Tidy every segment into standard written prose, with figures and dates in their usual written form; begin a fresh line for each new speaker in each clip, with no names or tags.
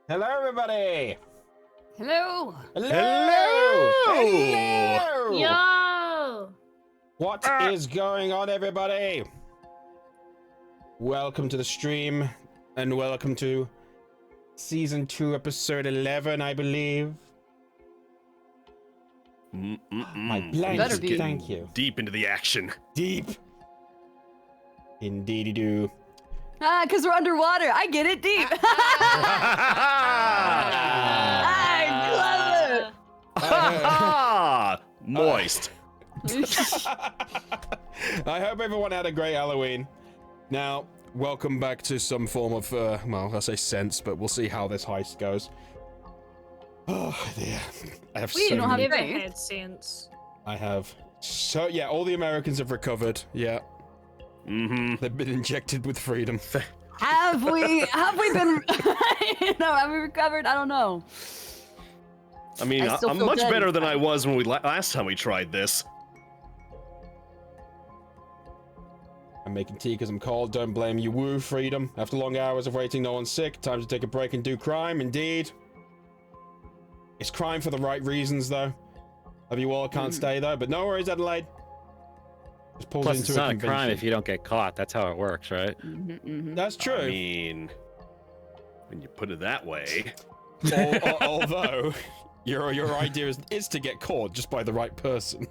Hello, everybody!
Hello!
Hello! Hello!
Yo!
What is going on, everybody? Welcome to the stream, and welcome to Season 2, Episode 11, I believe. My blank,
Better be.
thank you.
Deep into the action.
Deep. Indeedy-do.
Because we're underwater. I get it deep. I love
Moist.
it.
I hope everyone had a great Halloween. Now, welcome back to some form of, well, I say sense, but we'll see how this heist goes. Oh, dear. I have
We
so
don't have
many...
Never
faith.
had sense.
I have. So, yeah, all the Americans have recovered. Yeah.
Mm-hmm.
They've been injected with freedom.
Have we been, have we recovered? I don't know.
I mean,
I still
I'm
feel
much
dead
better than
inside.
I was when we last time we tried this.
I'm making tea because I'm cold. Don't blame you. Woo, freedom. After long hours of waiting, no one's sick. Time to take a break and do crime. Indeed. It's crime for the right reasons, though. Love you all. Can't stay, though. But no worries, Adelaide. Just pulls
Plus,
into
it's
a
not a
convention.
crime if you don't get caught. That's how it works, right?
That's true.
I mean, when you put it that way.
Although, your idea is to get caught just by the right person.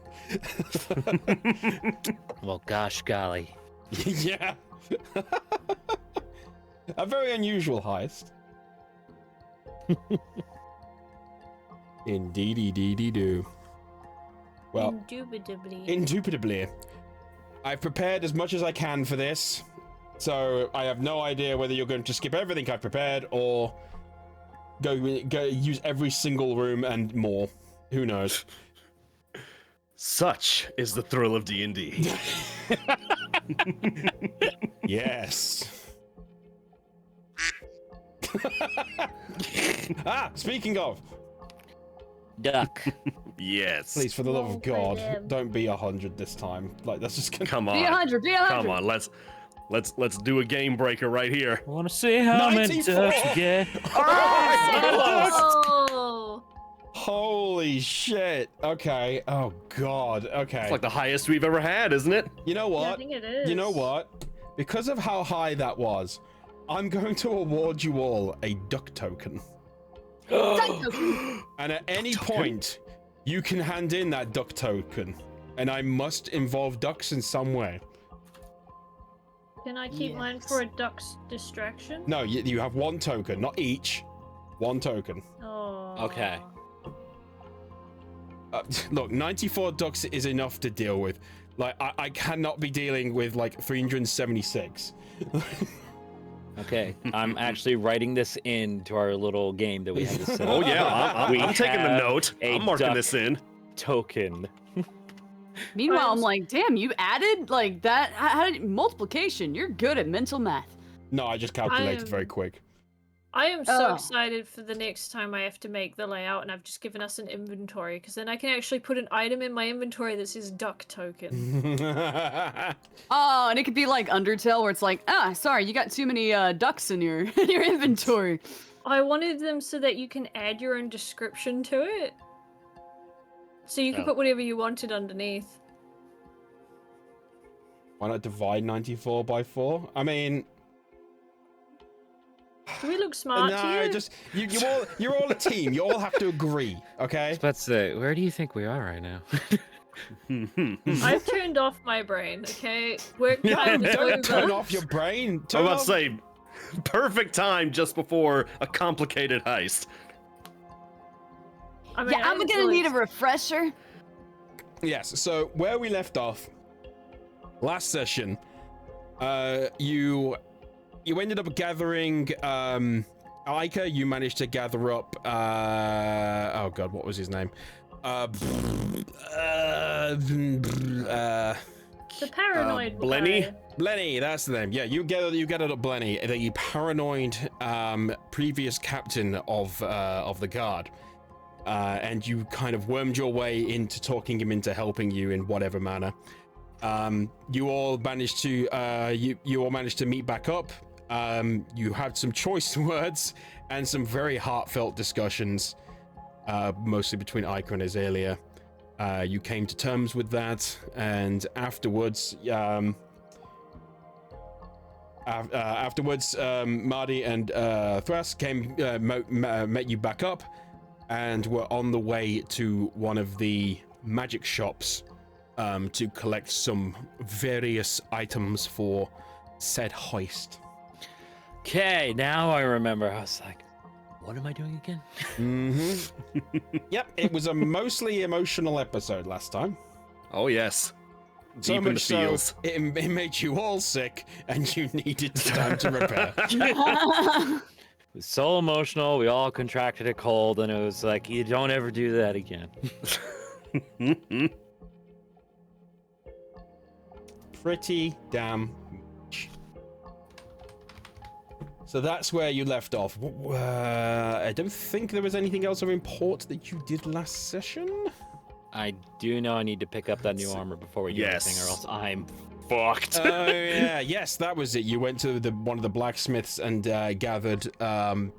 Well, gosh golly.
Yeah. A very unusual heist. Indeedy-dee-dee-doo. Well,
Indubitably.
indubitably. I've prepared as much as I can for this, so I have no idea whether you're going to skip everything I've prepared or go use every single room and more. Who knows?
Such is the thrill of D&D.
Yes. Speaking of,
Duck.
Yes.
please, for the love
Roll
of
for
God,
them.
don't be 100 this time. Like, that's just gonna...
Come
Be
on.
100, be 100.
Come on. Let's do a game breaker right here.
I want to see how many
94.
ducks you get.
Oh!
Holy shit. Okay. Oh, God. Okay.
It's like the highest we've ever had, isn't it?
You know
Yeah, I
what?
think it is.
You know what? Because of how high that was, I'm going to award you all a duck token. And at any point, you can hand in that duck token. And I must involve ducks in some way.
Can I keep mine for a duck's distraction?
No, you have one token, not each. One token.
Oh.
Okay.
Look, 94 ducks is enough to deal with. Like, I cannot be dealing with, like, 376.
Okay, I'm actually writing this into our little game that we have to set
Oh
up.
yeah,
We
I'm taking the
have
note.
a
I'm marking
duck
this in.
token.
Meanwhile, I'm like, damn, you added like that. How did multiplication? You're good at mental math.
No, I just calculated
am-
very quick.
I am so
Oh.
excited for the next time I have to make the layout, and I've just given us an inventory, because then I can actually put an item in my inventory that says duck token.
Oh, and it could be like Undertale, where it's like, sorry, you got too many ducks in your in your inventory.
I wanted them so that you can add your own description to it. So you can
Oh.
put whatever you wanted underneath.
Why not divide 94 by 4? I mean...
Do we look smart to
no,
you?
just... You're all a team. You all have to agree, okay?
But where do you think we are right now?
I've turned off my brain, okay? Work
No,
time is
don't
over.
turn off your brain.
I'm
Turn
about
off...
to say, perfect time just before a complicated heist.
I mean,
Yeah, I'm gonna need a refresher.
Yes, so where we left off last session, you ended up gathering Ica. You managed to gather up oh god, what was his name?
The paranoid
Blenny?
guy.
Blenny, that's the name. Yeah, you gathered up Blenny, the paranoid previous captain of the guard. And you kind of wormed your way into talking him into helping you in whatever manner. You all managed to meet back up. You had some choice words and some very heartfelt discussions, mostly between Iker and Azalea. You came to terms with that, and afterwards, Marty and Thras met you back up, and were on the way to one of the magic shops to collect some various items for said heist.
Okay, now I remember. I was like, what am I doing again?
Mm-hmm. Yep, it was a mostly emotional episode last time.
Oh, yes.
So
Deep in the
much so,
feels.
it made you all sick, and you needed time to repair.
It was so emotional. We all contracted a cold, and it was like, you don't ever do that again.
Pretty damn much. So that's where you left off. I don't think there was anything else of import that you did last session.
I do know I need to pick up that new armor before we do anything, or else I'm fucked.
Oh yeah, yes, that was it. You went to one of the blacksmiths and gathered some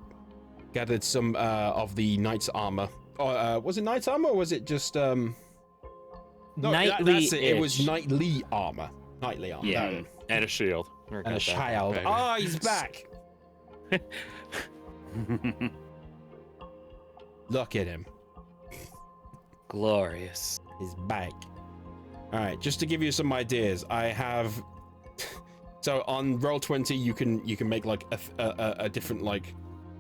of the knight's armor. Was it knight's armor, or was it just No, that's it. It was knightly armor. Knightly armor.
Yeah,
No.
and a shield.
And a child. Oh, he's back. Look at him.
Glorious.
He's back. All right, just to give you some ideas, I have. So on Roll20, you can make like a different like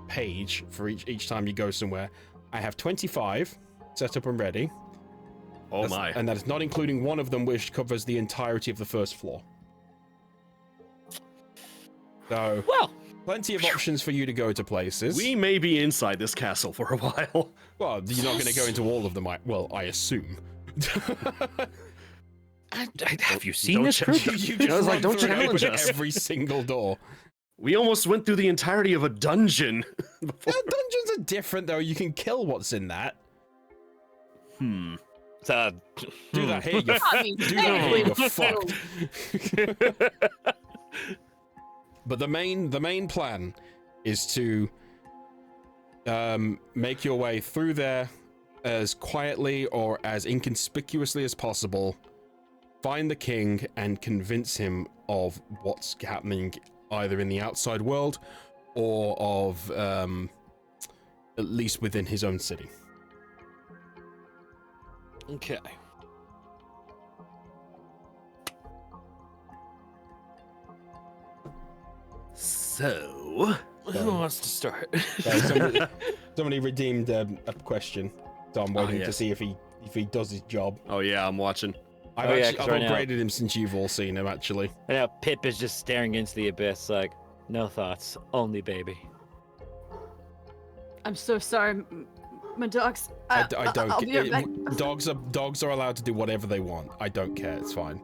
page for each time you go somewhere. I have 25 set up and ready.
Oh my!
And that is not including one of them, which covers the entirety of the first floor. So,
well,
plenty of options for you to go to places.
We may be inside this castle for a while.
Well, you're not going to go into all of them. I assume.
Have you seen
Don't
this
challenge-
group?
You just
I was like,
run
don't
through
challenge us.
every single door.
We almost went through the entirety of a dungeon.
Yeah, dungeons are different, though. You can kill what's in that.
Hmm.
Do that here, you're
I mean,
do that here,
technically,
you're fucked. But the main plan is to make your way through there as quietly or as inconspicuously as possible, find the king and convince him of what's happening either in the outside world or of at least within his own city.
Okay.
So,
Who wants to start?
Somebody redeemed a question, so I'm waiting to
yes.
see if he does his job.
oh yeah, I'm watching.
I've
yeah,
actually
'cause
I've
right now-
upgraded him since you've all seen him, actually.
And now Pip is just staring into the abyss like, no thoughts, only baby.
I'm so sorry, my dogs.
I don't.
I'll be right back.
Dogs are allowed to do whatever they want. I don't care. It's fine.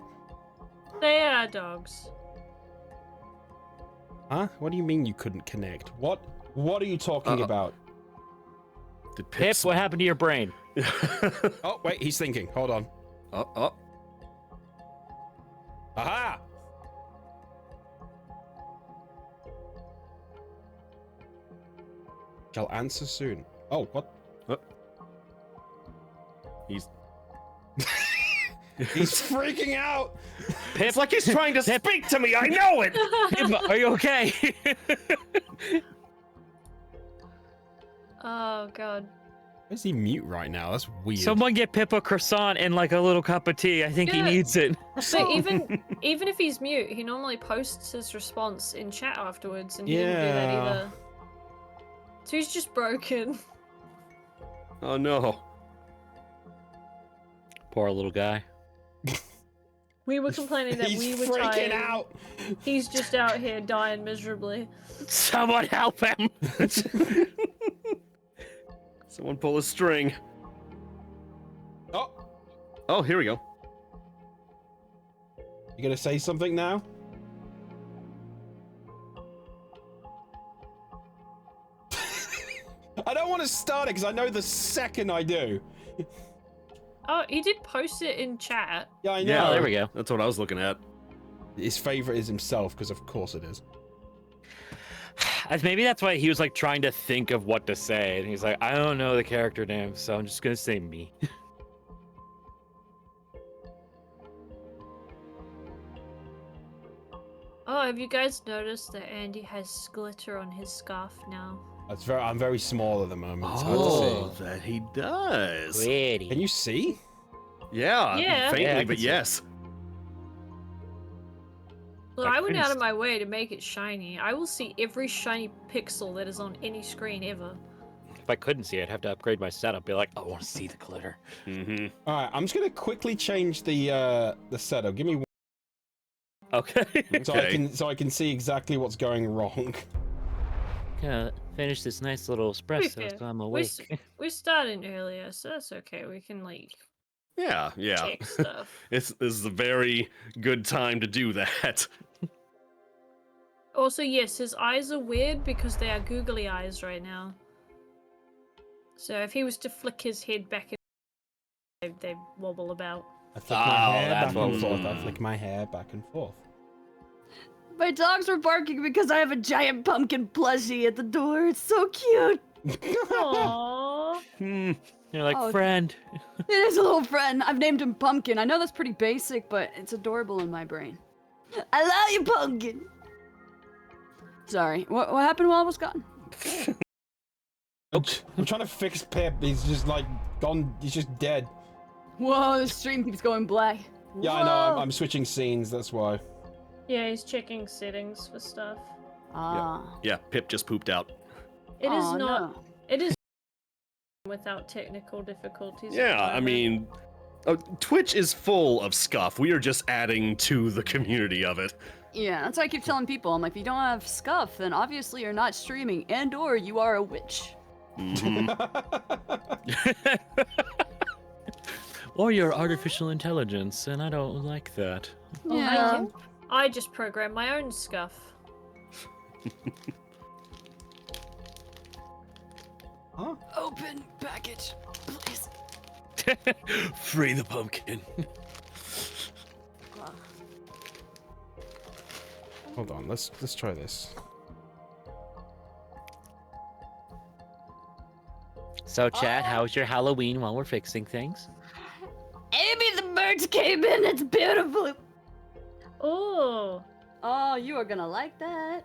They are dogs.
Huh? What do you mean you couldn't connect? What are you talking about?
Did
Pip, what happened to your brain?
Oh, wait, he's thinking. Hold on.
Oh.
Aha! Shall answer soon. Oh, what?
He's
He's freaking out!
Pip,
It's like he's trying to speak to me. I know it.
Pip, are you okay?
Oh god.
Why is he mute right now? That's weird.
Someone get Pip a croissant and like a little cup of tea. I think he
Yeah.
needs it.
But even if he's mute, he normally posts his response in chat afterwards, and he didn't do that
Yeah.
either. So he's just broken.
Oh no.
Poor little guy.
We were complaining that
He's
we were
freaking
tired.
out!
He's just out here dying miserably.
Someone help him!
Someone pull a string.
Oh,
Oh, here we go.
you gonna say something now? I don't want to start it because I know the second I do.
Oh, he did post it in chat.
Yeah, I know.
Yeah,
there we go.
That's what I was looking at.
His favorite is himself, because of course it is.
Maybe that's why he was like trying to think of what to say, and he's like, I don't know the character name, so I'm just gonna say me.
Oh, have you guys noticed that Andy has glitter on his scarf now?
I'm very small at the moment. It's hard to
Oh,
see.
that he does.
Pretty.
Can you see?
Yeah,
Yeah.
faintly,
Yeah, I
but
can see.
yes.
Look,
I
I went
couldn't
out of my way to make it shiny. I will see every shiny pixel that is on any screen ever.
If I couldn't see, I'd have to upgrade my setup. Be like, I want to see the glitter.
Mm-hmm.
All right, I'm just gonna quickly change the setup. Give me one
Okay.
so I can see exactly what's going wrong.
Gonna finish this nice little
To be
espresso,
fair,
so I'm
We're,
awake.
we're starting earlier, so that's okay. We can, like,
Yeah.
check stuff.
This is a very good time to do that.
Also, yes, his eyes are weird because they are googly eyes right now. So if he was to flick his head back and they wobble about.
I flick
Oh,
my hair
that's
back
what
and
was
forth. I
going
flick my hair back and forth.
My dogs were barking because I have a giant pumpkin plushie at the door. It's so cute.
Aww.
Hmm.
You're like,
Oh.
friend.
It is a little friend. I've named him Pumpkin. I know that's pretty basic, but it's adorable in my brain. I love you, Pumpkin. Sorry, what happened while I was gone?
I'm trying to fix Pip. He's just like gone. He's just dead.
Whoa, the stream keeps going black.
Yeah, I know.
Whoa.
I'm switching scenes. That's why.
Yeah, he's checking settings for stuff.
Ah.
Yeah, Pip just pooped out.
It is
Aw,
not.
no.
It is without technical difficulties. at
Yeah,
the
I
moment.
mean, Twitch is full of scuff. We are just adding to the community of it.
Yeah, that's why I keep telling people. I'm like, if you don't have scuff, then obviously you're not streaming, and/or you are a witch.
Mhm.
Or your artificial intelligence, and I don't like that.
Oh,
Yeah.
I just program my own scuff.
Huh?
Open package, please.
Free the pumpkin.
Hold on. Let's try this.
So, Chad, how's your Halloween while we're fixing things?
Amy, the birds came in. It's beautiful.
Oh,
Oh, you are gonna like that.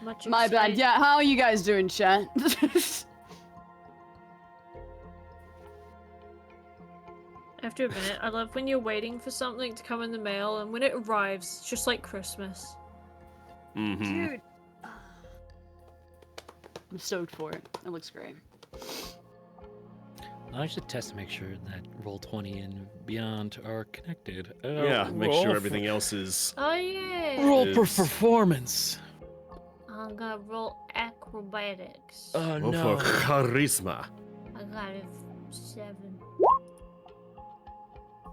much
My bad.
excited.
Yeah, how are you guys doing, chat?
I have to admit, I love when you're waiting for something to come in the mail, and when it arrives, it's just like Christmas.
Mm-hmm.
Dude. I'm stoked for it. It looks great.
I should test to make sure that Roll20 and Beyond are connected.
Yeah, make sure everything else is.
Oh yeah.
Roll for
is-
performance.
I'm gonna roll acrobatics.
Oh
Go
no.
for charisma.
I got a 7.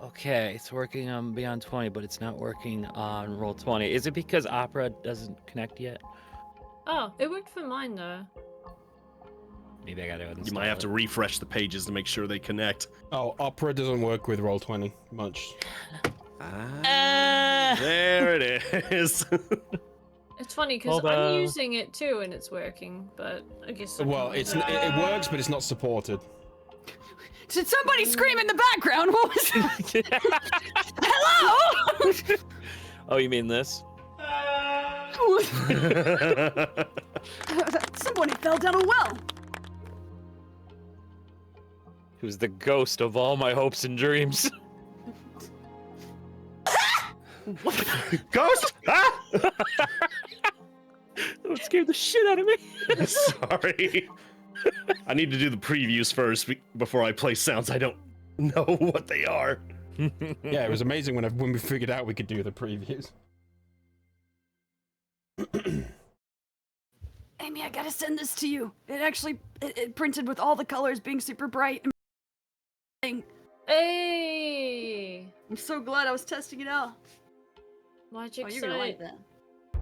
Okay, it's working on Beyond 20, but it's not working on Roll20. Is it because Opera doesn't connect yet?
Oh, it worked for mine though.
Maybe I gotta uninstall
You might have
it.
to refresh the pages to make sure they connect.
Oh, Opera doesn't work with Roll20 much.
There it is.
It's funny because
Hold
I'm
on.
using it too and it's working, but I guess. I
Well,
can't-
it works, but it's not supported.
Did somebody scream in the background? What was that? Hello?
Oh, you mean this?
Somebody fell down a well.
It was the ghost of all my hopes and dreams.
Ghost! Ah!
That scared the shit out of me.
Sorry. I need to do the previews first before I play sounds I don't know what they are.
Yeah, it was amazing when we figured out we could do the previews.
Amy, I gotta send this to you. It actually it printed with all the colors being super bright. And
Hey!
I'm so glad I was testing it out.
Magic
Oh, you're gonna like
sight.
that.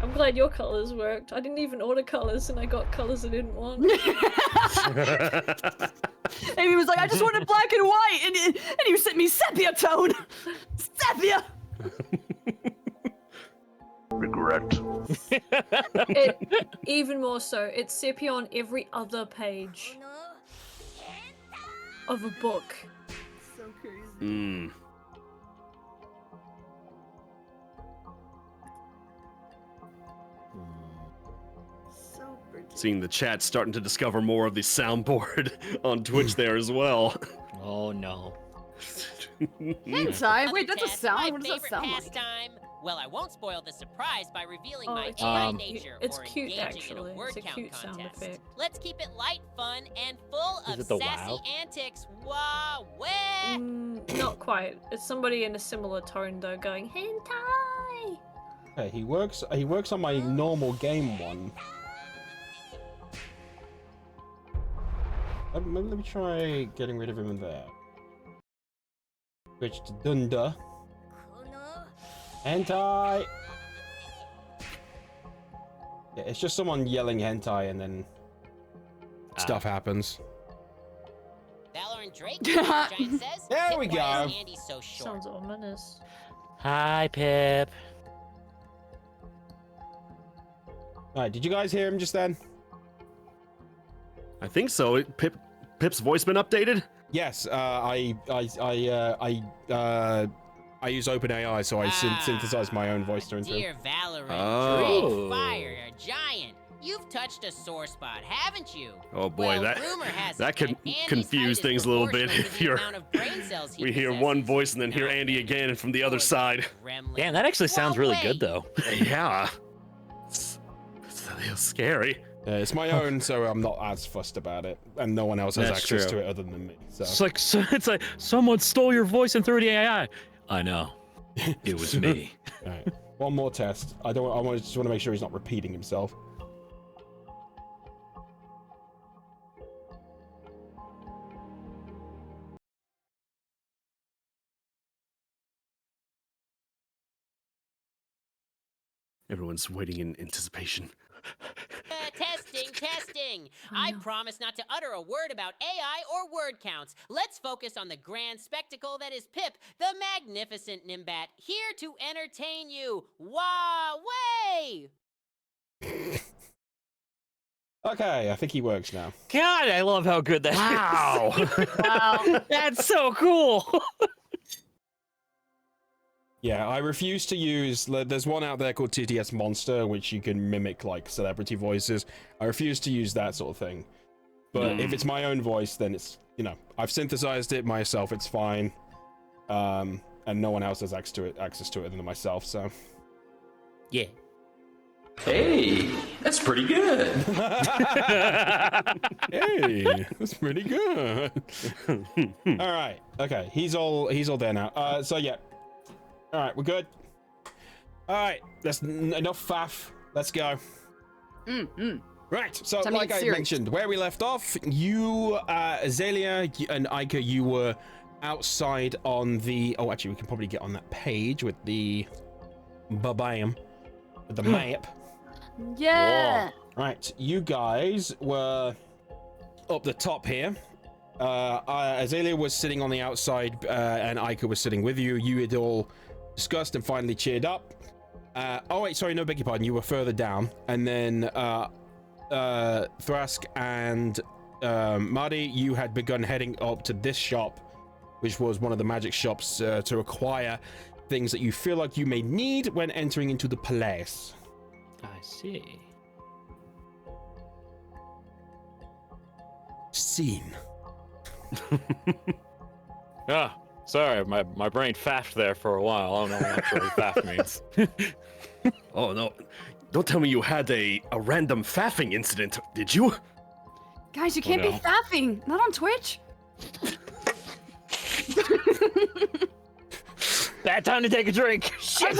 I'm glad your colors worked. I didn't even order colors and I got colors I didn't want.
Amy was like, I just wanted black and white, and you sent me sepia tone. Sepia.
correct.
Even more so, it's sepia on every other page of a book.
So crazy.
Hmm.
So pretty.
Seeing the chat starting to discover more of the soundboard on Twitch there as well.
Oh no.
Hentai? Wait, that's a
Test,
sound?
my
What does that
favorite
sound like?
pastime. Well, I won't spoil the surprise by revealing
Oh,
my
it's
AI
cute.
nature
It's
or
cute,
engaging
actually.
in a word
It's a
count
cute sound
contest.
effect.
Let's keep it light, fun, and full
Is
of
it the
sassy
wow?
antics. Wah, wah.
Not quite. It's somebody in a similar tone though, going hentai.
Okay, he works on my normal game one. Let me try getting rid of him in there. Switch to Dunda. Hentai! Yeah, it's just someone yelling hentai and then stuff happens.
Valorant Drake, Giant says.
There
"Pip,
we
why is
go.
Andy so short?"
Sounds ominous.
Hi, Pip.
Alright, did you guys hear him just then?
I think so. Pip's voice been updated?
Yes, I use OpenAI, so I synthesize my own voice through and through.
Dear Valorant,
Oh.
Drake, Fire, Giant, you've touched a sore spot, haven't you?
Oh boy,
Well, rumor has
that
it
could
Andy's
confuse
height is
things a little bit
proportional to
if
the
you're.
amount of brain cells he
We hear
possesses.
one voice and then hear
Now,
Andy again from the other
for
side.
gremlin.
Damn, that actually sounds really good though.
Yeah. It's scary.
Yeah, it's my own, so I'm not as fussed about it, and no one else has
That's
access
true.
to it other than me. So.
It's like someone stole your voice and threw it in the AI. I know. It was me.
Alright, one more test. I just want to make sure he's not repeating himself.
Everyone's waiting in anticipation.
Testing.
I
I
know.
promise not to utter a word about AI or word counts. Let's focus on the grand spectacle that is Pip, the magnificent Nimbat, here to entertain you. Wah, way!
Okay, I think he works now.
God, I love how good that is.
Wow.
That's so cool.
Yeah, I refuse to use. There's one out there called TTS Monster, which you can mimic like celebrity voices. I refuse to use that sort of thing. But if it's my own voice, then it's, you know, I've synthesized it myself. It's fine, and no one else has access to it other than myself. So.
Yeah.
Hey, that's pretty good.
Hey, that's pretty good. All right. Okay, he's all there now. So yeah. All right, we're good. All right, that's enough faff. Let's go. Right. So,
Tell me
like
it's
I
serious.
mentioned, where we left off, you, Azalea and Ica, you were outside on the. Oh, actually, we can probably get on that page with the babam, with the map.
Yeah.
Right, you guys were up the top here. Azalea was sitting on the outside, and Ica was sitting with you. You had all discussed and finally cheered up. Oh wait, sorry, no, beg your pardon. You were further down, and then Thrask and Marty, you had begun heading up to this shop, which was one of the magic shops to acquire things that you feel like you may need when entering into the palace.
I see.
Scene.
Ah, sorry, my brain faffed there for a while. I don't know what actually faff means.
Oh no! Don't tell me you had a random faffing incident, did you?
Guys, you can't
no.
be faffing. Not on Twitch.
Bad time to take a drink. Shit.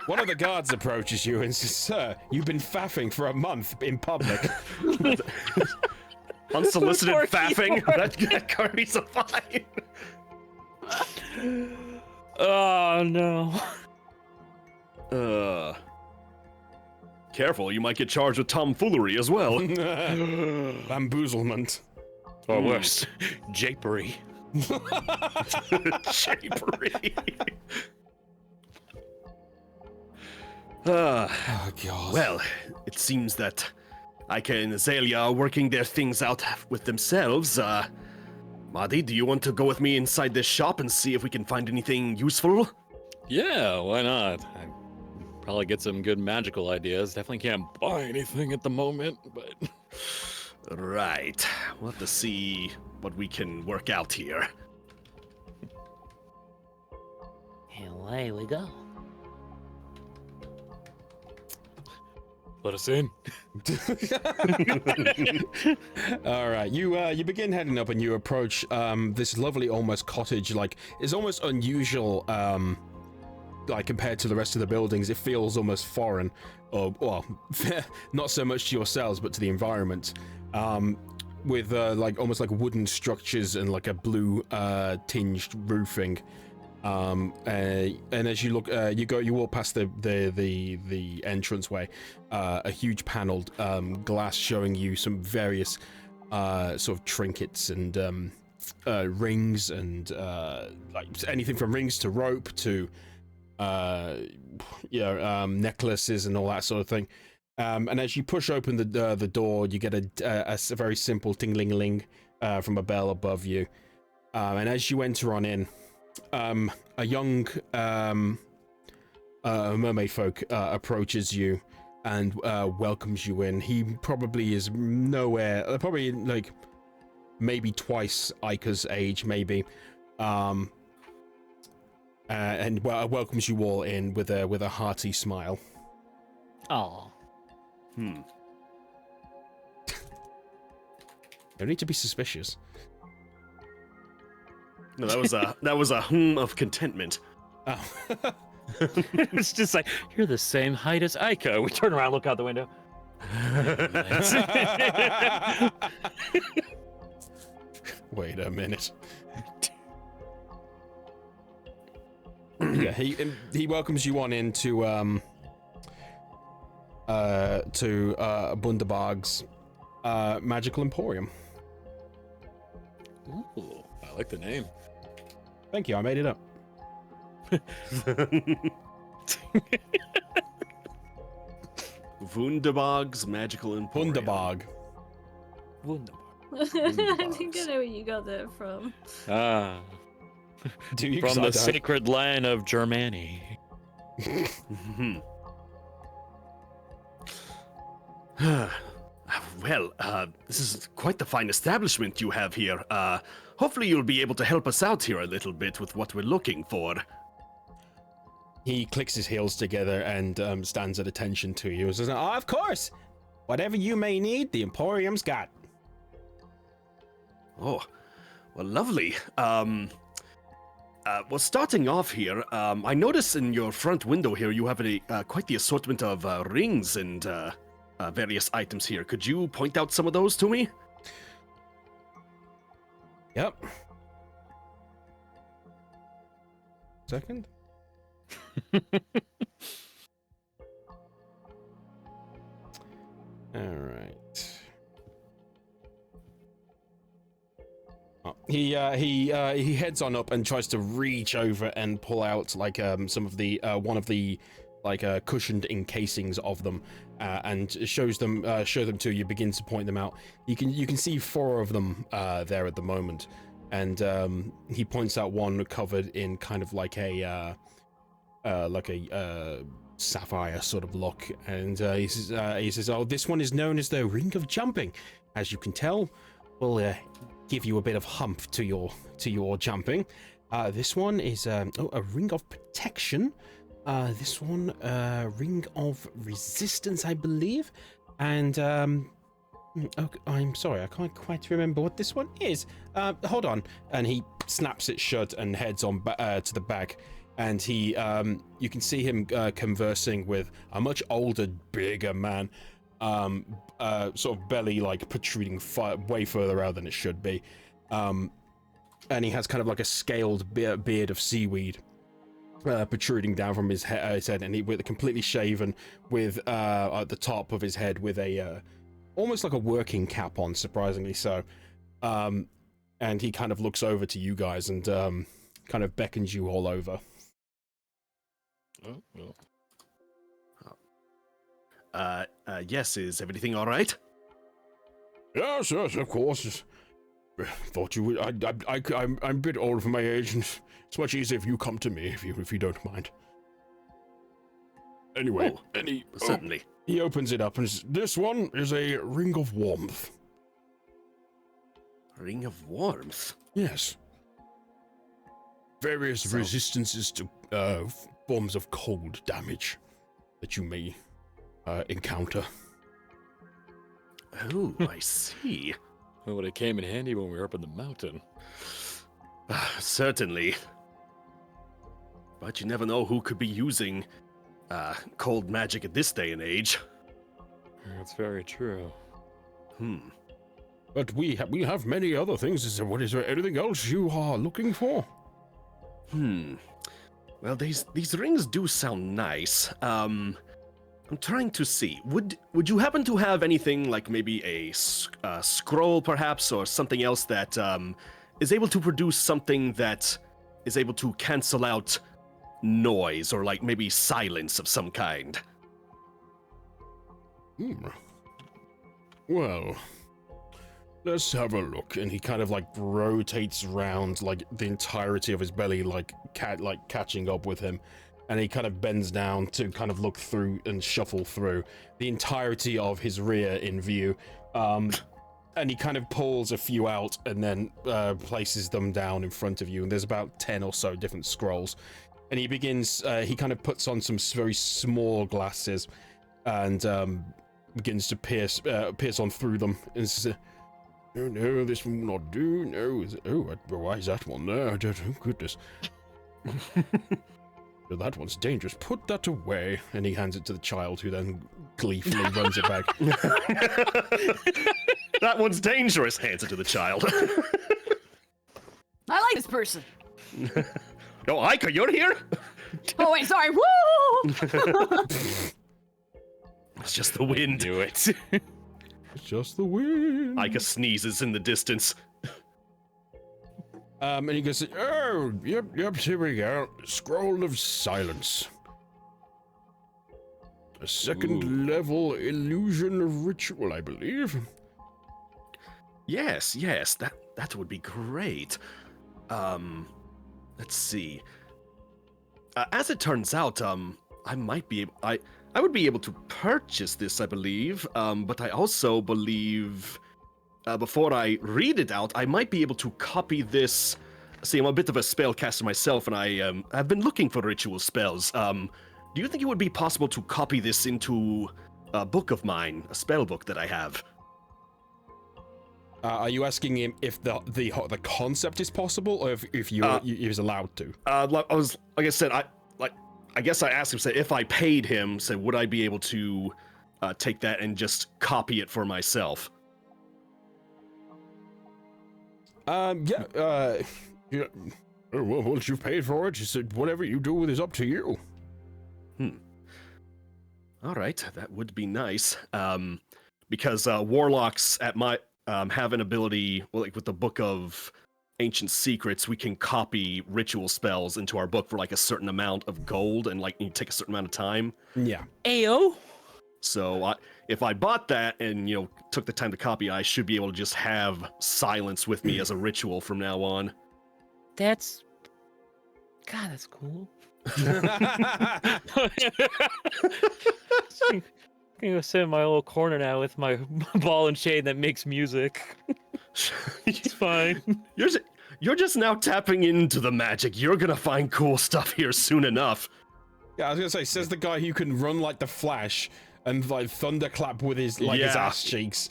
One of the guards approaches you and says, "Sir, you've been faffing for a month in public."
Unsolicited
Poor
faffing?
keyboard.
That carries a fine.
Oh no.
Careful, you might get charged with tomfoolery as well.
Bamboozlement.
Or worse, japery.
Shapery.
Oh, God.
Well, it seems that Ika and Azalea are working their things out with themselves. Madi, do you want to go with me inside this shop and see if we can find anything useful?
Yeah, why not? I probably get some good magical ideas. Definitely can't buy anything at the moment, but
Right. We'll have to see what we can work out here.
And away we go.
let us in.
All right, you begin heading up and you approach this lovely almost cottage. Like, it's almost unusual, like compared to the rest of the buildings. It feels almost foreign, or well, not so much to yourselves but to the environment. With like almost like wooden structures and like a blue tinged roofing. And as you look, you walk past the entranceway, a huge paneled glass showing you some various sort of trinkets and rings and like anything from rings to rope to necklaces and all that sort of thing. And as you push open the door, you get a very simple ting-ling-ling from a bell above you. And as you enter on in, a young mermaid folk approaches you and welcomes you in. He probably is probably like maybe twice Ika's age, maybe, and welcomes you all in with a hearty smile.
Oh.
No need to be suspicious.
No, that was a of contentment.
Oh.
It's just like, you're the same height as Ika. We turn around, look out the window.
Wait a minute. Yeah, he welcomes you on into Bundaberg's Magical Emporium.
Ooh, I like the name.
Thank you, I made it up.
Wunderbarg's Magical Emporium.
Bundaberg.
I think I know where you got that from.
Ah,
Do you?
from
'Cause
the
I don't.
sacred land of Germany.
Well, this is quite the fine establishment you have here. Hopefully you'll be able to help us out here a little bit with what we're looking for.
He clicks his heels together and stands at attention to you. Says, "Oh, of course. Whatever you may need, the Emporium's got."
Oh, well, lovely. Well, starting off here, I notice in your front window here you have quite the assortment of rings and various items here. Could you point out some of those to me?
Yep. Second. All right. Oh, he heads on up and tries to reach over and pull out like some of the one of the like cushioned encasings of them and show them to you. Begins to point them out. You can see 4 of them there at the moment, and he points out one covered in kind of like a sapphire sort of look, and he says, "Oh, this one is known as the Ring of Jumping. As you can tell, will give you a bit of hump to your jumping. This one is a Ring of Protection. This one, Ring of Resistance, I believe. And okay, I'm sorry, I can't quite remember what this one is. Hold on." And he snaps it shut and heads on to the back. And he, you can see him conversing with a much older, bigger man, sort of belly like protruding way further out than it should be. And he has kind of like a scaled beard of seaweed protruding down from his head, and he with completely shaven, with at the top of his head with a almost like a working cap on, surprisingly so. And he kind of looks over to you guys and kind of beckons you all over.
Oh, well.
Yes, is everything all right?
Yes, yes, of course. Thought you would. I'm a bit old for my age, and it's much easier if you come to me, if you don't mind. Anyway,
Certainly.
He opens it up, and this one is a ring of warmth.
Ring of warmth?
Yes. Various resistances to forms of cold damage that you may encounter.
Oh, I see.
Well, it came in handy when we were up in the mountain.
Certainly. But you never know who could be using cold magic at this day and age.
That's very true.
But we have many other things. Is there anything else you are looking for?
Well, these rings do sound nice. I'm trying to see. Would you happen to have anything like maybe a scroll, perhaps, or something else that is able to produce something that is able to cancel out noise, or like maybe silence of some kind?
Well, let's have a look. And he kind of like rotates around, like the entirety of his belly, like catching up with him. And he kind of bends down to kind of look through and shuffle through the entirety of his rear in view. And he kind of pulls a few out and then places them down in front of you. And there's about 10 or so different scrolls. And he begins, he kind of puts on some very small glasses and begins to pierce on through them. And says, no, this one will not do. No, why is that one there? Oh, goodness. That one's dangerous. Put that away. And he hands it to the child, who then gleefully runs it back.
That one's dangerous. Hands it to the child.
I like this person.
No, Aika, you're here?
Oh, wait, sorry. Woo!
It's just the wind.
Knew it.
It's just the wind.
Aika sneezes in the distance.
And he goes, oh, yep, here we go. Scroll of Silence. A second level illusion of ritual, I believe.
Yes, that would be great. Let's see. As it turns out, I might be able, I would be able to purchase this, I believe. But I also believe, before I read it out, I might be able to copy this. See, I'm a bit of a spellcaster myself, and I've been looking for ritual spells. Do you think it would be possible to copy this into a book of mine, a spell book that I have?
Are you asking him if the concept is possible, or if he was allowed to?
Like I said, I guess I asked him, say, if I paid him, say, would I be able to take that and just copy it for myself?
Yeah. Well, once you've paid for it, you said whatever you do with is up to you.
All right, that would be nice. Because warlocks at my have an ability, well, like with the Book of Ancient Secrets, we can copy ritual spells into our book for like a certain amount of gold, and like you take a certain amount of time.
Yeah.
Ayo.
So if I bought that and took the time to copy, I should be able to just have silence with me as a ritual from now on.
That's cool. I'm gonna go sit in my little corner now with my ball and chain that makes music. It's fine.
You're just now tapping into the magic. You're gonna find cool stuff here soon enough.
Yeah, I was gonna say, says the guy who can run like the Flash and like thunderclap with his his ass cheeks.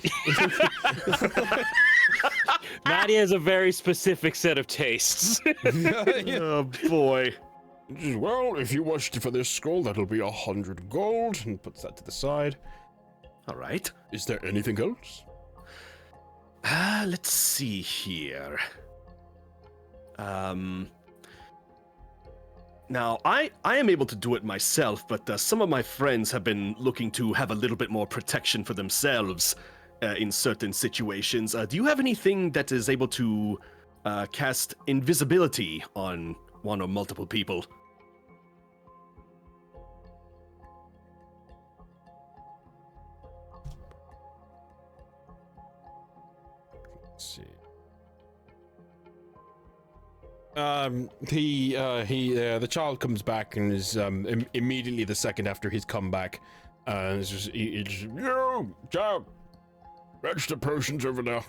Maddie has a very specific set of tastes.
Oh boy.
Well, if you wish for this scroll, that'll be 100 gold, and puts that to the side.
All right.
Is there anything else?
Let's see here. Now, I am able to do it myself, but some of my friends have been looking to have a little bit more protection for themselves in certain situations. Do you have anything that is able to cast invisibility on one or multiple people?
Let's see. The child comes back and is immediately the second after he's come back. It's just yo, child, fetch the potions over there.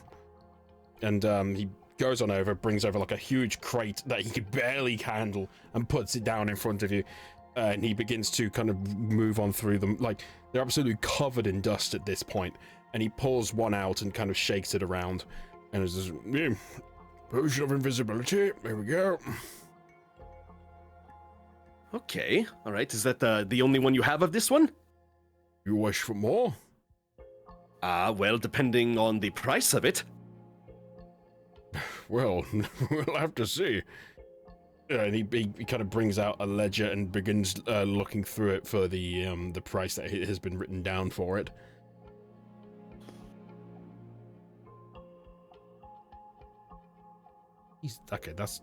And he goes on over, brings over like a huge crate that he can barely handle, and puts it down in front of you. And he begins to kind of move on through them. Like, they're absolutely covered in dust at this point. And he pulls one out and kind of shakes it around. And it's just, yeah, potion of invisibility. There we go.
Okay, all right. Is that the only one you have of this one?
You wish for more?
Well, depending on the price of it.
Well, we'll have to see. And he kind of brings out a ledger and begins looking through it for the price that has been written down for it. Okay, that's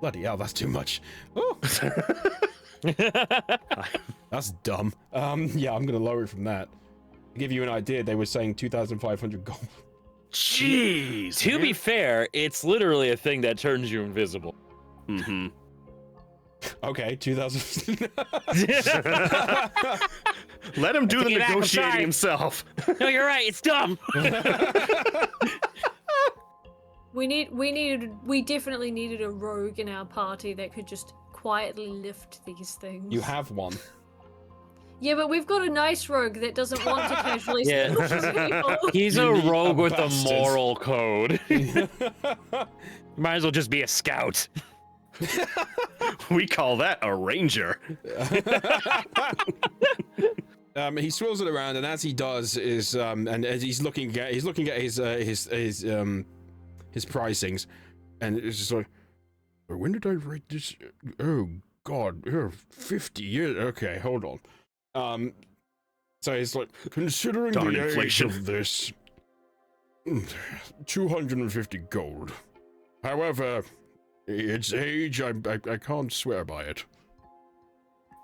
bloody hell, that's too much. Oh. That's dumb. Yeah, I'm gonna lower it from that. To give you an idea, they were saying 2,500 gold.
Jeez.
To be fair, it's literally a thing that turns you invisible.
Mm-hmm.
Okay, 2,000.
Let him do the
Take it back, I'm
negotiating
sorry.
himself.
No, you're right. It's dumb.
We definitely needed a rogue in our party that could just quietly lift these things.
You have one.
Yeah, but we've got a nice rogue that doesn't want to casually
Yeah.
steal people.
He's
You
a
need
rogue
a
with a
bastard.
moral code. Might as well just be a scout.
We call that a ranger.
He swirls it around, and as he does, is and as he's looking at his pricings, and it's just like, when did I write this? Oh God, 50 years. Okay, hold on. So he's like, considering
Darn
the
inflation.
age of this, 250 gold. However, its age, I can't swear by it.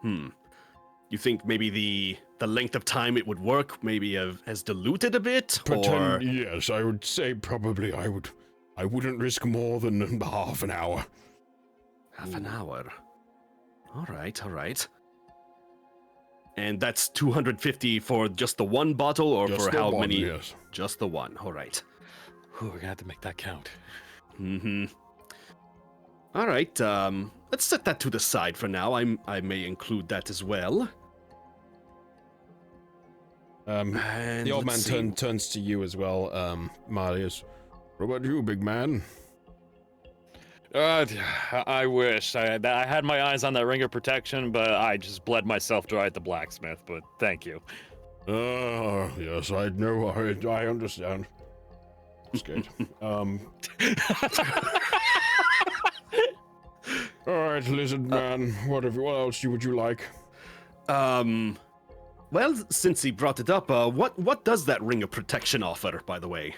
You think maybe the length of time it would work maybe has diluted a bit, or
Yes, I would say probably I wouldn't risk more than half an hour.
half an hour? All right. And that's 250 for just the one bottle, or
Just
for
the
how
one,
many?
yes.
Just the one. All right.
Ooh, we're gonna have to make that count.
Mm-hmm. All right. Let's set that to the side for now. I may include that as well. And
The old man
let's see.
turns to you as well, Marius. What about you, big man?
I wish I had my eyes on that ring of protection, but I just bled myself dry at the blacksmith. But thank you.
Yes, I know. I understand. Scared. All right, lizard man. What else would you like?
Well, since he brought it up, what does that ring of protection offer, by the way?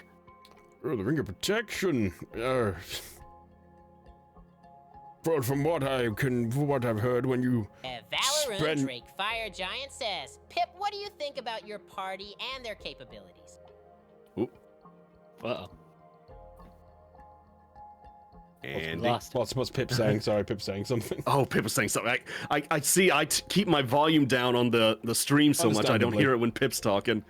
Oh, the ring of protection. From what I've heard, when you
Valorant
spend-
Drake Fire Giant says, Pip, what do you think about your party and their capabilities?
Uh-oh.
And
what's Pip saying? Sorry, Pip's saying something.
oh, Pip was saying something. I see. Keep my volume down on the stream so much I don't
Understandably.
hear it when Pip's talking.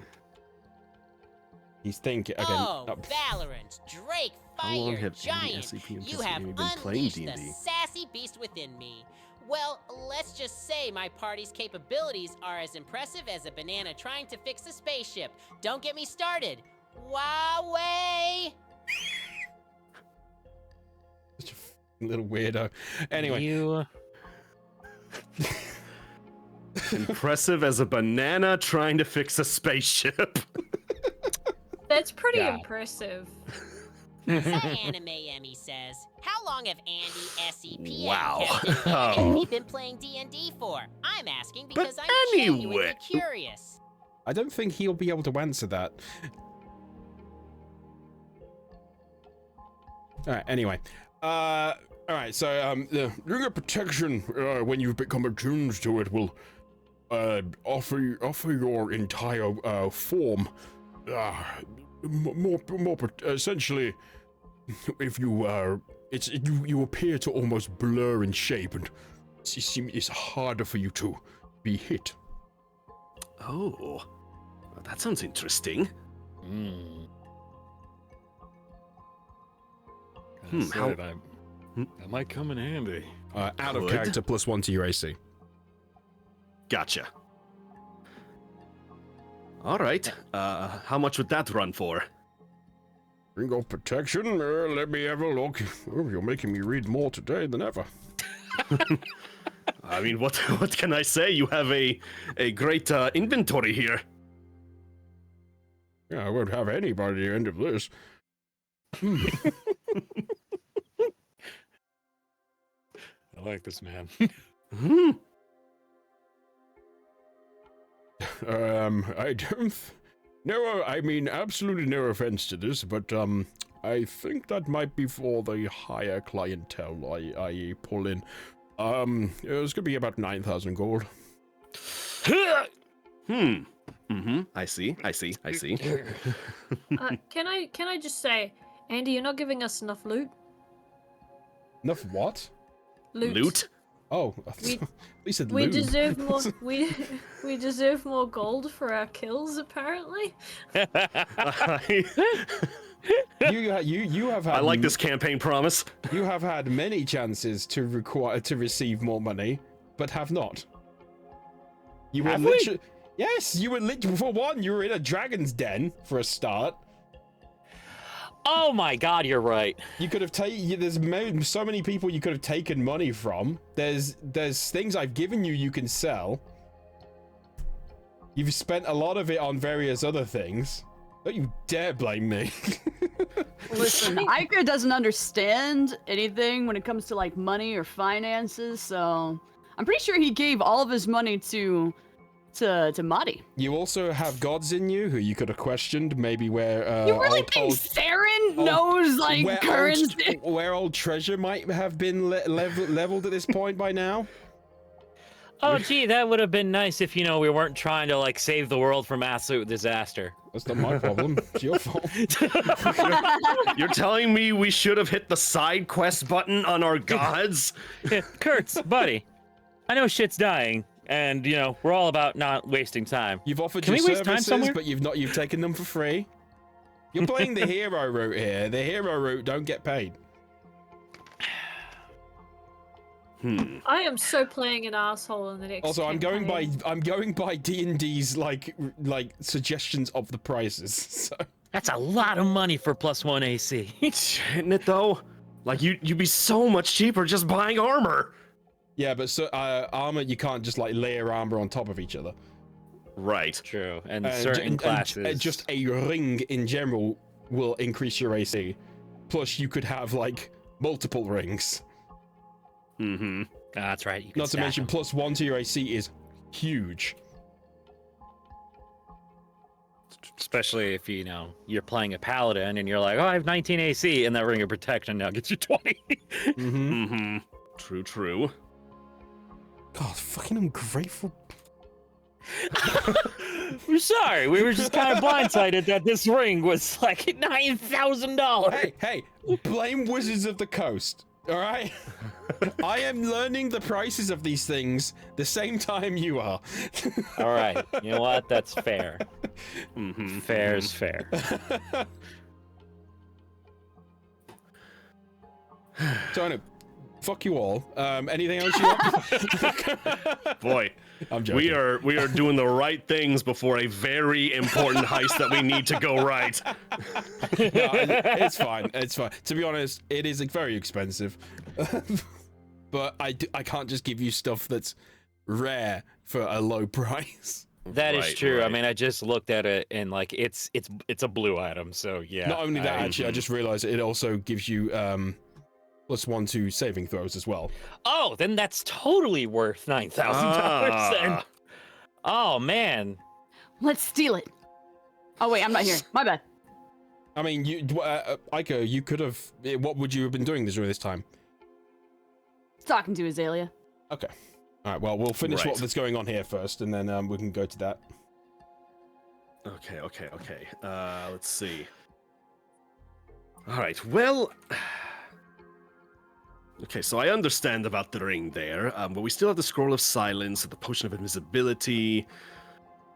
He's thinking again.
Oh, Valorant Drake
How long
Fire
have any
Giant,
SCP
you
anticipated
have
been playing
unleashed the
D&D?
sassy beast within me. Well, let's just say my party's capabilities are as impressive as a banana trying to fix a spaceship. Don't get me started. Huawei!
Such a little weirdo. Anyway,
You...
Impressive as a banana trying to fix a spaceship.
That's pretty
Yeah.
impressive.
Anime Emmy says, how long have Andy, SCP,
Wow.
and Captain Anime been playing D&D for? I'm asking because I'm genuinely
anyway-
curious.
I don't think he'll be able to answer that. All right. Anyway, all right. So, the ring of protection, when you've become attuned to it, will offer your entire form essentially, if you are, you appear to almost blur in shape, and it's harder for you to be hit.
Oh, well, that sounds interesting. How?
That might come in handy.
Out of
Good.
character, +1 to your AC.
Gotcha. All right. How much would that run for?
Ring of protection. Let me have a look. Oh, you're making me read more today than ever.
I mean, what can I say? You have a great inventory here.
Yeah, I won't have any by the end of this.
I like this man.
Hmm.
I don't. No, I mean, absolutely no offense to this, but I think that might be for the higher clientele I pull in. It's gonna be about 9,000 gold.
I see.
Can I just say, Andy, you're not giving us enough loot.
Enough what?
Loot?
Oh,
We-
we said
We
loot.
deserve more. We deserve more gold for our kills, apparently.
You have had.
I like this campaign promise.
You have had many chances to receive more money, but have not. You were
Have we?
literally. Yes, you were literally. For one, you were in a dragon's den for a start.
Oh my god, you're right.
You could have taken. There's so many people you could have taken money from. There's things I've given you can sell. You've spent a lot of it on various other things. Don't you dare blame me.
Listen, Iker doesn't understand anything when it comes to like money or finances, so I'm pretty sure he gave all of his money to Madi.
You also have gods in you who you could have questioned, maybe where
You really think Saren knows like
where
currency?
where old treasure might have been leveled at this point by now.
Oh gee, that would have been nice if, you know, we weren't trying to like save the world from absolute disaster.
That's not my problem. It's your fault.
You're telling me we should have hit the side quest button on our gods?
Kurtz, buddy, I know shit's dying, and you know we're all about not wasting time.
You've offered
Can
your
we waste time
services,
somewhere?
but you've taken them for free. You're playing the hero route here. The hero route don't get paid.
I am so playing an asshole in the next.
Also, I'm going
campaign.
by D&D's like suggestions of the prices. So
That's a lot of money for +1 AC.
Isn't it though? Like you'd be so much cheaper just buying armor.
yeah, but armor you can't just like layer armor on top of each other.
Right.
True, and
And
certain classes.
just a ring in general will increase your AC. Plus, you could have like multiple rings.
Mm-hmm.
That's right. You can
Not to
stack
mention,
them.
+1 to your AC is huge.
Especially if you know you're playing a paladin and you're like, oh, I have 19 AC, and that ring of protection now gets you 20.
Mm-hmm.
Mm-hmm. True.
God, fucking ungrateful.
I'm sorry, we were just kind of blindsided that this ring was like $9,000.
Hey, blame Wizards of the Coast. All right, I am learning the prices of these things the same time you are.
All right, you know what? That's fair.
Mm-hmm.
Fair's fair.
So, anyway, fuck you all. Anything else you want?
Boy,
I'm joking.
we are doing the right things before a very important heist that we need to go right.
No, it's fine. It's fine. To be honest, it is very expensive, but I can't just give you stuff that's rare for a low price.
That is
Right,
true. I
right.
mean, I just looked at it and like it's a blue item, so yeah.
Not only that, actually, I just realized it also gives you +1 to saving throws as well.
Oh, then that's totally worth $9,000 then. Oh man.
Let's steal it. Oh wait, I'm not here. My bad.
I mean, Iker, you could have. What would you have been doing during this time?
Talking to Azalea.
Okay. All right. Well, we'll finish
Right.
what's going on here first, and then we can go to that.
Okay. Let's see. All right. Well. Okay, so I understand about the ring there, but we still have the Scroll of Silence, the Potion of Invisibility.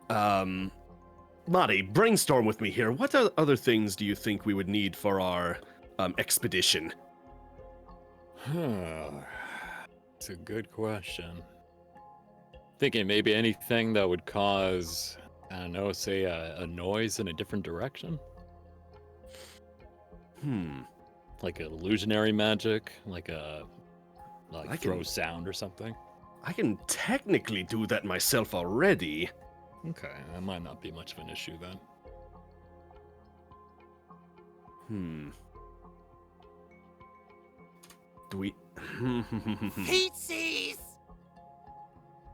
Mari, brainstorm with me here. What other things do you think we would need for our expedition?
It's a good question. Thinking maybe anything that would cause, I don't know, say a noise in a different direction? Like illusionary magic, like throw sound or something.
I can technically do that myself already.
Okay, that might not be much of an issue then.
Do we?
Pixies!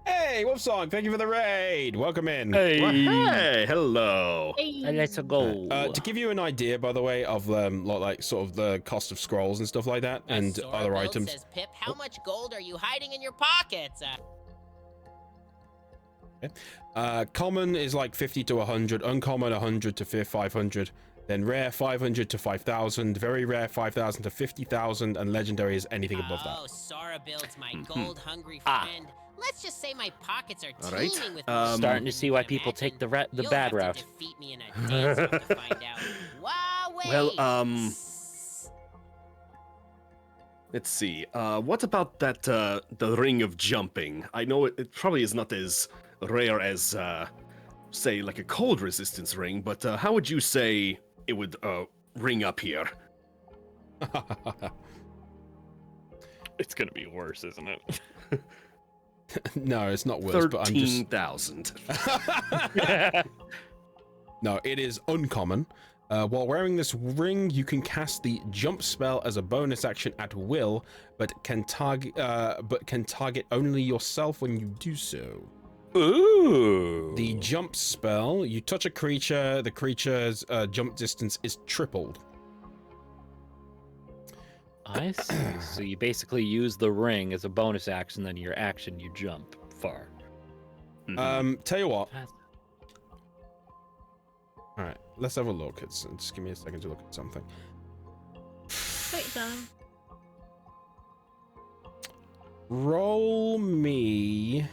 Hey, Wolfsong, thank you for the raid. Welcome in.
Hey,
Hey, hello.
let's go.
To give you an idea, by the way, of like sort of the cost of scrolls and stuff like that, and
Sora
other
Build
items.
Says, Pip, how much gold are you hiding in your pockets?
Common is like 50 to 100, uncommon 100 to 500, then rare 500 to 5,000, very rare 5,000 to 50,000, and legendary is anything above that.
Oh, Sora Build's my gold-hungry friend. Let's just say my pockets are teeming with gold.
Starting to see why people take the bad
You'll
route.
have to defeat me in a dance to find out. Wowee!
Well, let's see. What about that the ring of jumping? I know it probably is not as rare as say like a cold resistance ring, but how would you say it would ring up here?
It's gonna be worse, isn't it?
No, it's not worse, but I'm just...
13,000.
No, it is uncommon. While wearing this ring, you can cast the jump spell as a bonus action at will, but can target only yourself when you do so.
Ooh.
The jump spell, you touch a creature, the creature's jump distance is tripled.
I see. So you basically use the ring as a bonus action, then your action you jump far.
Tell you what. All right, let's have a look. Just give me a second to look at something.
Wait, Dan.
Roll me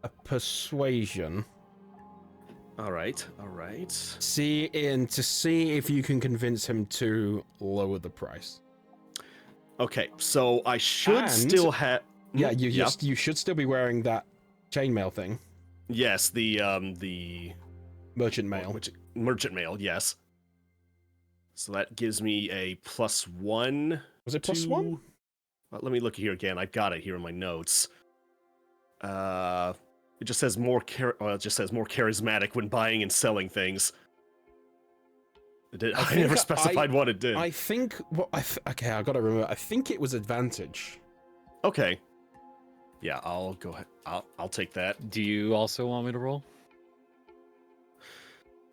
a persuasion.
All right.
See if you can convince him to lower the price.
Okay, so I should still have.
Yeah, you should still be wearing that chainmail thing.
Yes, the
Merchant mail.
Merchant mail, yes. So that gives me a +1.
Was it +1?
Let me look here again. I've got it here in my notes. It just says more charismatic when buying and selling things. I never specified what it did.
I think okay, I gotta remember. I think it was advantage.
Okay. Yeah, I'll go ahead. I'll take that.
Do you also want me to roll?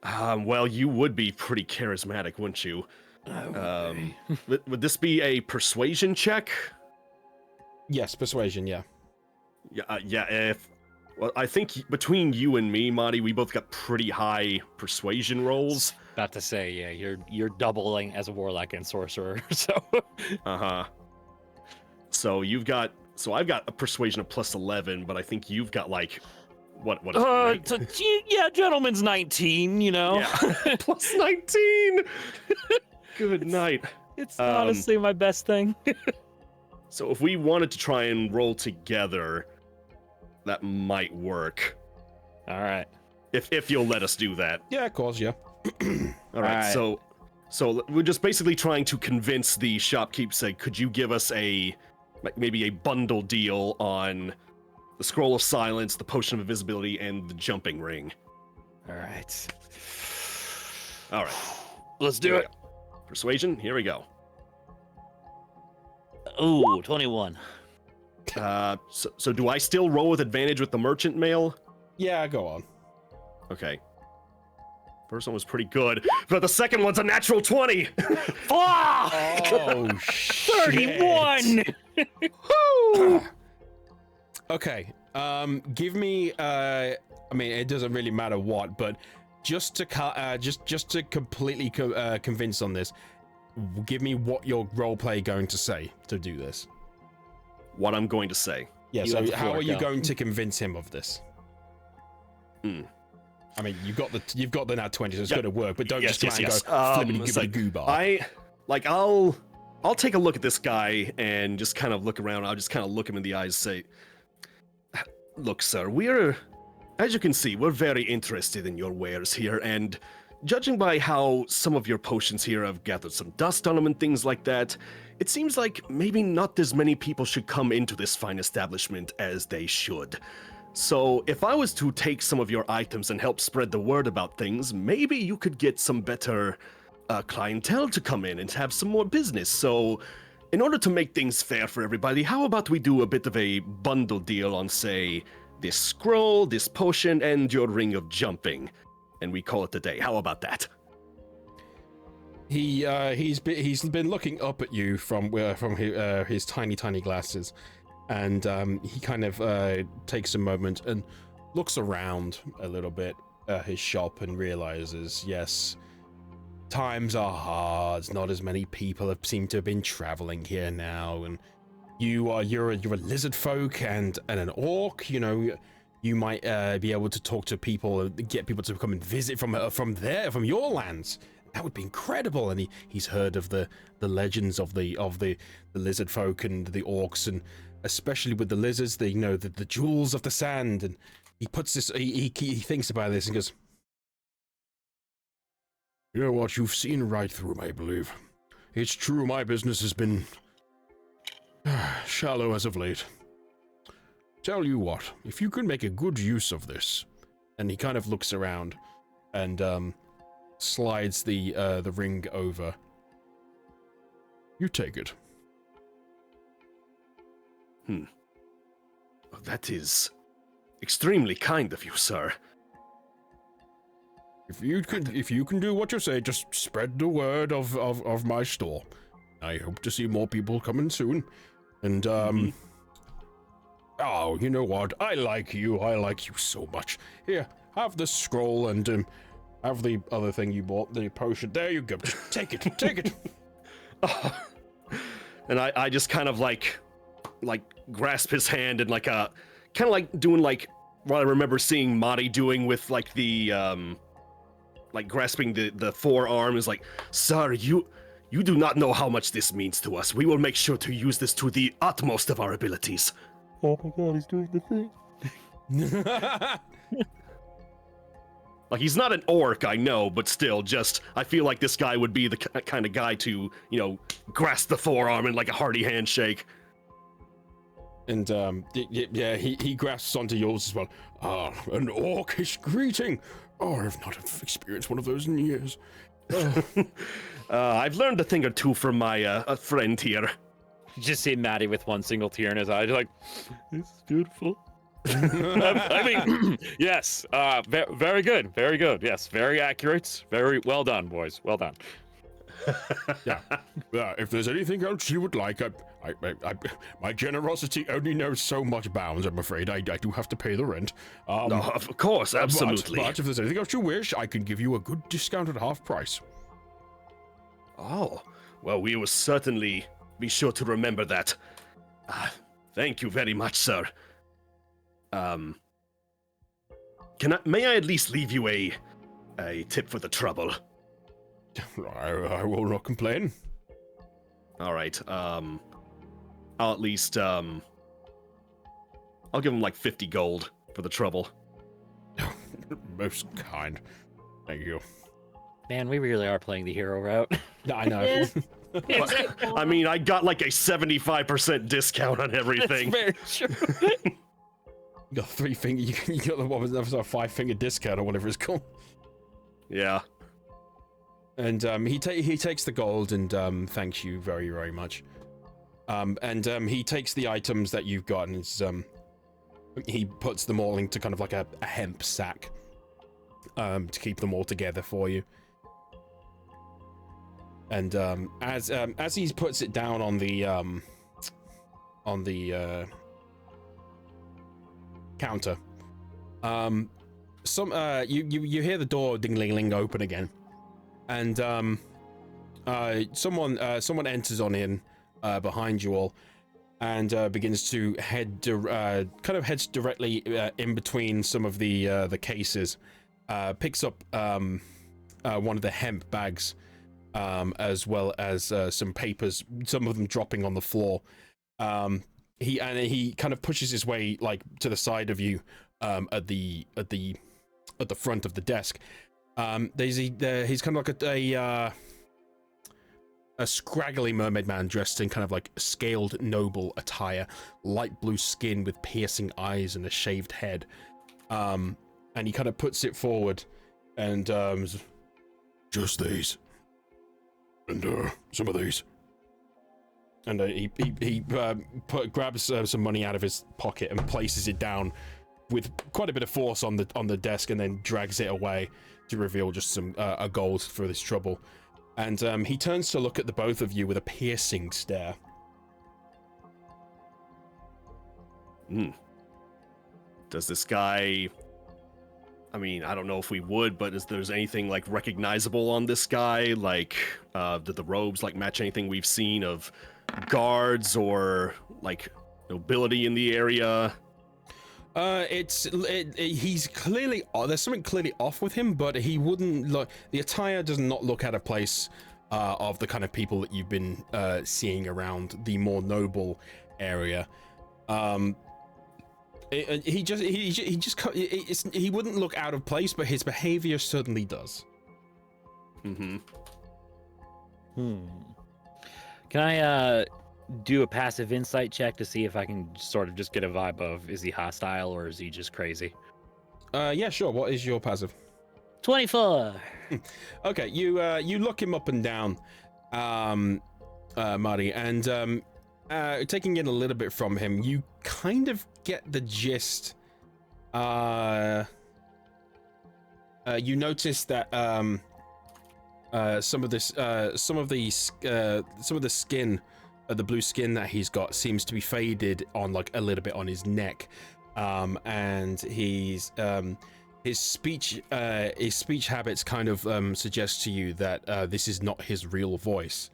Well, you would be pretty charismatic, wouldn't you? Would this be a persuasion check?
Yes, persuasion. Yeah.
Yeah. Well, I think between you and me, Monty, we both got pretty high persuasion rolls.
About to say, yeah, you're doubling as a warlock and sorcerer, so.
So I've got a persuasion of +11, but I think you've got like what?
Yeah, gentleman's 19, you know.
Yeah. +19. Good night.
It's honestly my best thing.
So if we wanted to try and roll together, that might work.
All right.
If you'll let us do that.
Yeah, of course. Yeah.
All right. So we're just basically trying to convince the shopkeep. Say, could you give us maybe a bundle deal on the Scroll of Silence, the Potion of Invisibility, and the Jumping Ring?
All right.
Let's do it. Persuasion. Here we go.
Ooh, 21.
So do I still roll with advantage with the merchant mail?
Yeah, go on.
Okay. First one was pretty good, but the second one's a natural 20.
Oh, shit.
31.
Okay. Give me a I mean, it doesn't really matter what, but just to completely convince on this, give me what your roleplay going to say to do this.
What I'm going to say.
Yeah, so how are you going to convince him of this? I mean, you've got the nat 20, so it's going to work, but don't just try and go flippity-goobity-goobar.
I'll take a look at this guy and just kind of look around. I'll just kind of look him in the eyes and say, look, sir, as you can see, we're very interested in your wares here, and judging by how some of your potions here have gathered some dust on them and things like that, it seems like maybe not as many people should come into this fine establishment as they should. So if I was to take some of your items and help spread the word about things, maybe you could get some better clientele to come in and have some more business. So in order to make things fair for everybody, how about we do a bit of a bundle deal on, say, this scroll, this potion, and your ring of jumping, and we call it a day. How about that?
He's been looking up at you from his tiny glasses, and he kind of takes a moment and looks around a little bit at his shop and realizes, yes, times are hard. Not as many people seem to have been traveling here now, and you're a lizard folk and an orc. You know, you might be able to talk to people, get people to come and visit from your lands. That would be incredible. And he's heard of the legends of the lizard folk and the orcs, and especially with the lizards, the jewels of the sand. And he puts this, he thinks about this and goes, you know what, you've seen right through me, I believe. It's true, my business has been shallow as of late. Tell you what, if you can make a good use of this, and he kind of looks around and slides the ring over. You take it.
That is extremely kind of you, sir.
If you can do what you say, just spread the word of my store. I hope to see more people coming soon. And oh, you know what? I like you so much. Here, have the scroll and have the other thing you bought, the potion. There you go. Just take it.
Oh. And I just kind of like grasp his hand and kind of like doing like what I remember seeing Mari doing with like the like grasping the forearm is like, sir, you do not know how much this means to us. We will make sure to use this to the utmost of our abilities.
Oh my god, he's doing the thing.
Like, he's not an orc, I know, but still, just, I feel like this guy would be the kind of guy to, you know, grasp the forearm in like a hearty handshake.
And, yeah, he grasps onto yours as well. Ah, an orcish greeting. Oh, I have not experienced one of those in years.
I've learned a thing or two from my friend here.
You just see Maddie with one single tear in his eye, just like, this is beautiful. I mean, yes, very good, yes, very accurate, very well done, boys, well done.
Yeah, if there's anything else you would like, my generosity only knows so much bounds, I'm afraid. I do have to pay the rent.
No, of course, absolutely.
But if there's anything else you wish, I can give you a good discount at half price.
Oh, well, we will certainly be sure to remember that. Thank you very much, sir. May I at least leave you a tip for the trouble?
I will not complain.
All right. I'll at least I'll give him like 50 gold for the trouble.
Most kind. Thank you.
Man, we really are playing the hero route.
I know.
Yeah.
I mean, I got like a 75% discount on everything.
That's very true.
You got 3 finger. You got the one with a 5-finger discount or whatever it's called.
Yeah.
And he takes the gold and thanks you very, very much. And he takes the items that you've got and he puts them all into kind of like a hemp sack to keep them all together for you. And as he puts it down on the counter, you hear the door ding-ling-ling open again, and someone enters on in behind you all, and begins to heads directly in between some of the cases, picks up one of the hemp bags, as well as some papers, some of them dropping on the floor. He kind of pushes his way like to the side of you, at the front of the desk. He's kind of like a scraggly mermaid man dressed in kind of like scaled noble attire, light blue skin with piercing eyes and a shaved head. And he kind of puts it forward and just these, and some of these. And he grabs some money out of his pocket and places it down with quite a bit of force on the desk, and then drags it away to reveal just some a gold for this trouble. And he turns to look at the both of you with a piercing stare.
Does this guy... I mean, I don't know if we would, but is there's anything like recognizable on this guy? Like, did the robes like match anything we've seen of guards or like nobility in the area?
He's clearly, there's something clearly off with him, but he wouldn't look, the attire does not look out of place of the kind of people that you've been seeing around the more noble area. He wouldn't look out of place, but his behavior certainly does.
Can I do a passive insight check to see if I can sort of just get a vibe of, is he hostile or is he just crazy?
Yeah, sure. What is your passive?
24.
Okay, you look him up and down, Marty, and taking in a little bit from him, you kind of get the gist. You notice that some of the skin, the blue skin that he's got, seems to be faded on like a little bit on his neck, and his speech habits kind of suggest to you that this is not his real voice,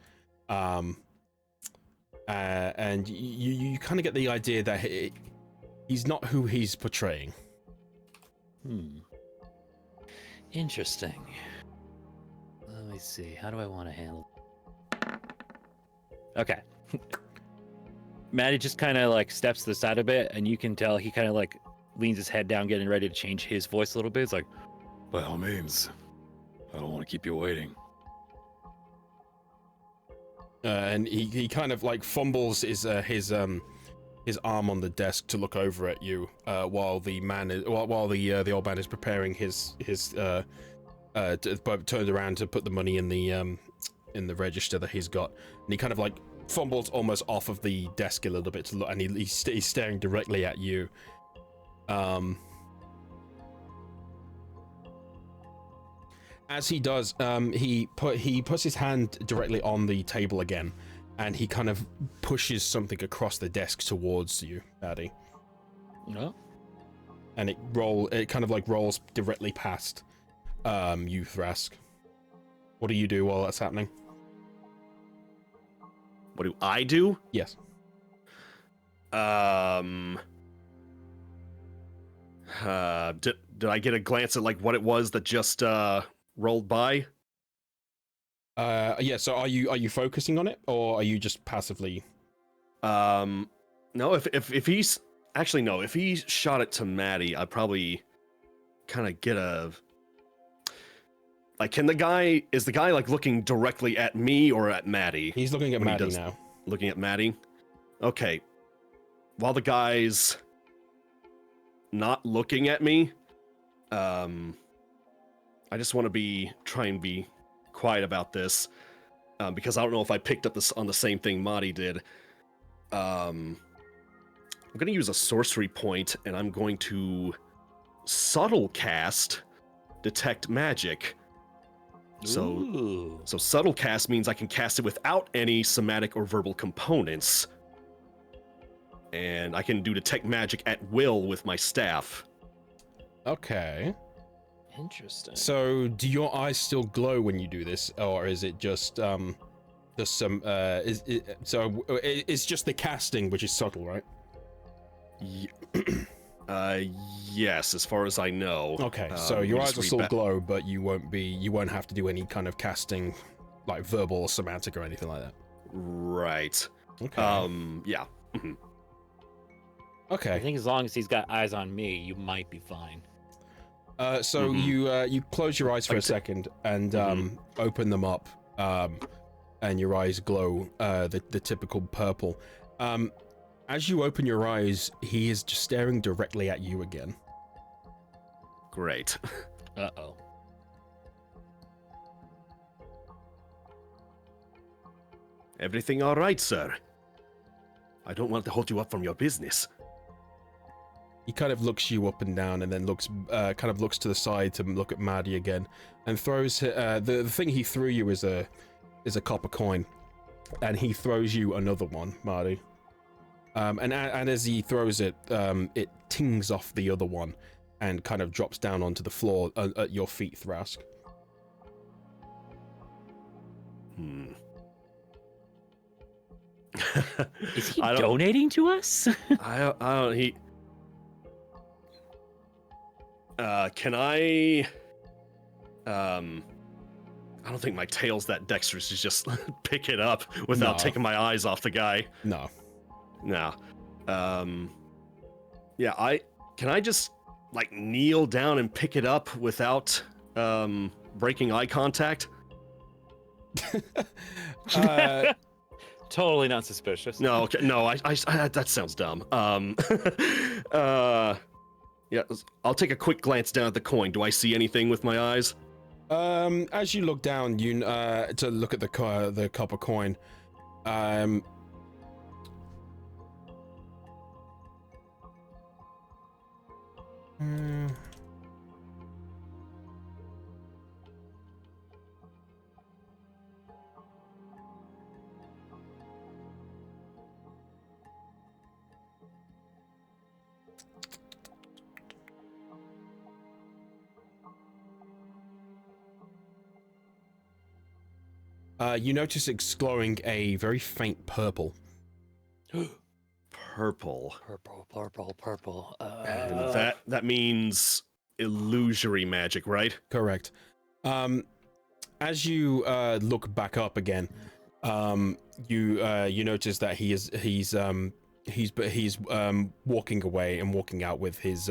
and you kind of get the idea that he's not who he's portraying.
Interesting. Let me see. How do I want to handle? Okay. Maddie just kind of like steps to the side a bit, and you can tell he kind of like leans his head down, getting ready to change his voice a little bit. It's like,
by all means, I don't want to keep you waiting.
And he kind of like fumbles his arm on the desk to look over at you, while the old man is preparing his turned around to put the money in the register that he's got, and he kind of like fumbles almost off of the desk a little bit to look, and he's staring directly at you. As he does, he puts his hand directly on the table again, and he kind of pushes something across the desk towards you, Addy.
no.
And it kind of like rolls directly past you, Thrask. What do you do while that's happening?
What do I do?
Yes.
Did I get a glance at like what it was that just rolled by?
Yeah, so are you focusing on it, or are you just passively?
No, if he's actually, no, if he shot it to Maddie, I'd probably kind of get a like, is the guy like looking directly at me or at Maddie?
He's looking at Maddie now.
Looking at Maddie? Okay. While the guy's not looking at me, I just want to try and be quiet about this, because I don't know if I picked up this on the same thing Marty did. I'm going to use a sorcery point, and I'm going to subtle cast detect magic. So subtle cast means I can cast it without any somatic or verbal components, and I can do detect magic at will with my staff.
Okay.
Interesting.
So, do your eyes still glow when you do this, or is it just some it's just the casting which is subtle, right?
Yes, as far as I know.
Okay, so
you
your
just
eyes will
read
still
back-
glow, but you won't have to do any kind of casting, like verbal or somatic or anything like that.
Right.
Okay.
Yeah. Mhm.
Okay.
I think as long as he's got eyes on me, you might be fine.
So you close your eyes for a second and open them up, and your eyes glow the typical purple. As you open your eyes, he is just staring directly at you again.
Great.
Uh-oh.
Everything all right, sir? I don't want to hold you up from your business.
He kind of looks you up and down, and then looks to the side to look at Maddie again, and throws the thing he threw you is a copper coin, and he throws you another one, Maddie. And as he throws it, it tings off the other one, and kind of drops down onto the floor at your feet, Thrask.
Is he donating to us?
I don't. He. Can I? I don't think my tail's that dexterous to just pick it up without
No.
taking my eyes off the guy.
No.
No. Yeah. Can I just like kneel down and pick it up without breaking eye contact?
Totally not suspicious.
No. Okay. No. I that sounds dumb. Yeah. I'll take a quick glance down at the coin. Do I see anything with my eyes?
As you look down, you to look at the copper coin, you notice it's glowing a very faint purple.
Purple.
Purple.
And that means illusory magic, right?
Correct. As you look back up again, you notice that he's walking away and walking out with his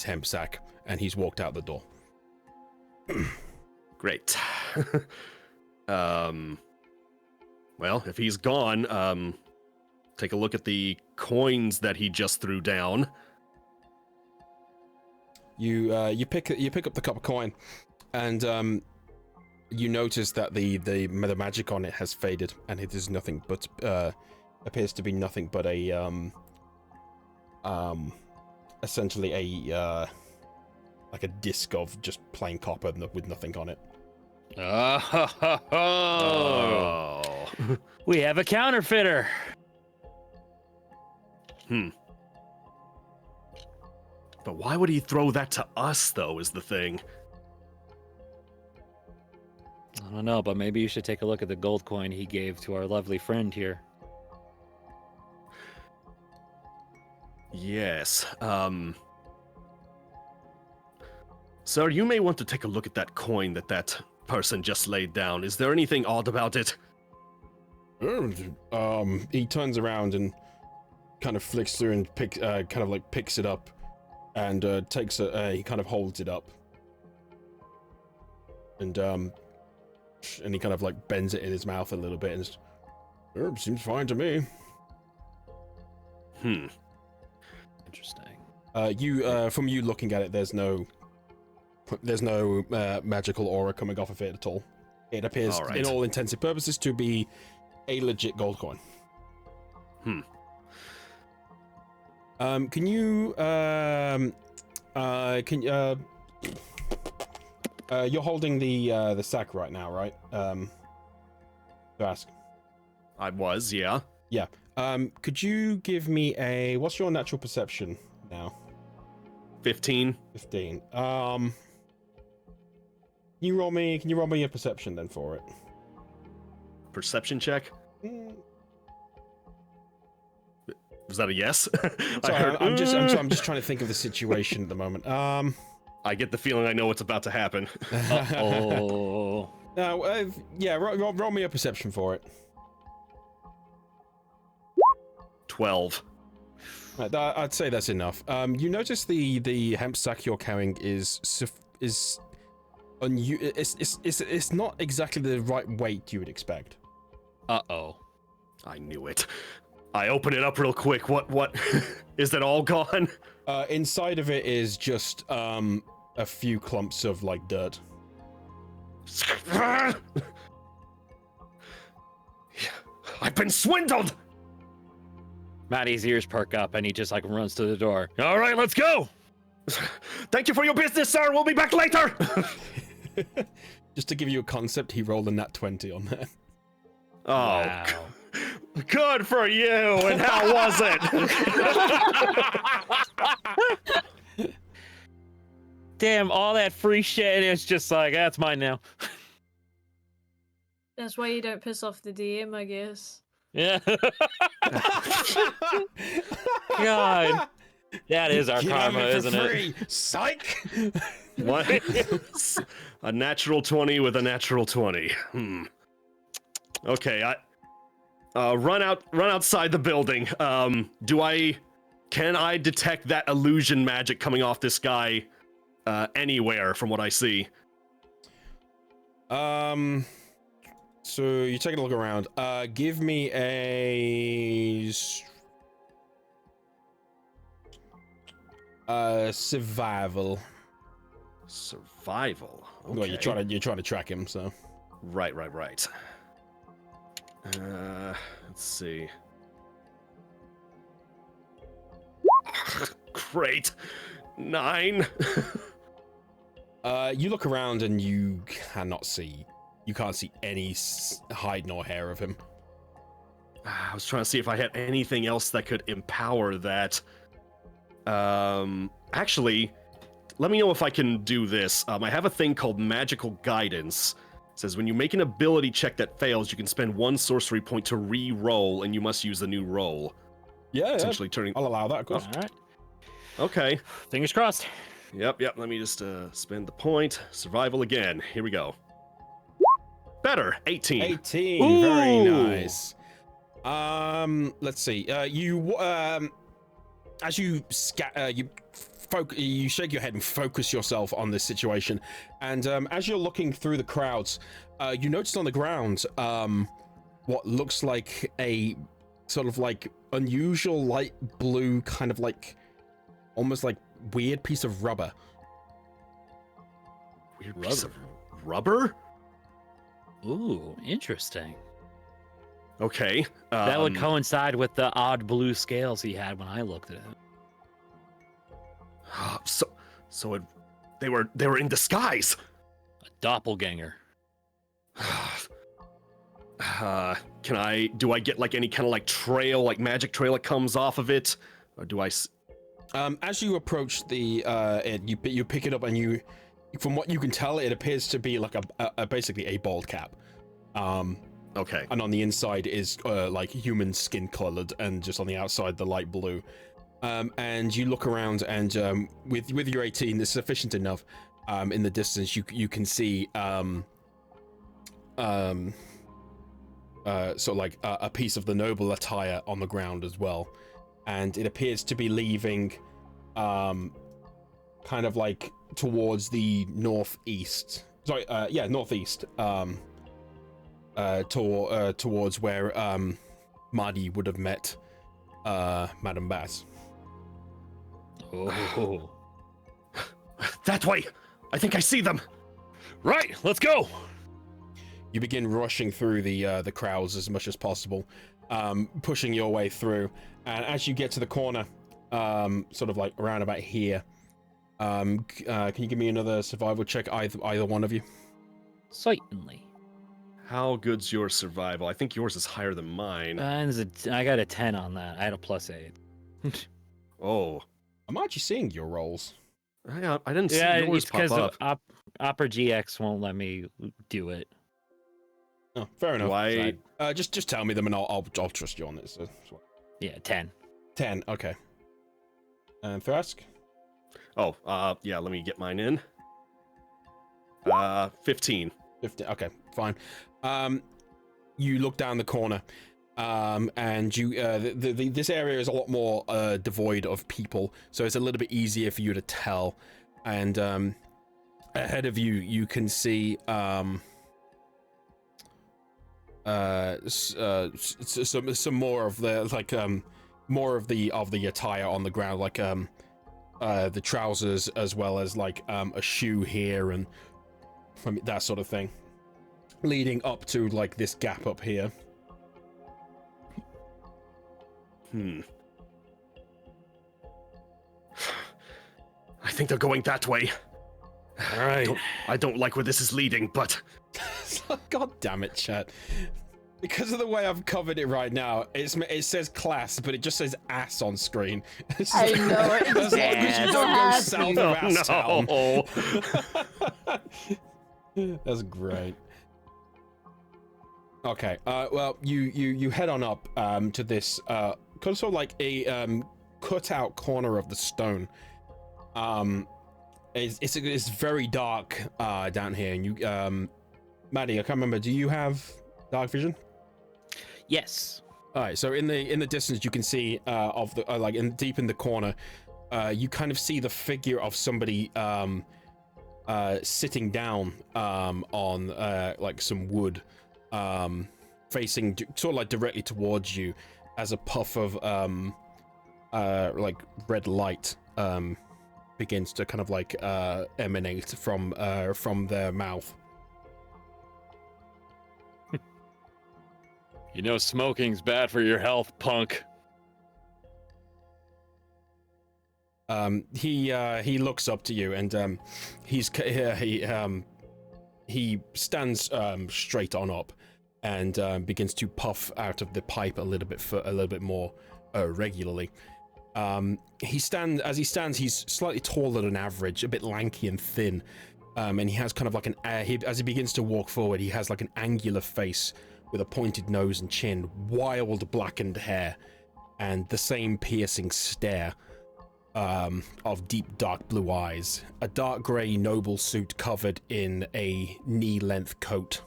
hemp sack, and he's walked out the door.
Great. Well, if he's gone, take a look at the coins that he just threw down.
You pick up the copper coin, and you notice that the magic on it has faded, and it is nothing but appears to be nothing but a essentially a like a disc of just plain copper with nothing on it.
Oh. We have a counterfeiter.
But why would he throw that to us, though, is the thing.
I don't know, but maybe you should take a look at the gold coin he gave to our lovely friend here.
Yes. Sir, you may want to take a look at that coin that person just laid down. Is there anything odd about it?
He turns around and kind of flicks through and picks it up, and he kind of holds it up, and he kind of like bends it in his mouth a little bit, and seems fine to me.
Interesting.
From you looking at it, there's no magical aura coming off of it at all. It appears,
All right.
in all intents and purposes, to be a legit gold coin. Can you you're holding the sack right now, right? To ask.
I was, yeah.
Yeah. Could you give me what's your natural perception now?
15.
15. Can you roll me a perception then for it?
Perception check.
Mm.
Was that a yes?
Sorry, I'm just trying to think of the situation at the moment.
I get the feeling I know what's about to happen.
Oh.
Yeah, roll me a perception for it.
12.
I'd say that's enough. You notice the hemp sack you're carrying is it's not exactly the right weight you would expect.
Uh-oh.
I knew it. I open it up real quick. What? Is that all gone?
Inside of it is just a few clumps of like dirt.
I've been swindled!
Maddie's ears perk up and he just like runs to the door. All right, let's go.
Thank you for your business, sir. We'll be back later.
Just to give you a concept, he rolled a nat 20 on that.
Oh,
Wow.
good for you. And how was it?
Damn, all that free shit, and it's just like, that's mine now.
That's why you don't piss off the DM, I guess.
Yeah. God. That is our
Get
karma,
it for
isn't
free. Psych!
What? A natural 20 with a natural 20. Okay, run outside the building. Can I detect that illusion magic coming off this guy anywhere from what I see?
So you take a look around. Give me a survival.
Survival. Okay.
Well, you're trying to track him, so.
Right. Let's see. Great. 9.
You look around and you can't see any hide nor hair of him.
I was trying to see if I had anything else that could empower that. Actually, let me know if I can do this. I have a thing called magical guidance. It says when you make an ability check that fails, you can spend 1 sorcery point to re-roll, and you must use the new roll.
Yeah,
Essentially turning.
I'll allow that, of course.
All right.
Okay.
Fingers crossed.
Yep. Let me just spend the point. Survival again. Here we go. Better. 18.
18.
Ooh.
Very nice. Let's see. As you you shake your head and focus yourself on this situation, and as you're looking through the crowds, you notice on the ground what looks like a sort of like unusual light blue, kind of like almost like weird piece of rubber.
Weird piece of rubber?
Ooh, interesting.
Okay.
That would coincide with the odd blue scales he had when I looked at him.
They were in disguise.
A doppelganger.
Do I get like any kind of like trail, like magic trail that comes off of it, or do I?
As you approach the you pick it up, and from what you can tell, it appears to be like a basically a bald cap.
Okay.
And on the inside is like human skin colored, and just on the outside the light blue. And you look around, and with your 18, it's sufficient enough. In the distance, you can see sort of like a piece of the noble attire on the ground as well, and it appears to be leaving kind of like towards the northeast. Sorry, northeast. Towards where Marty would have met Madame Bass.
Oh.
That way! I think I see them!
Right, let's go!
You begin rushing through the crowds as much as possible, pushing your way through. And as you get to the corner, sort of like around about here, can you give me another survival check, either one of you?
Certainly.
How good's your survival? I think yours is higher than mine.
I got a 10 on that. I had a +8.
Oh.
I'm actually seeing your rolls.
I didn't see
Yeah,
yours
it's
pop
because
up.
Opera GX won't let me do it.
Oh, fair enough.
Why?
Just tell me them and I'll trust you on this.
Yeah, 10.
10. Okay. And Thrask?
Oh, yeah. Let me get mine in. 15.
15. Okay, fine. You look down the corner, and you this area is a lot more devoid of people, so it's a little bit easier for you to tell. And ahead of you, you can see some more of the more of the attire on the ground, like the trousers, as well as like a shoe here and that sort of thing, leading up to like this gap up here.
I think they're going that way.
All right.
I don't like where this is leading, but
God damn it, chat. Because of the way I've covered it right now, it says class, but it just says ass on screen.
I know it.
As long as you don't go south of Ass Town. That's great. Okay, well, you head on up to this sort of like a cut-out corner of the stone. It's very dark down here, and you, Maddie, I can't remember. Do you have dark vision?
Yes.
All right. So in the distance, you can see of the like deep in the corner, you kind of see the figure of somebody sitting down on like some wood, facing sort of like directly towards you, as a puff of like red light begins to kind of like emanate from their mouth.
You know, smoking's bad for your health, punk.
He looks up to you, and he stands straight on up, and begins to puff out of the pipe a little bit more regularly. He stands, he's slightly taller than average, a bit lanky and thin, and he has kind of like as he begins to walk forward, he has like an angular face with a pointed nose and chin, wild blackened hair, and the same piercing stare of deep dark blue eyes, a dark grey noble suit covered in a knee-length coat.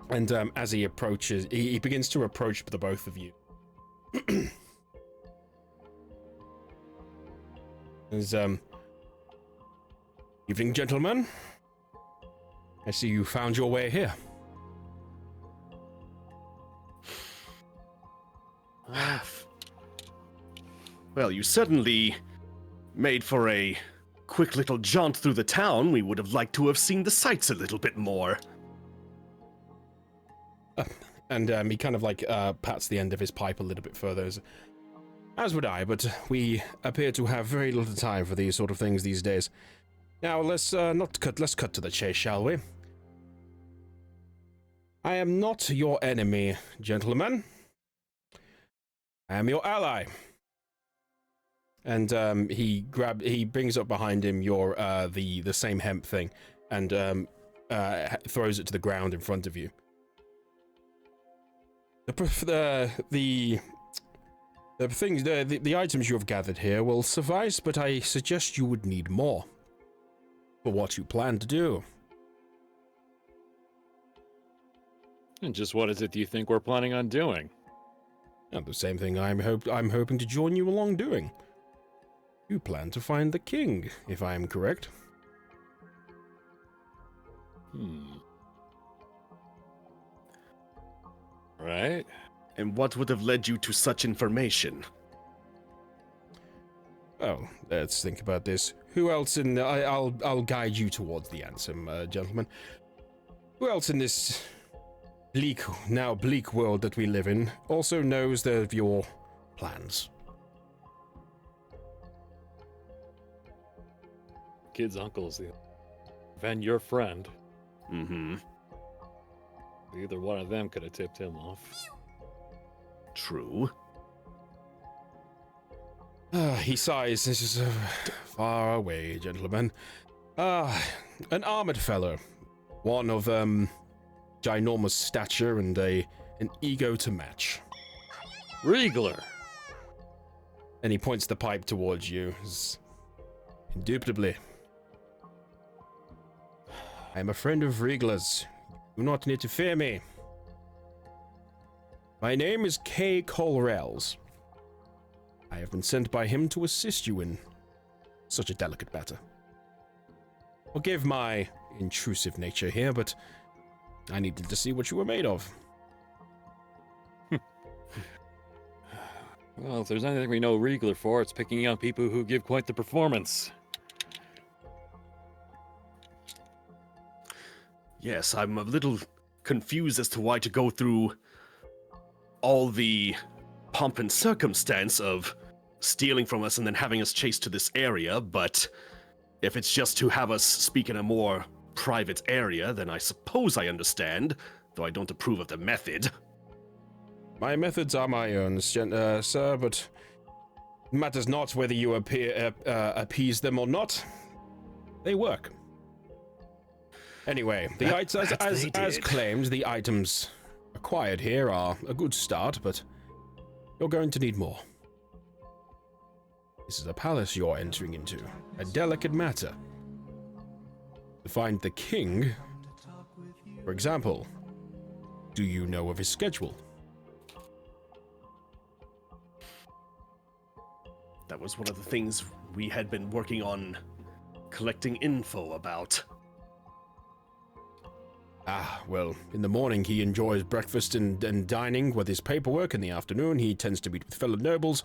And as he approaches, he begins to approach the both of you. As, evening, gentlemen. I see you found your way here.
Well, you certainly made for a quick little jaunt through the town. We would have liked to have seen the sights a little bit more.
And he kind of like pats the end of his pipe a little bit further. As would I, but we appear to have very little time for these sort of things these days. Now let's let's cut to the chase, shall we? I am not your enemy, gentlemen. I am your ally. And he brings up behind him your the same hemp thing, and throws it to the ground in front of you. The items you have gathered here will suffice, but I suggest you would need more for what you plan to do.
And just what is it you think we're planning on doing?
The same thing I'm hoping to join you along doing. You plan to find the king, if I am correct.
Right.
And what would have led you to such information?
Oh, let's think about this. Who else in I'll guide you towards the answer, gentlemen. Who else in this bleak world that we live in also knows of your plans?
Kid's uncle's and your friend.
Mm-hmm.
Either one of them could have tipped him off.
True.
He sighs. This is far away, gentlemen. An armored fellow. One of, ginormous stature and an ego to match.
Regler.
And he points the pipe towards you. Indubitably. I am a friend of Regler's. You do not need to fear me. My name is Kay Colrells. I have been sent by him to assist you in such a delicate matter. Forgive my intrusive nature here, but I needed to see what you were made of.
Well, if there's anything we know Regler for, it's picking out people who give quite the performance.
Yes, I'm a little confused as to why to go through all the pomp and circumstance of stealing from us and then having us chased to this area, but if it's just to have us speak in a more private area, then I suppose I understand, though I don't approve of the method.
My methods are my own, sir, but it matters not whether you appease them or not. They work. Anyway, as claimed, the items acquired here are a good start, but you're going to need more. This is a palace you're entering into, a delicate matter. To find the king, for example, do you know of his schedule?
That was one of the things we had been working on collecting info about.
Well, in the morning he enjoys breakfast and dining with his paperwork. In the afternoon he tends to meet with fellow nobles,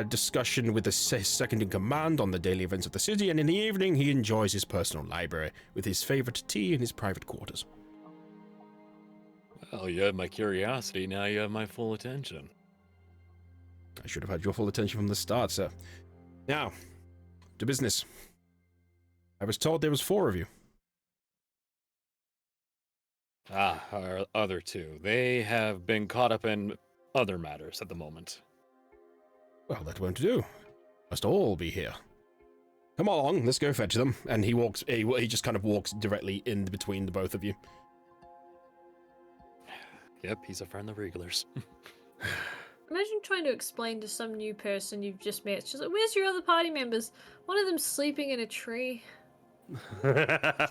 discussion with the second in command on the daily events of the city, and in the evening he enjoys his personal library with his favorite tea in his private quarters.
Well, you had my curiosity, now you have my full attention.
I should have had your full attention from the start, sir. Now, to business. I was told there was 4 of you.
Our other 2. They have been caught up in other matters at the moment.
Well, that won't do. Must all be here. Come along, let's go fetch them. And he just kind of walks directly in between the both of you.
Yep, he's a friend of Reglers.
Imagine trying to explain to some new person you've just met. It's just like, where's your other party members? One of them's sleeping in a tree.
Yeah.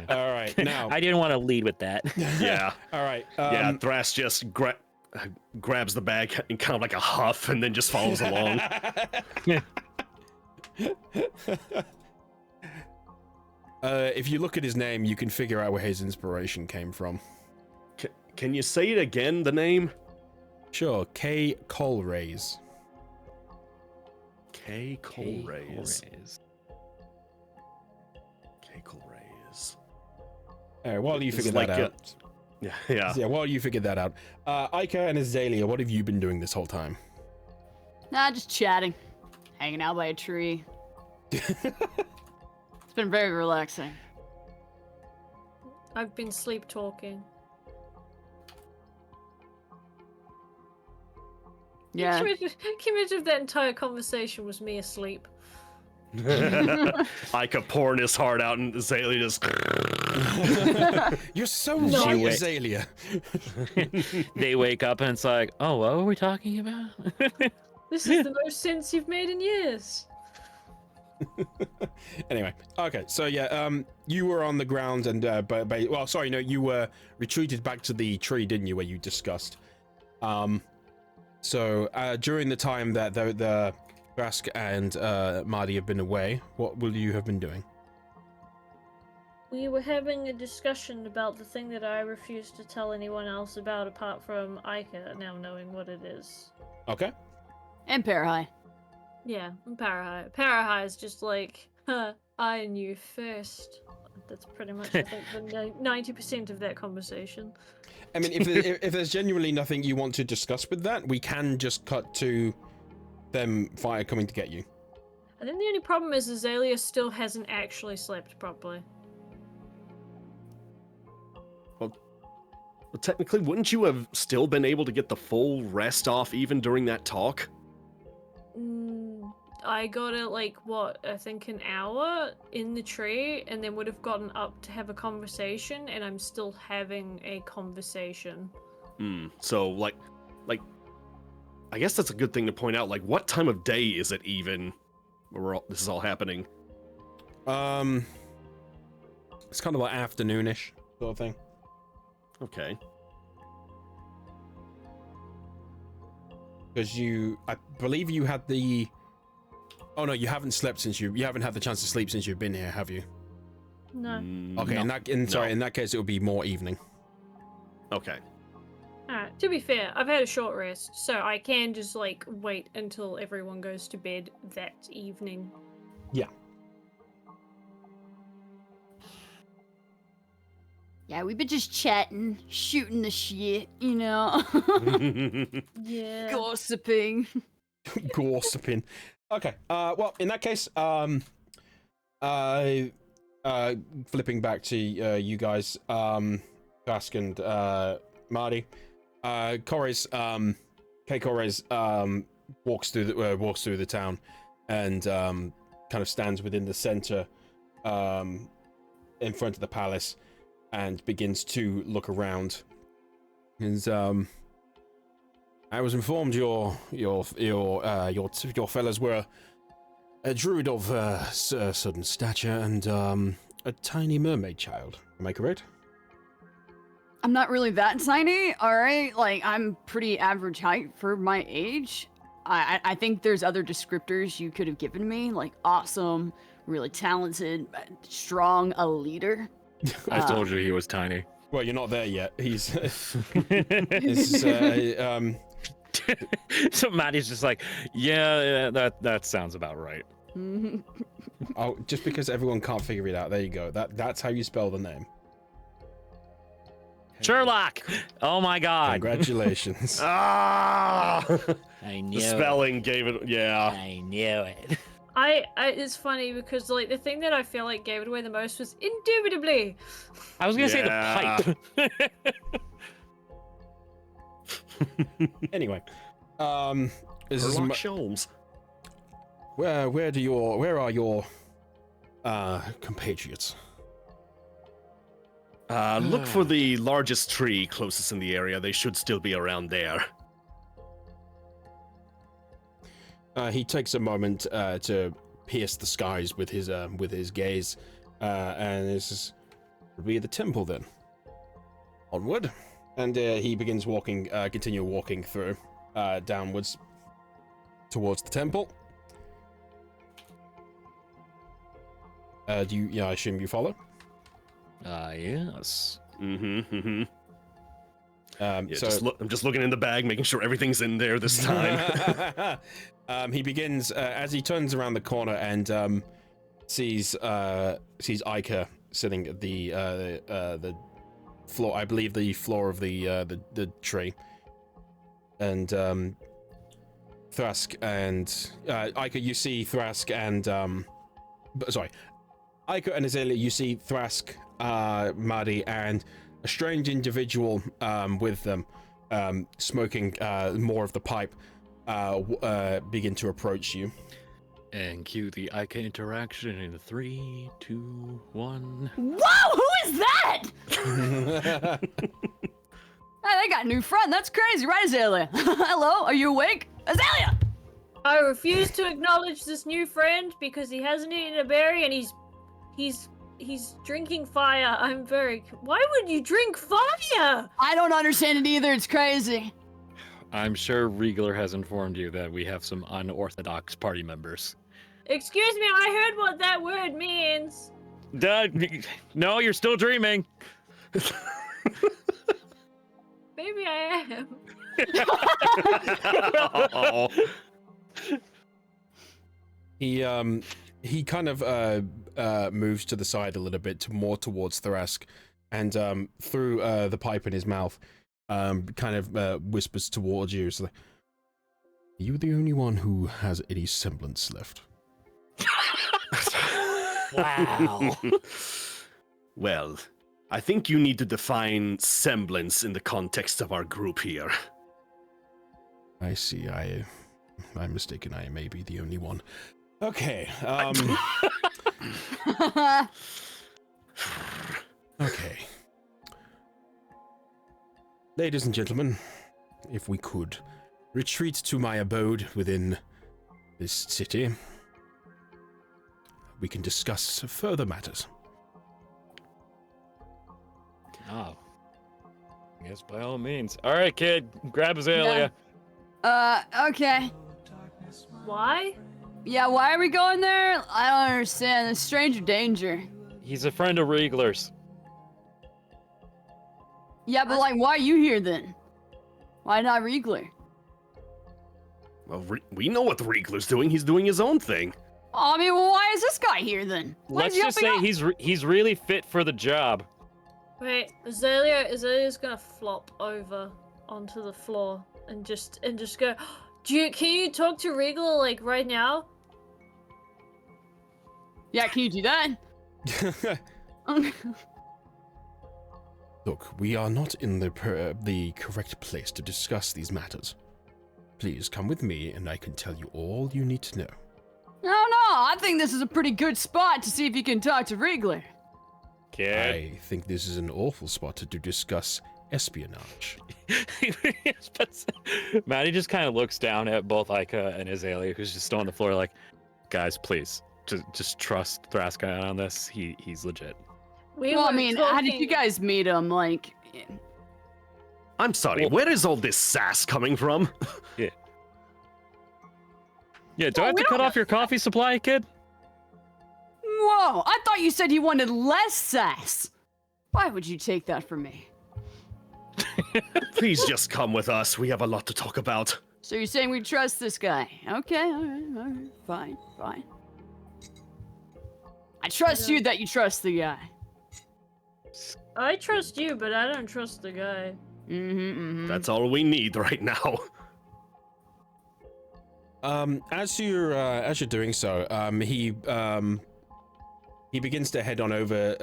All right, now.
I didn't want to lead with that.
Yeah.
All right.
Yeah, Thras just grabs the bag in kind of like a huff and then just follows along.
If you look at his name, you can figure out where his inspiration came from.
Can you say it again, the name?
Sure, Kay Colrells.
Kay Colrells. Kay Colrells.
All right, while you
It's
figure
like
that out.
Yeah.
While you figured that out. Ica and Azalea, what have you been doing this whole time?
Nah, just chatting. Hanging out by a tree. It's been very relaxing.
I've been sleep talking.
Yeah.
Can you imagine if that entire conversation was me asleep?
Ica pouring his heart out and Azalea just...
You're so right, Azalea.
They wake up and it's like, oh, what were we talking about?
This is the most sense you've made in years.
Anyway, okay, so yeah, you were on the ground and, you were retreated back to the tree, didn't you, where you discussed. So during the time that the Brask and Marty have been away, what will you have been doing?
We were having a discussion about the thing that I refused to tell anyone else about apart from Ica now knowing what it is.
Okay.
And Parahai.
Yeah, and Parahai. Parahai is just like, I knew first. That's pretty much, I think, the 90% of that conversation.
I mean, if there's genuinely nothing you want to discuss with that, we can just cut to them coming to get you.
I think the only problem is Azalea still hasn't actually slept properly.
Well, technically, wouldn't you have still been able to get the full rest off even during that talk?
I got it like what, I think an hour in the tree, and then would have gotten up to have a conversation, and I'm still having a conversation.
So like, I guess that's a good thing to point out. Like, what time of day is it even? Where this is all happening?
It's kind of like afternoonish sort of thing.
Okay.
Because I believe you had the. Oh no, you haven't slept since you haven't had the chance to sleep since you've been here, have you?
No.
Okay,
No.
in that case, it would be more evening.
Okay.
Alright, to be fair, I've had a short rest, so I can just like wait until everyone goes to bed that evening.
Yeah.
Yeah, we've been just chatting, shooting the shit, you know?
Yeah.
Gossiping.
Gossiping. Okay. Well, in that case, flipping back to you guys, Bask and Marty. Corey's walks through the town and kind of stands within the center in front of the palace and begins to look around. And I was informed your fellas were a druid of certain stature and a tiny mermaid child. Am I correct?
I'm not really that tiny, alright? Like, I'm pretty average height for my age. I think there's other descriptors you could have given me, like awesome, really talented, strong, a leader.
I told you he was tiny.
Well, you're not there yet. He's
So Maddie's just like, yeah, that sounds about right.
Oh, just because everyone can't figure it out. There you go. That's how you spell the name.
Sherlock! Oh my god.
Congratulations.
Ah!
I knew
The spelling gave it. Yeah.
I knew it.
It's funny because like the thing that I feel like gave it away the most was indubitably.
I was gonna say the pipe.
Anyway, this is
Sherlock Holmes.
where are your compatriots?
Look for the largest tree closest in the area. They should still be around there.
He takes a moment to pierce the skies with his gaze, and this is would be the temple then. Onward, and he begins continue walking through, downwards towards the temple. I assume you follow.
Yes.
Yeah,
So
I'm just looking in the bag, making sure everything's in there this time.
he begins as he turns around the corner and sees Ica sitting at the floor. I believe the floor of the tree, and Thrask and Ica. You see Thrask and Ica and Azalea. You see Thrask, Marty, and a strange individual with them, smoking more of the pipe, begin to approach you.
And cue the Ica interaction in 3, 2, 1.
Whoa, who is that? Hey, they got a new friend. That's crazy, right, Azalea? Hello, are you awake? Azalea!
I refuse to acknowledge this new friend because he hasn't eaten a berry and he's drinking fire. Why would you drink fire?
I don't understand it either. It's crazy.
I'm sure Riegler has informed you that we have some unorthodox party members.
Excuse me, I heard what that word means.
No, you're still dreaming.
Maybe I am.
Oh.
He kind of moves to the side a little bit more towards Thrask, and through the pipe in his mouth, kind of whispers towards you. So, are you the only one who has any semblance left?
Wow.
Well, I think you need to define semblance in the context of our group here.
I see. I'm mistaken. I may be the only one. Okay. Okay. Ladies and gentlemen, if we could retreat to my abode within this city, we can discuss further matters.
Oh. I guess by all means. All right, kid. Grab Azalea.
Okay.
Why?
Yeah, why are we going there? I don't understand. There's stranger danger.
He's a friend of Riegler's.
Yeah, but like, why are you here then? Why not Riegler?
Well, we know what Riegler's doing. He's doing his own thing.
I mean, well, why is this guy here then? Why
Let's
is he
just
helping
say
out?
he's really fit for the job.
Wait, Azalea's gonna flop over onto the floor and just go. Can you talk to Riegler like right now?
Yeah, can you do that?
Look, we are not in the correct place to discuss these matters. Please come with me, and I can tell you all you need to know.
No, I think this is a pretty good spot to see if you can talk to Riegler.
Kid.
I think this is an awful spot to discuss espionage.
Maddie just kind of looks down at both Ica and Azalea, who's just on the floor, like, guys, please, just trust Thraska on this. He's legit.
Well, I mean, how did you guys meet him? Like,
I'm sorry, where is all this sass coming from?
Yeah, do I have to cut off your coffee supply, kid?
whoa! I thought you said you wanted less sass. Why would you take that from me?
Please just come with us. We have a lot to talk about.
So you're saying we trust this guy? Okay, all right, fine. I trust you that you trust the guy.
I trust you, but I don't trust the guy.
That's all we need right now.
As you're doing so, he begins to head on over.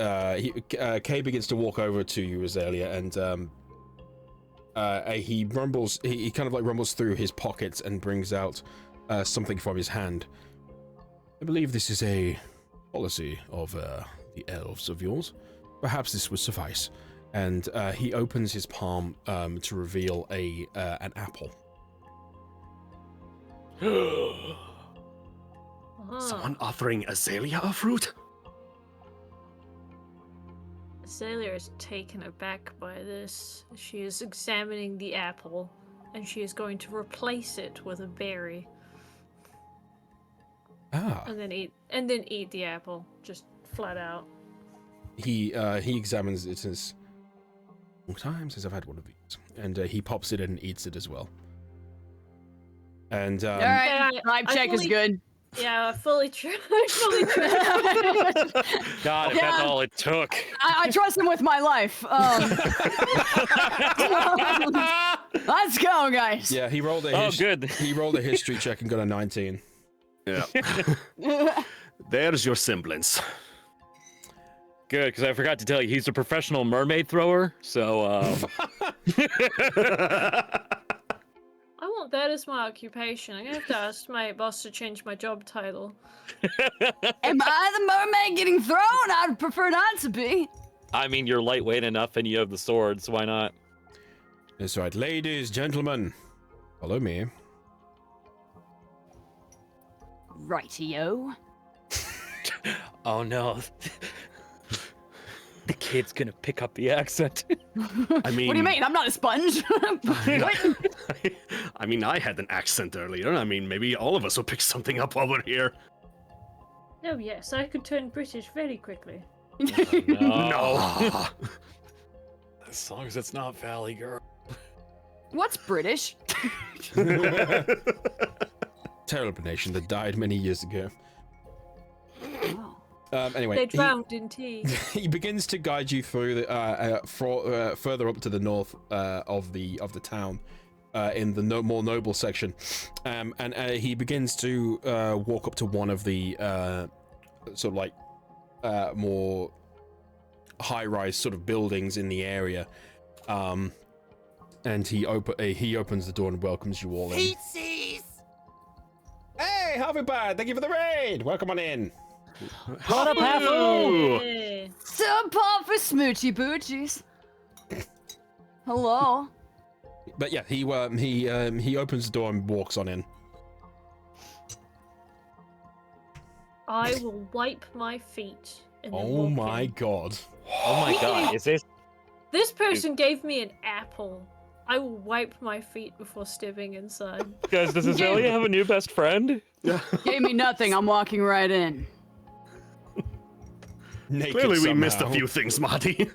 Kay begins to walk over to you, Azalea, and he rumbles. He kind of like rumbles through his pockets and brings out something from his hand. I believe this is a policy of the elves of yours. Perhaps this would suffice. And he opens his palm to reveal an apple.
Someone offering Azalea a fruit?
Azalea is taken aback by this. She is examining the apple, and she is going to replace it with a berry. And then eat the apple, just flat out.
He examines it as long time since I've had one of these, and he pops it in and eats it as well. And
all right, vibe check is good.
Yeah, I fully trust.
God, if that's all it took.
I trust him with my life. Let's go, guys.
Yeah, he rolled he rolled a history check and got a 19.
Yeah. There's your semblance.
Good, because I forgot to tell you, he's a professional mermaid thrower, so,
I want that as my occupation. I'm gonna have to ask my boss to change my job title.
Am I the mermaid getting thrown? I'd prefer not to be.
I mean, you're lightweight enough and you have the sword, so why not?
That's right. Ladies, gentlemen, follow me.
Rightio.
Oh no. The kid's gonna pick up the accent.
I mean,
what do you mean? I'm not a sponge.
I mean, I had an accent earlier. I mean, maybe all of us will pick something up while we're here.
Oh yes, I could turn British very quickly.
No.
As long as it's not Valley Girl.
What's British?
Terrible nation that died many years ago.
Oh.
Anyway,
They drowned in tea.
he begins to guide you through the further up to the north of the town, in the more noble section, and he begins to walk up to one of the sort of like more high-rise sort of buildings in the area, and he opens the door and welcomes you all in. Harvey Bad, thank you for the raid. Welcome on in.
What up, Halfo?
Hey.
Some pop for smoochy boochies. Hello.
But yeah, he opens the door and walks on in.
I will wipe my feet. And then
Oh
walk
my
in.
god.
Oh my god, is this?
This person gave me an apple. I will wipe my feet before stepping inside.
Guys, does Azalea have a new best friend?
Gave me nothing. I'm walking right in.
Naked
Clearly, we missed a
somehow.
few things, Marty.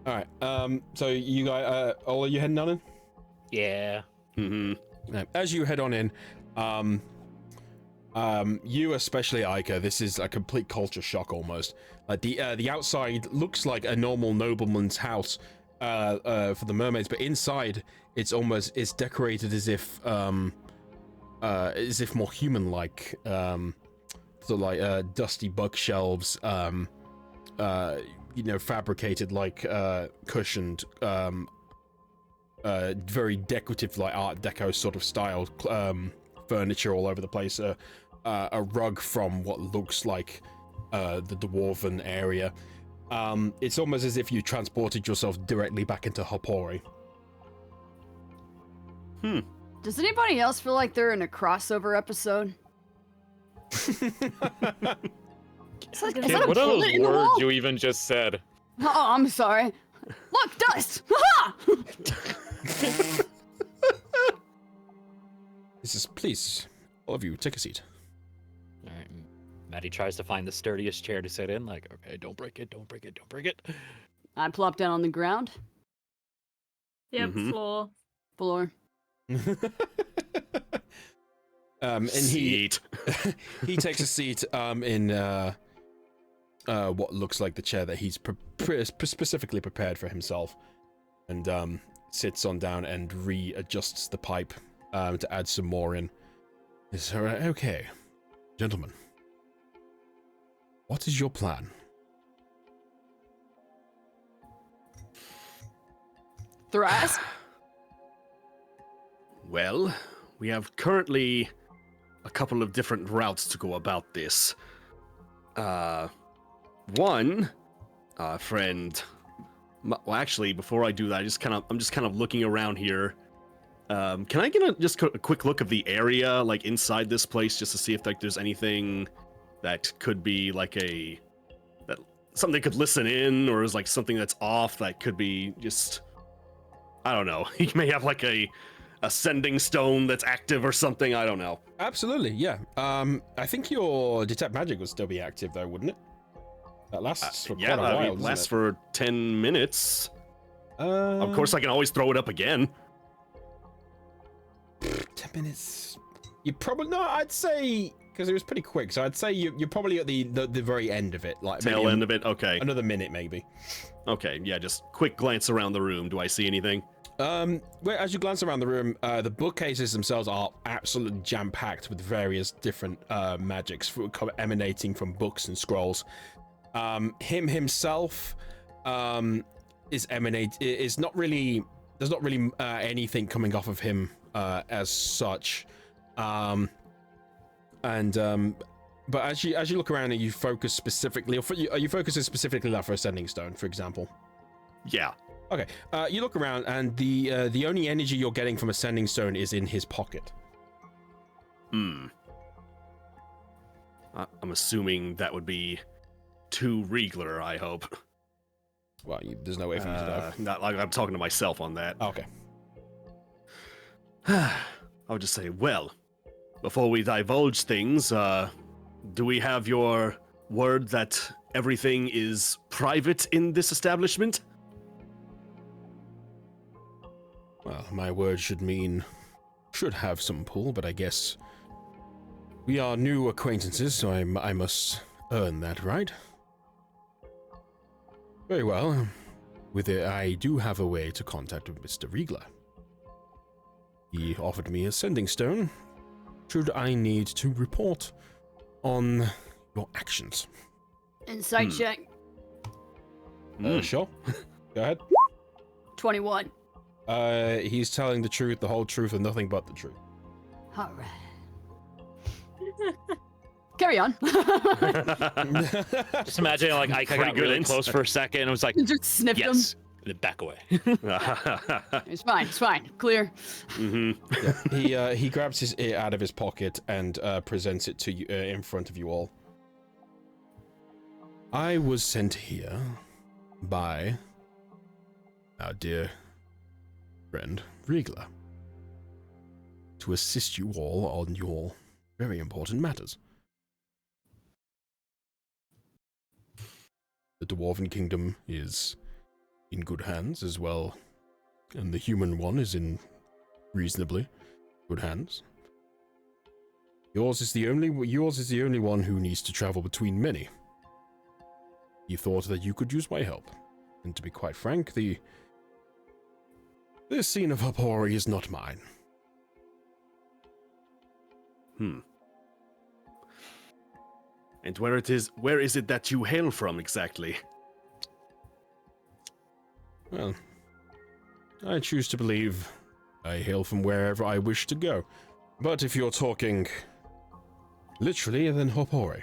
All right. So you guys, Ola, you heading on in?
Yeah.
Yeah. As you head on in, you especially, Ica, this is a complete culture shock almost. Like the outside looks like a normal nobleman's house for the mermaids, but inside it's decorated as if more human-like. So like dusty bookshelves, fabricated like cushioned, very decorative like Art Deco sort of style furniture all over the place. A rug from what looks like the dwarven area. It's almost as if you transported yourself directly back into Hopori.
Does anybody else feel like they're in a crossover episode? Is that a
What are
bullet
those
in the
words
wall?
you even just said?
Oh, I'm sorry. Look, dust! Ha!
Please, all of you, take a seat.
All right. Maddie tries to find the sturdiest chair to sit in. Like, okay, don't break it, don't break it, don't break it.
I plop down on the ground.
Yep,
Mhm.
floor.
Floor.
And
Seat.
he takes a seat in what looks like the chair that he's specifically prepared for himself, and sits on down and readjusts the pipe to add some more in. Is okay, gentlemen. What is your plan?
Thrask?
Well, we have currently a couple of different routes to go about this. One, friend. Well, actually, before I do that, I'm just kind of looking around here. Can I get a quick look of the area, like inside this place, just to see if like there's anything that could be like something that could listen in, or is like something that's off that could be just, I don't know. He may have like a sending stone that's active or something. I don't know.
Absolutely, yeah. I think your detect magic would still be active though, wouldn't it? That lasts for
Yeah,
quite a while.
it
doesn't
lasts
it?
for 10 minutes. Of course, I can always throw it up again.
10 minutes. You probably no. I'd say because it was pretty quick, so I'd say you're probably at the very end of it, like
Tail
maybe
end of it. Okay.
another minute maybe.
Okay. Yeah. Just quick glance around the room. Do I see anything?
Well, as you glance around the room, the bookcases themselves are absolutely jam-packed with various different magics emanating from books and scrolls. Him himself is not really. There's not really anything coming off of him as such. But as you look around and you focus specifically, are you focusing specifically like for a sending stone, for example?
Yeah.
Okay. You look around and the only energy you're getting from a sending stone is in his pocket.
I'm assuming that would be 2 Riegler, I hope.
Well, there's no way for you to know.
Not like I'm talking to myself on that.
Okay.
I would just say, well, before we divulge things, do we have your word that everything is private in this establishment?
Well, my word should have some pull, but I guess we are new acquaintances, so I must earn that, right? Very well. With it, I do have a way to contact Mr. Riegler. He offered me a sending stone, should I need to report on your actions.
Insight check.
Sure. Go ahead.
21.
He's telling the truth, the whole truth, and nothing but the truth.
All right. Carry on.
Just imagine, like, I got really close for a second and was like,
Just sniffed him.
yes, and then back away.
It's fine. Clear.
Yeah. He grabs his ear out of his pocket and presents it to you in front of you all. I was sent here by our dear friend Riegler to assist you all on your very important matters. The Dwarven Kingdom is in good hands as well, and the human one is in reasonably good hands. Yours is the only one who needs to travel between many. You thought that you could use my help, and to be quite frank, this scene of Hapori is not mine.
And where is it that you hail from exactly?
Well, I choose to believe I hail from wherever I wish to go. But if you're talking literally, then Hapori.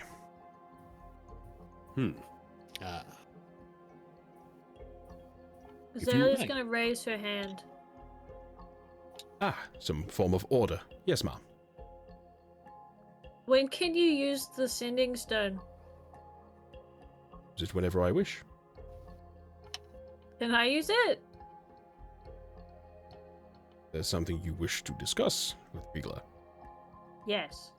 Azalea's gonna raise her hand.
Some form of order. Yes, ma'am.
When can you use the sending stone?
Just whenever I wish.
Can I use it?
There's something you wish to discuss with Riegler.
Yes.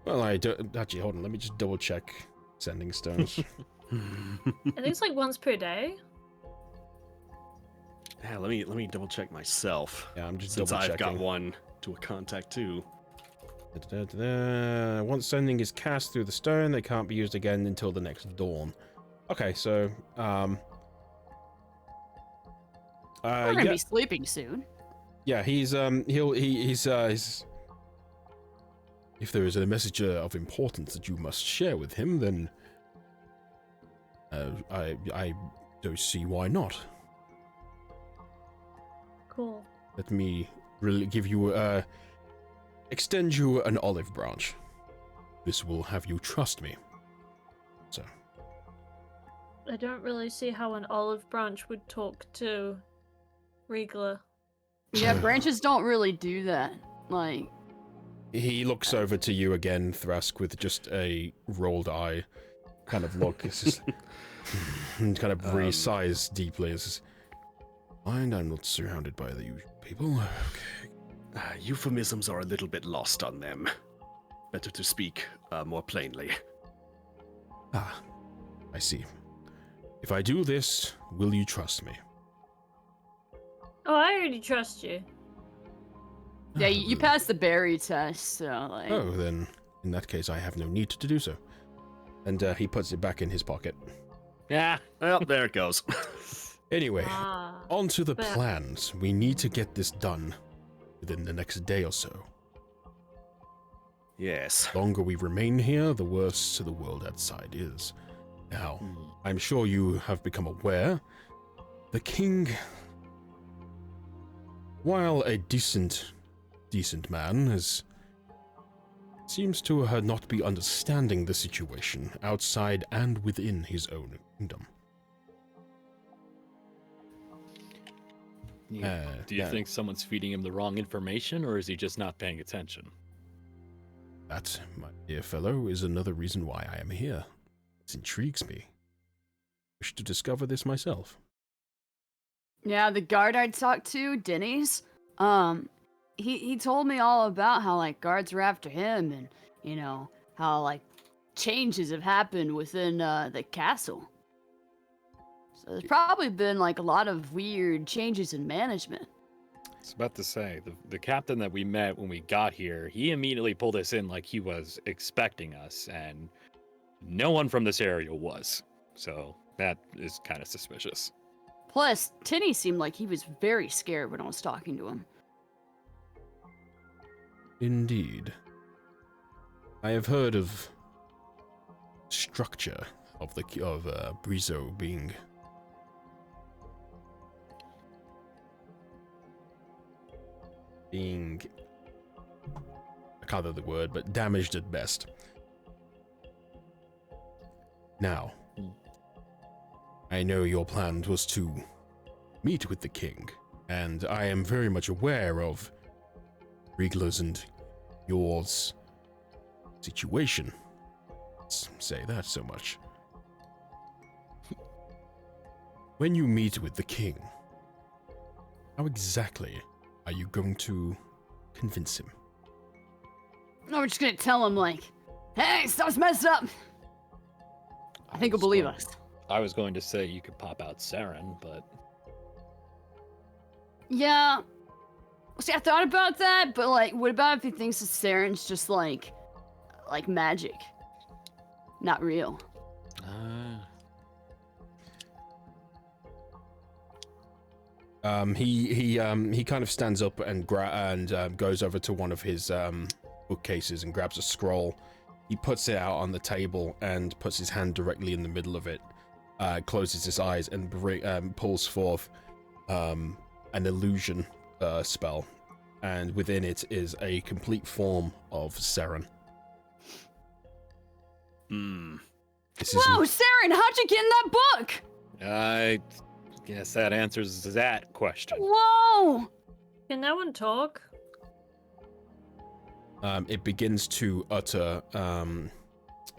Well, I don't... Actually, hold on. Let me just double check sending stones.
I think it's like once per day.
Yeah, let me double check myself.
Yeah, I'm just
since
double
I've
checking.
got one to a contact too.
Once sending is cast through the stone, they can't be used again until the next dawn. Okay, so
We're gonna be sleeping soon.
yeah, he's if there is a message of importance that you must share with him, then I don't see why not.
Cool.
Let me really give you extend you an olive branch. This will have you trust me. So
I don't really see how an olive branch would talk to Riegler.
Yeah, branches don't really do that. Like,
he looks over to you again, Thrask, with just a rolled eye kind of look. It's just, and kind of re-sighs deeply. It's just, mind I'm not surrounded by the usual people. Okay.
Euphemisms are a little bit lost on them. Better to speak more plainly.
I see. If I do this, will you trust me?
Oh, I already trust you.
yeah, you passed the berry test, so like.
Oh, then in that case, I have no need to do so. And he puts it back in his pocket.
Yeah.
Well, there it goes.
Anyway,
Ah.
on to the
but-
plans. We need to get this done within the next day or so.
Yes.
The longer we remain here, the worse the world outside is. Now, I'm sure you have become aware, the king, while a decent man, seems to not be understanding the situation outside and within his own kingdom.
Do you think someone's feeding him the wrong information, or is he just not paying attention?
That, my dear fellow, is another reason why I am here. It intrigues me. I wish to discover this myself.
Yeah, the guard I talked to, Denny's, he told me all about how, like, guards were after him and, you know, how, like, changes have happened within, the castle. So there's probably been, like, a lot of weird changes in management.
I was about to say, the captain that we met when we got here, he immediately pulled us in like he was expecting us, and no one from this area was. So that is kind of suspicious.
Plus, Tinny seemed like he was very scared when I was talking to him.
Indeed. I have heard of structure of Brizo being I can't know the word, but damaged at best. Now, I know your plan was to meet with the king, and I am very much aware of Riegler's and yours situation. Let's say that so much. When you meet with the king, how exactly are you going to convince him?
No, we're just gonna tell him, like, hey, stuff's messed up. I think he'll believe us.
I was going to say you could pop out Saren, but...
Yeah. See, I thought about that, but, like, what about if he thinks that Saren's just, like magic? Not real.
He kind of stands up and goes over to one of his bookcases and grabs a scroll. He puts it out on the table and puts his hand directly in the middle of it, closes his eyes and pulls forth an illusion spell, and within it is a complete form of Saren.
Whoa, Saren, how'd you get in that book?
I guess that answers that question.
Whoa!
Can that one talk?
It begins to utter,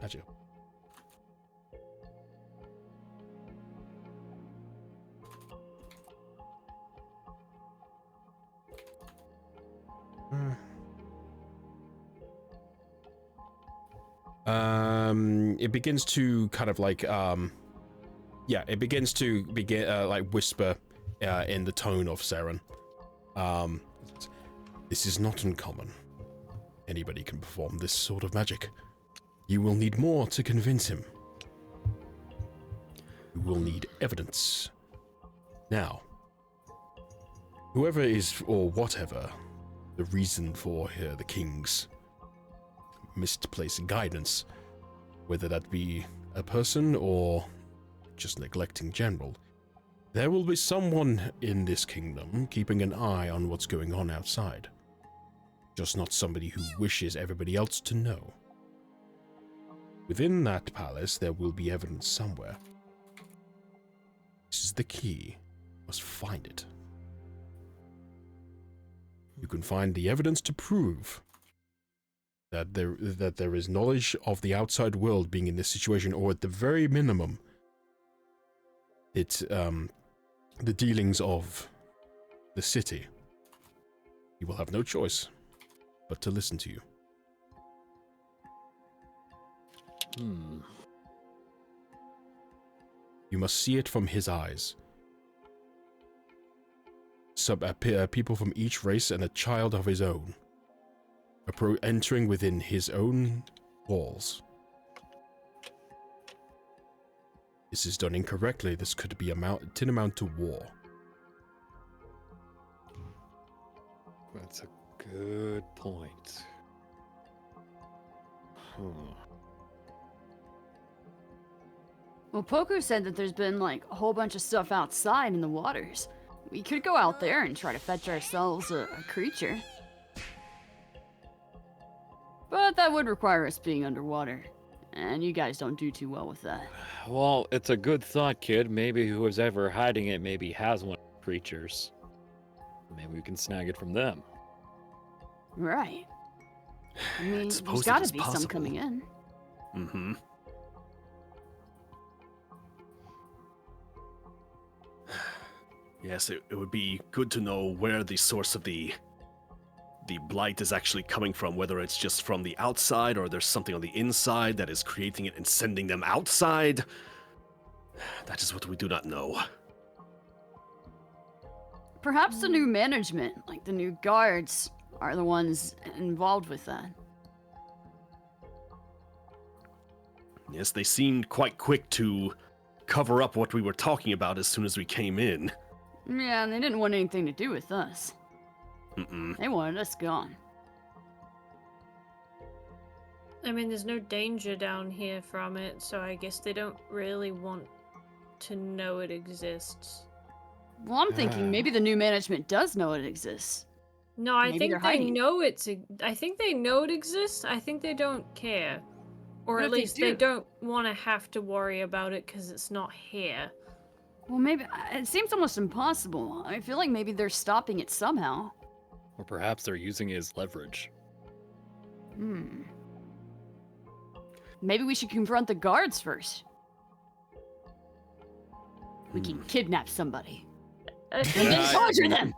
actually. It begins to kind of like, it begins to like whisper in the tone of Saren. This is not uncommon. Anybody can perform this sort of magic. You will need more to convince him. You will need evidence. Now, whoever is, or whatever, the reason for the king's misplaced guidance, whether that be a person or just neglecting general, there will be someone in this kingdom keeping an eye on what's going on outside. Just not somebody who wishes everybody else to know. Within that palace, there will be evidence somewhere. This is the key. You must find it. You can find the evidence to prove that there is knowledge of the outside world being in this situation, or at the very minimum, it's the dealings of the city. You will have no choice but to listen to you. You must see it from his eyes. People from each race and a child of his own, entering within his own walls. This is done incorrectly. This could be tantamount to war.
That's a good point.
Well, Poku said that there's been, like, a whole bunch of stuff outside in the waters. We could go out there and try to fetch ourselves a creature. But that would require us being underwater. And you guys don't do too well with that.
Well, it's a good thought, kid. Maybe whoever's ever hiding it maybe has one of the creatures. Maybe we can snag it from them.
Right. I mean,
suppose
there's
it
gotta
is
be some
possible.
coming in.
Mm-hmm. Yes, it would be good to know where the source of the blight is actually coming from, whether it's just from the outside or there's something on the inside that is creating it and sending them outside. That is what we do not know.
Perhaps the new management, like the new guards, are the ones involved with that.
Yes, they seemed quite quick to cover up what we were talking about as soon as we came in.
Yeah, and they didn't want anything to do with us.
Mm-mm.
They wanted us gone.
I mean, there's no danger down here from it, so I guess they don't really want to know it exists.
Well, I'm thinking maybe the new management does know it exists.
No, I
Maybe
think
they're
they
hiding.
know I think they know it exists. I think they don't care. Or
What
at
if they
least they
do?
don't want to have to worry about it because it's not here.
Well, maybe it seems almost impossible. I feel like maybe they're stopping it somehow.
Or perhaps they're using it as leverage.
Maybe we should confront the guards first. We can kidnap somebody.
I
And
think
then torture them.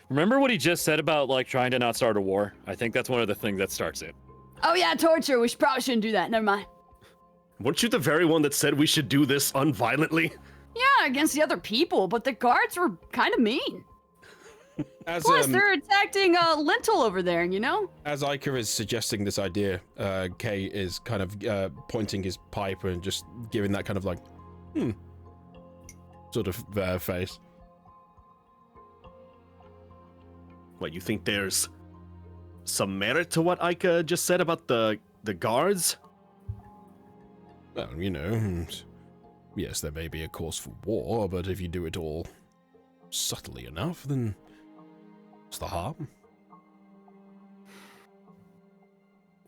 Remember what he just said about like trying to not start a war? I think that's one of the things that starts it.
Oh yeah, torture. We probably shouldn't do that. Never mind.
Weren't you the very one that said we should do this unviolently?
Yeah, against the other people, but the guards were kind of mean.
As
Plus, they're attacking Lentil over there, you know?
as Ica is suggesting this idea, Kay is kind of pointing his pipe and just giving that kind of like, sort of face.
What, you think there's some merit to what Ica just said about the guards?
Well, you know, yes, there may be a cause for war, but if you do it all subtly enough, then what's the harm?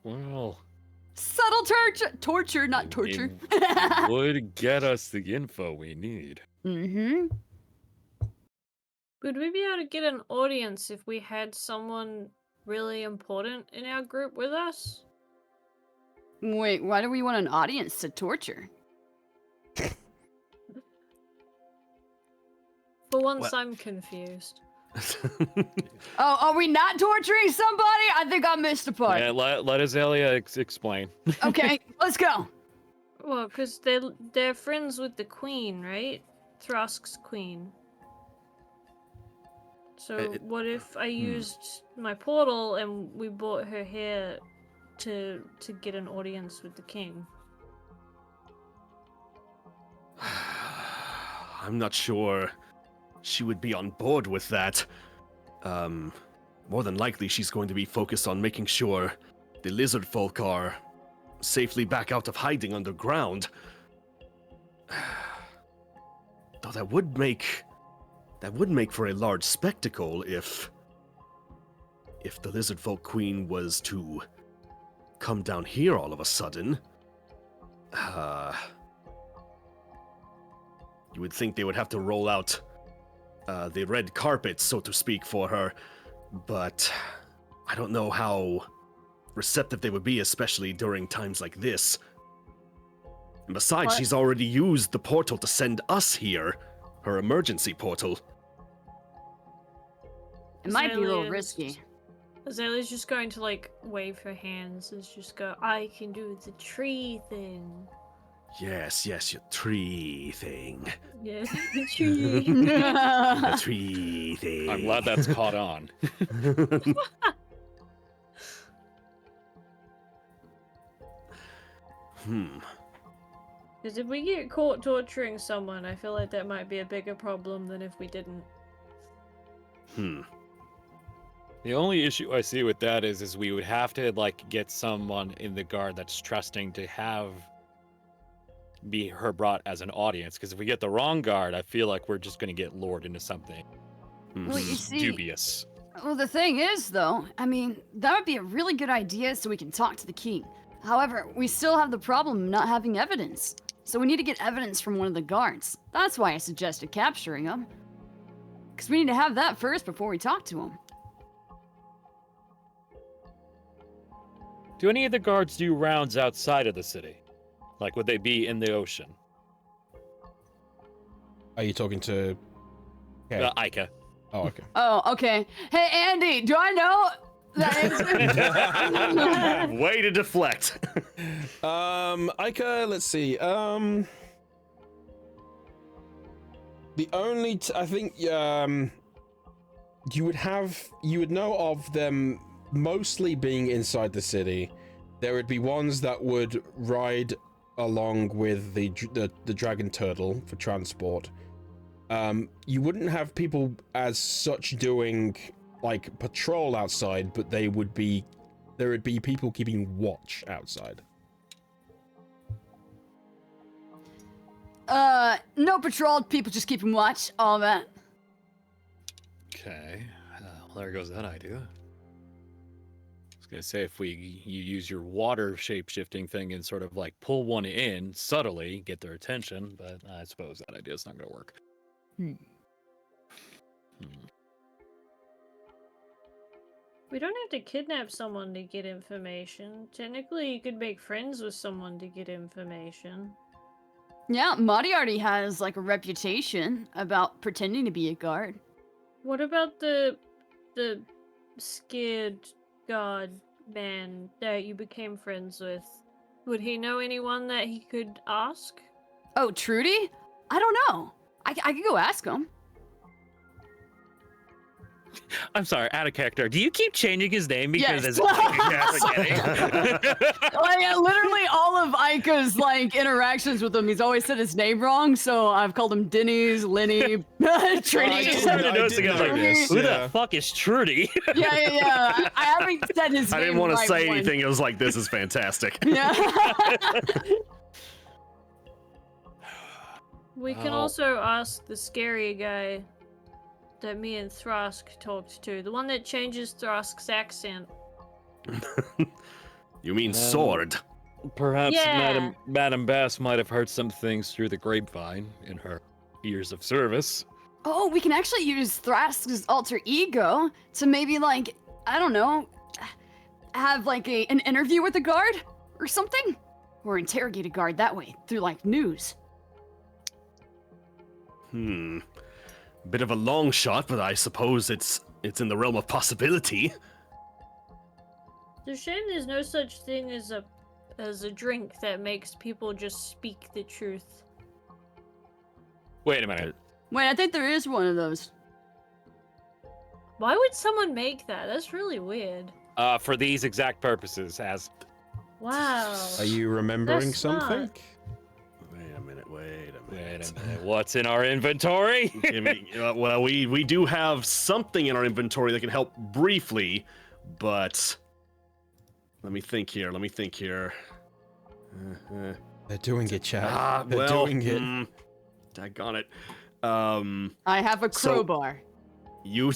Well,
Subtle torture, not torture.
it would get us the info we need.
Mm-hmm.
Would we be able to get an audience if we had someone really important in our group with us?
Wait, why do we want an audience to torture?
For once,
What?
I'm confused.
Oh, are we not torturing somebody? I think I missed a part.
Yeah, let Azalea explain.
Okay, let's go.
Well, because they're friends with the queen, right? Thrusk's queen. So what if I used my portal and we brought her here to get an audience with the king?
I'm not sure she would be on board with that. More than likely she's going to be focused on making sure the lizard folk are safely back out of hiding underground. Though that would make for a large spectacle if the lizard folk queen was to come down here all of a sudden. You would think they would have to roll out the red carpet, so to speak, for her, but I don't know how receptive they would be, especially during times like this. And besides,
What?
she's already used the portal to send us here, her emergency portal.
It might be a little
Azalea's-
risky.
Azalea's just going to, like, wave her hands and just go, I can do the tree thing.
Yes, your tree thing.
Yeah, the tree.
The tree thing.
I'm glad that's caught on.
Because if we get caught torturing someone, I feel like that might be a bigger problem than if we didn't.
The only issue I see with that is we would have to like get someone in the guard that's trusting to be her brought as an audience. Because if we get the wrong guard, I feel like we're just going to get lured into something
Well, you see,
dubious.
well, the thing is, though, I mean, that would be a really good idea so we can talk to the king. However, we still have the problem of not having evidence. So we need to get evidence from one of the guards. That's why I suggested capturing him. Because we need to have that first before we talk to him.
Do any of the guards do rounds outside of the city? Like, would they be in the ocean?
Are you talking to... Okay.
Ica.
Oh, okay.
Oh, okay. Hey, Andy, do I know that answer?
Way to deflect.
Ica, let's see. The only I think you would know of them mostly being inside the city. There would be ones that would ride along with the dragon turtle for transport. You wouldn't have people as such doing like patrol outside, but they would be there would be people keeping watch outside.
No patrol, people just keeping watch, all that.
Okay. Well, there goes that idea. I was gonna say if you use your water shape-shifting thing and sort of like pull one in subtly, get their attention, but I suppose that idea is not gonna work.
We don't have to kidnap someone to get information. Technically, you could make friends with someone to get information.
Yeah, Marty already has like a reputation about pretending to be a guard.
What about the scared god man that you became friends with? Would he know anyone that he could ask?
Oh, Trudy? I don't know. I could go ask him.
I'm sorry, out of character. Do you keep changing his name because
Yes. Like, literally all of Ica's like interactions with him, he's always said his name wrong, so I've called him Denny's, Lenny, Trudy.
I just started noticing, I'm like, who the fuck is Trudy?
Yeah. I haven't said his name.
I didn't want to
right
say
once.
anything. It was like, this is fantastic.
Yeah.
We can also ask the scary guy that me and Thrask talked to. The one that changes Thrask's accent.
You mean sword?
Perhaps
Yeah.
Madam Bass might have heard some things through the grapevine in her years of service.
Oh, we can actually use Thrask's alter ego to maybe like, I don't know, have like an interview with a guard or something? Or interrogate a guard that way through like news.
Bit of a long shot, but I suppose it's in the realm of possibility.
It's a shame there's no such thing as a drink that makes people just speak the truth.
Wait a minute.
Wait, I think there is one of those.
Why would someone make that? That's really weird.
For these exact purposes, as
Wow.
Are you remembering
That's smart.
something?
Wait a minute.
what's in our inventory?
Well, we do have something in our inventory that can help briefly, but let me think here.
They're doing it, Chad. They're
well,
doing it.
daggone it.
I have a crowbar.
You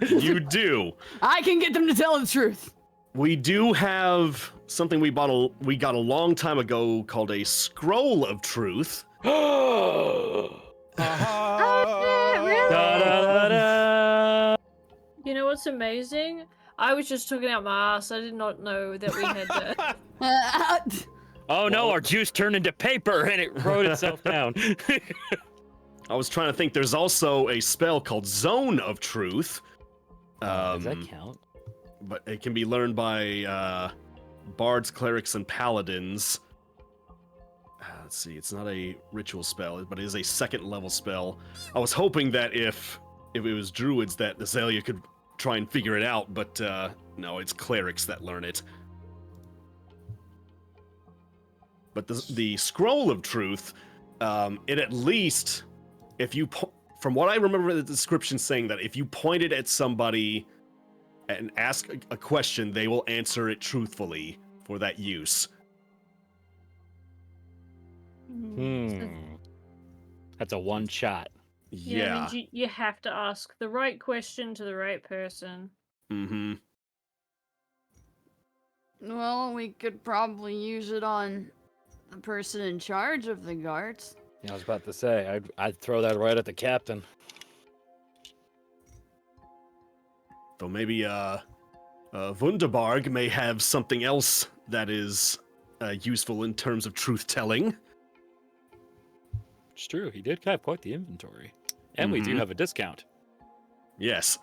you do.
I can get them to tell the truth.
We do have something we got a long time ago called a scroll of truth.
You know what's amazing? I was just talking out my ass. I did not know that we had to.
Oh no, our juice turned into paper and it wrote itself down.
I was trying to think. There's also a spell called Zone of Truth.
Does that count?
But it can be learned by bards, clerics, and paladins. Let's see, it's not a ritual spell, but it is a second level spell. I was hoping that if it was druids that Azalea could try and figure it out, but no, it's clerics that learn it. But the Scroll of Truth, it at least, if you, from what I remember the description saying, that if you point it at somebody and ask a question, they will answer it truthfully for that use.
That's a one shot.
Yeah.
It means you have to ask the right question to the right person.
Mm-hmm.
Well, we could probably use it on the person in charge of the guards.
Yeah, I was about to say, I'd throw that right at the captain.
Though maybe Wunderbarg may have something else that is useful in terms of truth-telling.
It's true, he did have quite the inventory. And we do have a discount.
Yes.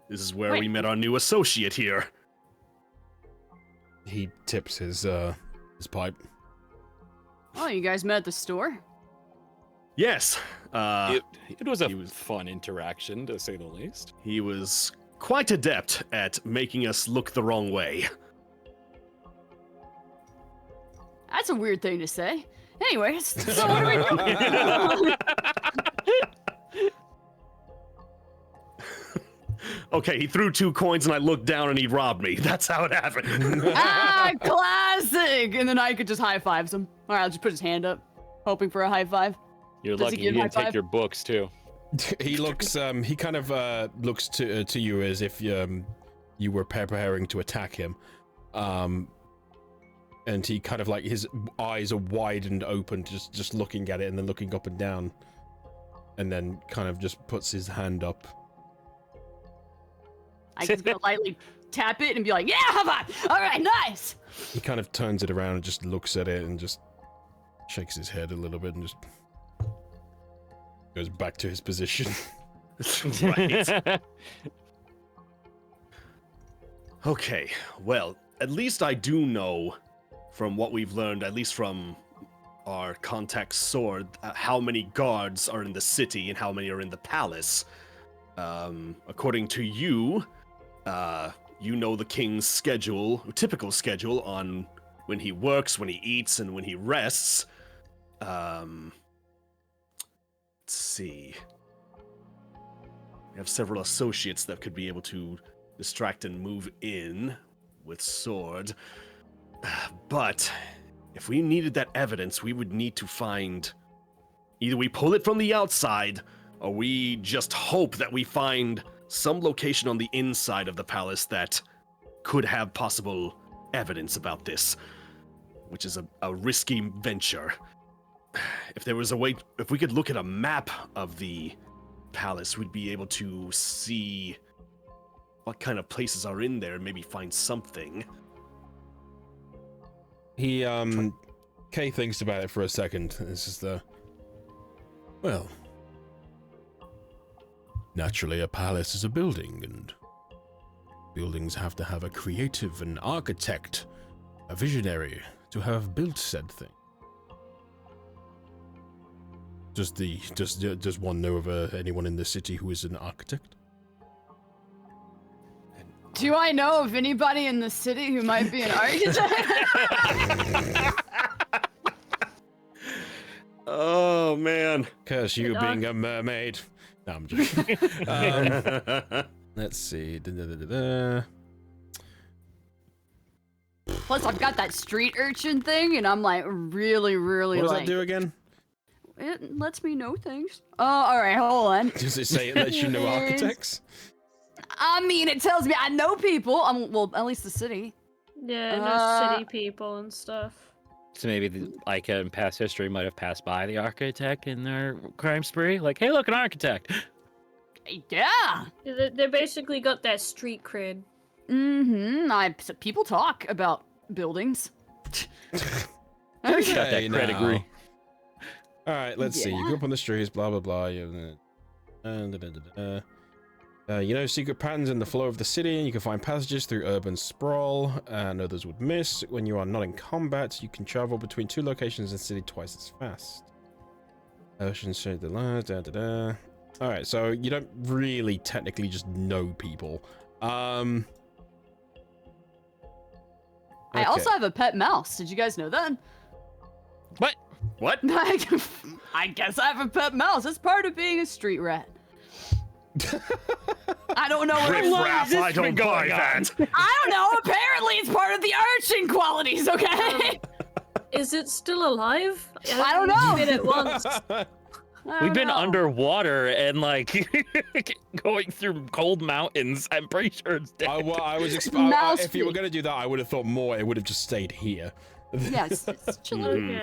This is where we met our new associate here.
He tips his pipe.
Oh, you guys met at the store?
Yes.
It was a fun interaction, to say the least.
He was quite adept at making us look the wrong way.
That's a weird thing to say. Anyways, so what are we doing?
Okay, he threw 2 coins and I looked down and he robbed me. That's how it happened.
Classic! And then I could just high fives him. All right, I'll just put his hand up, hoping for a high five.
You're
Does he
lucky
give
you
high
didn't take
five?
your books too.
He looks. He kind of looks to you as if you were preparing to attack him, and he kind of like his eyes are wide and open, just looking at it and then looking up and down, and then kind of just puts his hand up.
I can go lightly tap it and be like, yeah, high five! All right, nice!
He kind of turns it around and just looks at it and just shakes his head a little bit and just goes back to his position.
Right. Okay, well, at least I do know from what we've learned, at least from our contact sword, how many guards are in the city and how many are in the palace. According to you, you know the king's schedule, typical schedule on when he works, when he eats, and when he rests. Let's see. We have several associates that could be able to distract and move in with sword. But if we needed that evidence, we would need to find... Either we pull it from the outside, or we just hope that we find some location on the inside of the palace that could have possible evidence about this, which is a risky venture. If there was a way, if we could look at a map of the palace, we'd be able to see what kind of places are in there and maybe find something.
He, Kay thinks about it for a second. This is well, naturally a palace is a building, and buildings have to have a creative, an architect, a visionary to have built said thing. Does one know of anyone in the city who is an architect?
Do I know of anybody in the city who might be an architect?
Oh, man.
Curse you being a mermaid. No, I'm joking. Let's see.
Plus, I've got that street urchin thing, and I'm like really
What does
like.
that do again?
It lets me know things. Oh, all right, hold on.
Does it say it lets you know architects?
I mean, it tells me I know people. Well, at least the city.
Yeah, no city people and stuff.
So maybe Ica in past history might have passed by the architect in their crime spree. Like, hey, look, an architect.
Yeah.
They basically got that street cred.
Mm-hmm. People talk about buildings.
Got that
now.
pedigree.
All right, let's see. You
Yeah.
grew up on the streets, blah blah blah. You know secret patterns in the flow of the city, and you can find passages through urban sprawl, and others would miss. When you are not in combat, you can travel between 2 locations in the city twice as fast. Ocean shade the light, All right, so you don't really technically just know people.
I also have a pet mouse. Did you guys know that?
What?
I guess I have a pet mouse. It's part of being a street rat. I don't know what
Riff raff, I don't buy that.
I don't know. Apparently, it's part of the arching qualities. Okay.
Is it still alive?
I don't know.
Been it once.
We've been underwater and like going through cold mountains. I'm pretty sure it's dead.
I was if you were going to do that, I would have thought more. It would have just stayed here.
Yes, it's chilling.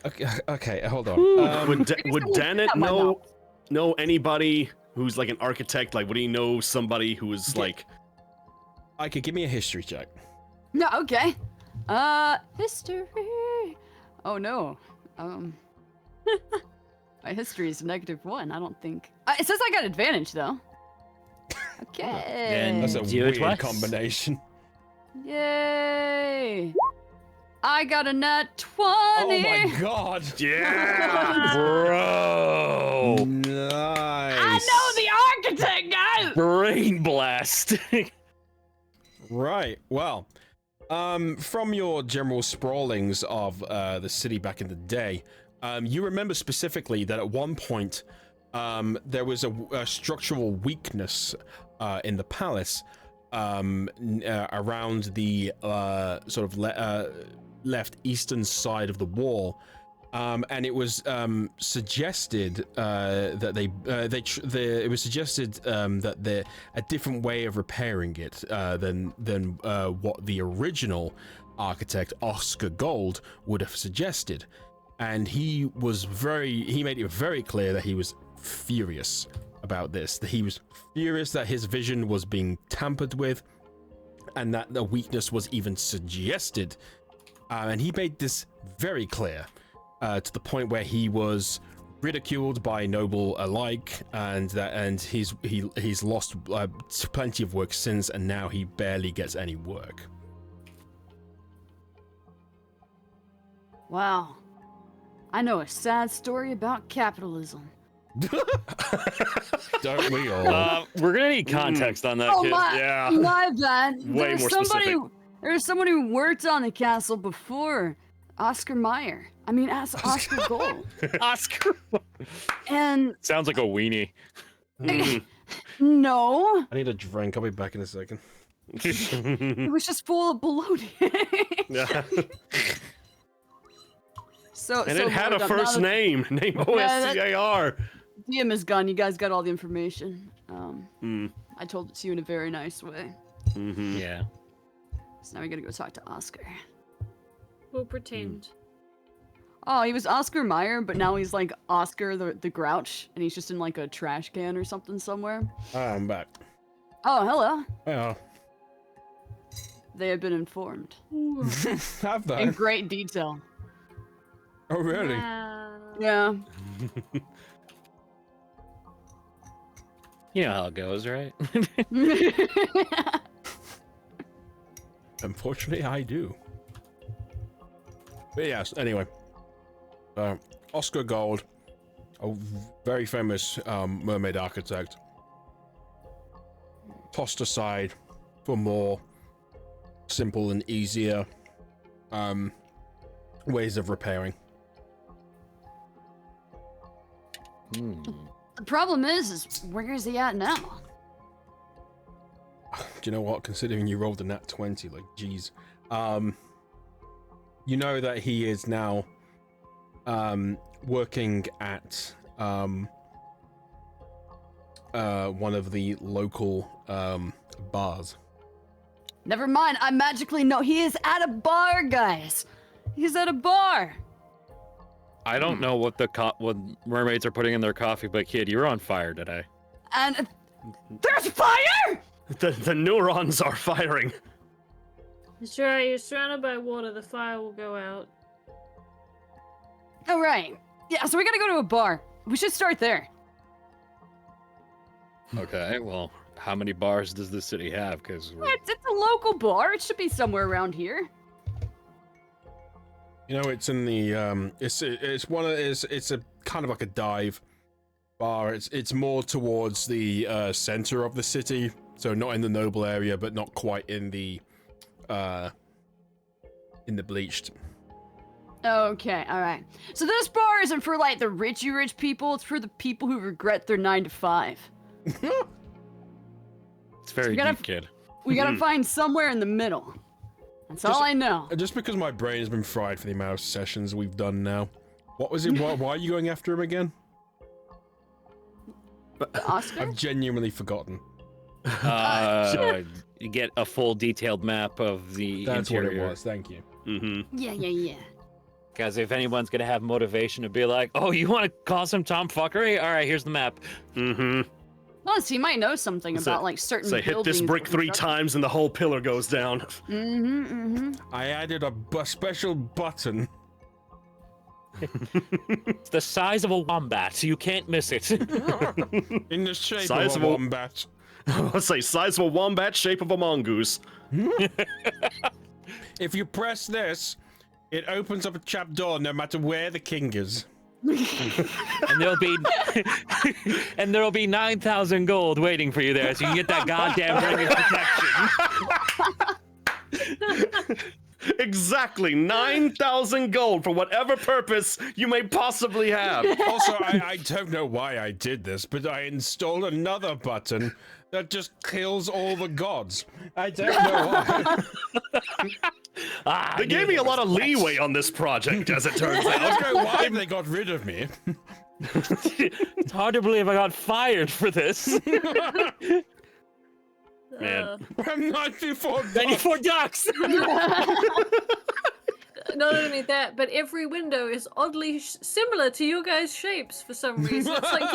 Okay.
Okay, hold on.
Would Danet know anybody who's like an architect? Like, would he know somebody who is like...
I could give me a history check.
No, okay. History. Oh no. My history is -1. I don't think. It says I got advantage though. Okay.
That's a
Do it
weird
twice.
combination.
Yay! I got a nat 20.
Oh my god!
Yeah!
Bro!
Nice.
I know the architect, guys.
Brain blast.
Right. Well, from your general sprawlings of the city back in the day, you remember specifically that at one point, there was a structural weakness in the palace around the sort of left eastern side of the wall. And it was suggested that it was suggested that a different way of repairing it than what the original architect Oscar Gold would have suggested. And he made it very clear that he was furious about this. That he was furious that his vision was being tampered with, and that the weakness was even suggested. And he made this very clear. To the point where he was ridiculed by noble alike, and he's lost plenty of work since, and now he barely gets any work.
Wow. I know a sad story about capitalism.
Don't we all?
We're gonna need context on that, kid. Yeah.
My bad.
Way more specific.
There's someone who worked on the castle before. Oscar Mayer. I mean, as Oscar Gold.
Oscar.
And
Sounds like a weenie.
no,
I need a drink. I'll be back in a second.
it was just full of baloney.
Yeah.
And
it had a first name. Name OSCAR.
DM is gone. You guys got all the information. I told it to you in a very nice way.
Mm-hmm.
Yeah.
So now we gotta go talk to Oscar.
We'll pretend.
Oh, he was Oscar Mayer, but now he's like Oscar the Grouch, and he's just in like a trash can or something somewhere.
I'm back.
Oh, hello.
Yeah.
They have been informed.
Have
In
they?
great detail.
Oh, really?
Yeah.
You know how it goes, right?
Unfortunately, I do. But yes, anyway. Oscar Gold, a very famous mermaid architect, tossed aside for more simple and easier ways of repairing.
The problem is where is he at now?
Do you know what? Considering you rolled a nat 20, like, geez. You know that he is now working at one of the local bars.
Never mind, I magically know he is at a bar, guys. He's at a bar.
I don't know what what mermaids are putting in their coffee, but kid, you're on fire today.
And there's fire!
The neurons are firing.
That's right, you're surrounded by water, the fire will go out.
All right. Yeah, so we gotta go to a bar. We should start there.
Okay, well, how many bars does the city have? Because
It's a local bar. It should be somewhere around here.
You know, it's in the it's a kind of like a dive bar. It's more towards the center of the city, so not in the noble area, but not quite in the bleached.
Okay, all right. So this bar isn't for like the rich people. It's for the people who regret their 9 to 5.
it's very
we gotta-
deep, kid.
We gotta find somewhere in the middle. That's all I know.
Just because my brain has been fried for the amount of sessions we've done now. What was it? Why are you going after him again?
Oscar?
I've genuinely forgotten.
You get a full detailed map of the
That's
interior.
what it was. Thank you.
Mm-hmm.
Yeah.
Because if anyone's gonna have motivation to be like, "Oh, you want to cause some tomfuckery? All right, here's the map."
Mm-hmm.
Plus, he might know something
So-
about like certain
So hit
buildings.
this brick 3 times and the whole pillar goes down.
I added a special button.
It's the size of a wombat, so you can't miss it.
In the shape
Size
of
of
a
a-
wombat.
Let's say size of a wombat, shape of a mongoose.
If you press this, it opens up a trapdoor no matter where the king is.
and there'll be 9,000 gold waiting for you there, so you can get that goddamn ring of protection.
Exactly 9,000 gold for whatever purpose you may possibly have.
Also, I don't know why I did this, but I installed another button that just kills all the gods. I don't know why.
They gave me a lot of leeway on this project, as it turns
I
out.
don't know why they got rid of me.
It's hard to believe I got fired for this.
Man.
I'm 94 gods.
94 ducks!
Not only that, but every window is oddly similar to your guys' shapes for some reason. It's like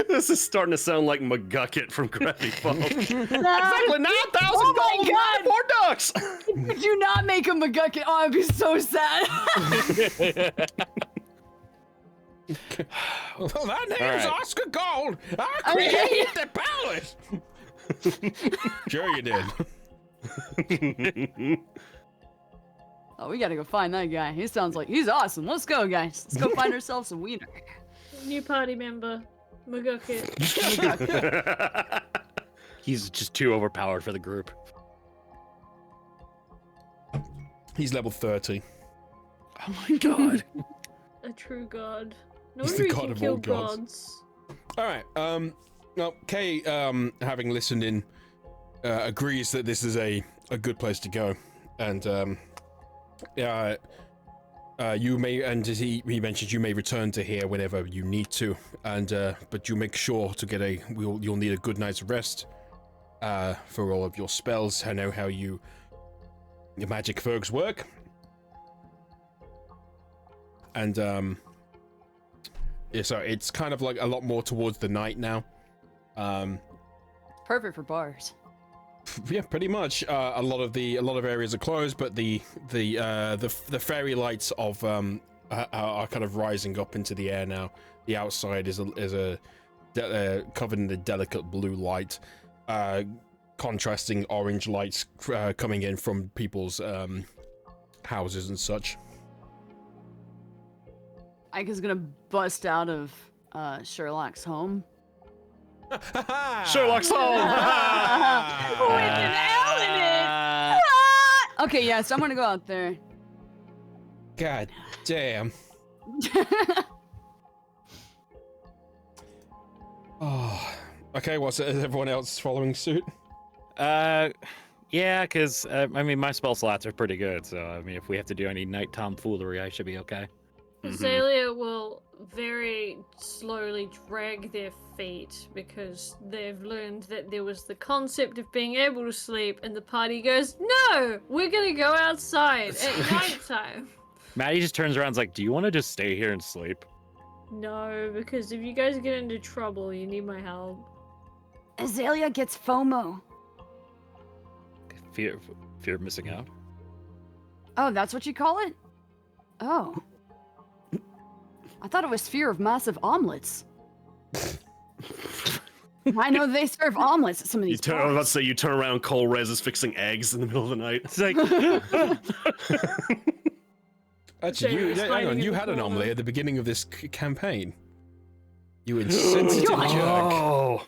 This is starting to sound like McGucket from Gravity Falls. Exactly 9,000
Oh my
gold,
God.
4 ducks.
Could you not make him a McGucket? Oh, I'd be so sad.
Well, that name's
right.
Oscar Gold. I created the palace. Sure you did.
Oh, we gotta go find that guy. He sounds like he's awesome. Let's go, guys. Let's go find ourselves a wiener.
new party member, McGucket.
He's just too overpowered for the group.
He's level 30.
Oh my god.
A true god. No
He's
wonder
the
he
god
can
of
kill
all gods.
gods.
All right. Well, Kay, having listened in, agrees that this is a good place to go, and you may, and he mentioned you may return to here whenever you need to, and but you make sure to get you'll need a good night's rest, for all of your spells. I know how your magic fergs work, and yeah, so it's kind of like a lot more towards the night now.
Perfect for bars.
Yeah, pretty much. A lot of areas are closed, but the fairy lights of are kind of rising up into the air now. The outside is covered in a delicate blue light, contrasting orange lights coming in from people's houses and such.
Ike is gonna bust out of Sherlock's home.
Sherlock's home.
With an L in it. Okay, yeah, so I'm gonna go out there.
God damn. Oh. Okay, is everyone else following suit?
Yeah, because, I mean, my spell slots are pretty good, so, I mean, if we have to do any night tomfoolery, I should be okay.
Azalea will very slowly drag their feet because they've learned that there was the concept of being able to sleep, and the party goes, "No, we're gonna go outside at nighttime."
Maddie just turns around and is like, do you want to just stay here and sleep?
No, because if you guys get into trouble, you need my help.
Azalea gets FOMO.
Fear of missing out?
Oh, that's what you call it? Oh. I thought it was fear of massive omelets. I know they serve omelets at some of these
I was about to say, you turn around, Cole Rez is fixing eggs in the middle of the night.
It's like,
Actually,
Jay was
hang on,
hiding in
you
the
had an
corner.
omelet at the beginning of this campaign. You insensitive jerk.
Oh,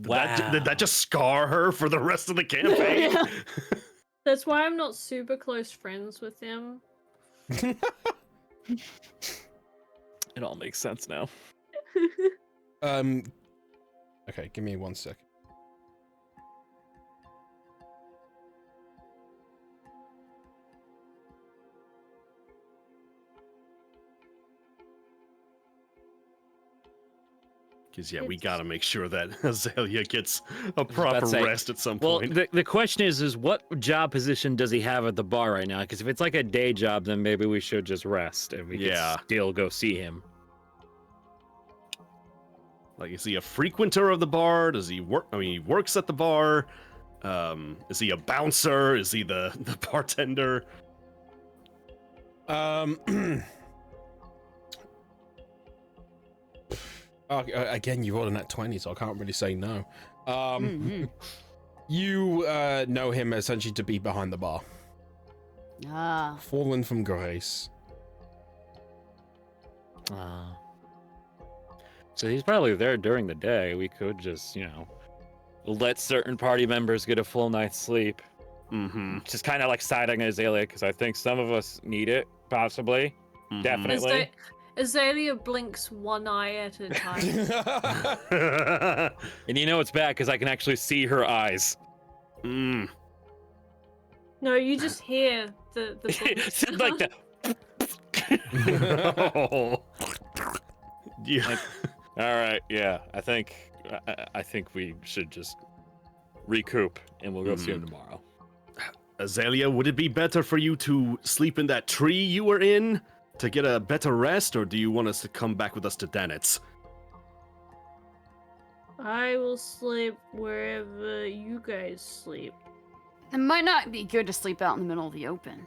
wow.
Did that just scar her for the rest of the campaign?
Yeah.
That's why I'm not super close friends with them.
It all makes sense now.
Okay, give me 1 second.
Because, yeah, we gotta make sure that Azalea gets a proper
say,
rest at some
Well,
point.
the question is what job position does he have at the bar right now? Because if it's like a day job, then maybe we should just rest and we
Yeah.
can still go see him.
Like, is he a frequenter of the bar? Does he work? I mean, he works at the bar. Is he a bouncer? Is he the bartender?
Again, you rolled a nat 20, so I can't really say no.
Mhm.
You know him essentially to be behind the bar.
Ah.
Fallen from grace.
So he's probably there during the day. We could just, let certain party members get a full night's sleep.
Mm-hmm.
Just kind of like siding Azalea because I think some of us need it, possibly.
Mhm.
Definitely.
Azalea blinks one eye at a time.
And you know it's bad because I can actually see her eyes.
Mm.
No, you just hear the blinks.
Like the.
Oh. Yeah.
All right, yeah. I think we should just recoup and we'll go see him tomorrow.
Azalea, would it be better for you to sleep in that tree you were in to get a better rest, or do you want us to come back with us to Danitz?
I will sleep wherever you guys sleep.
It might not be good to sleep out in the middle of the open.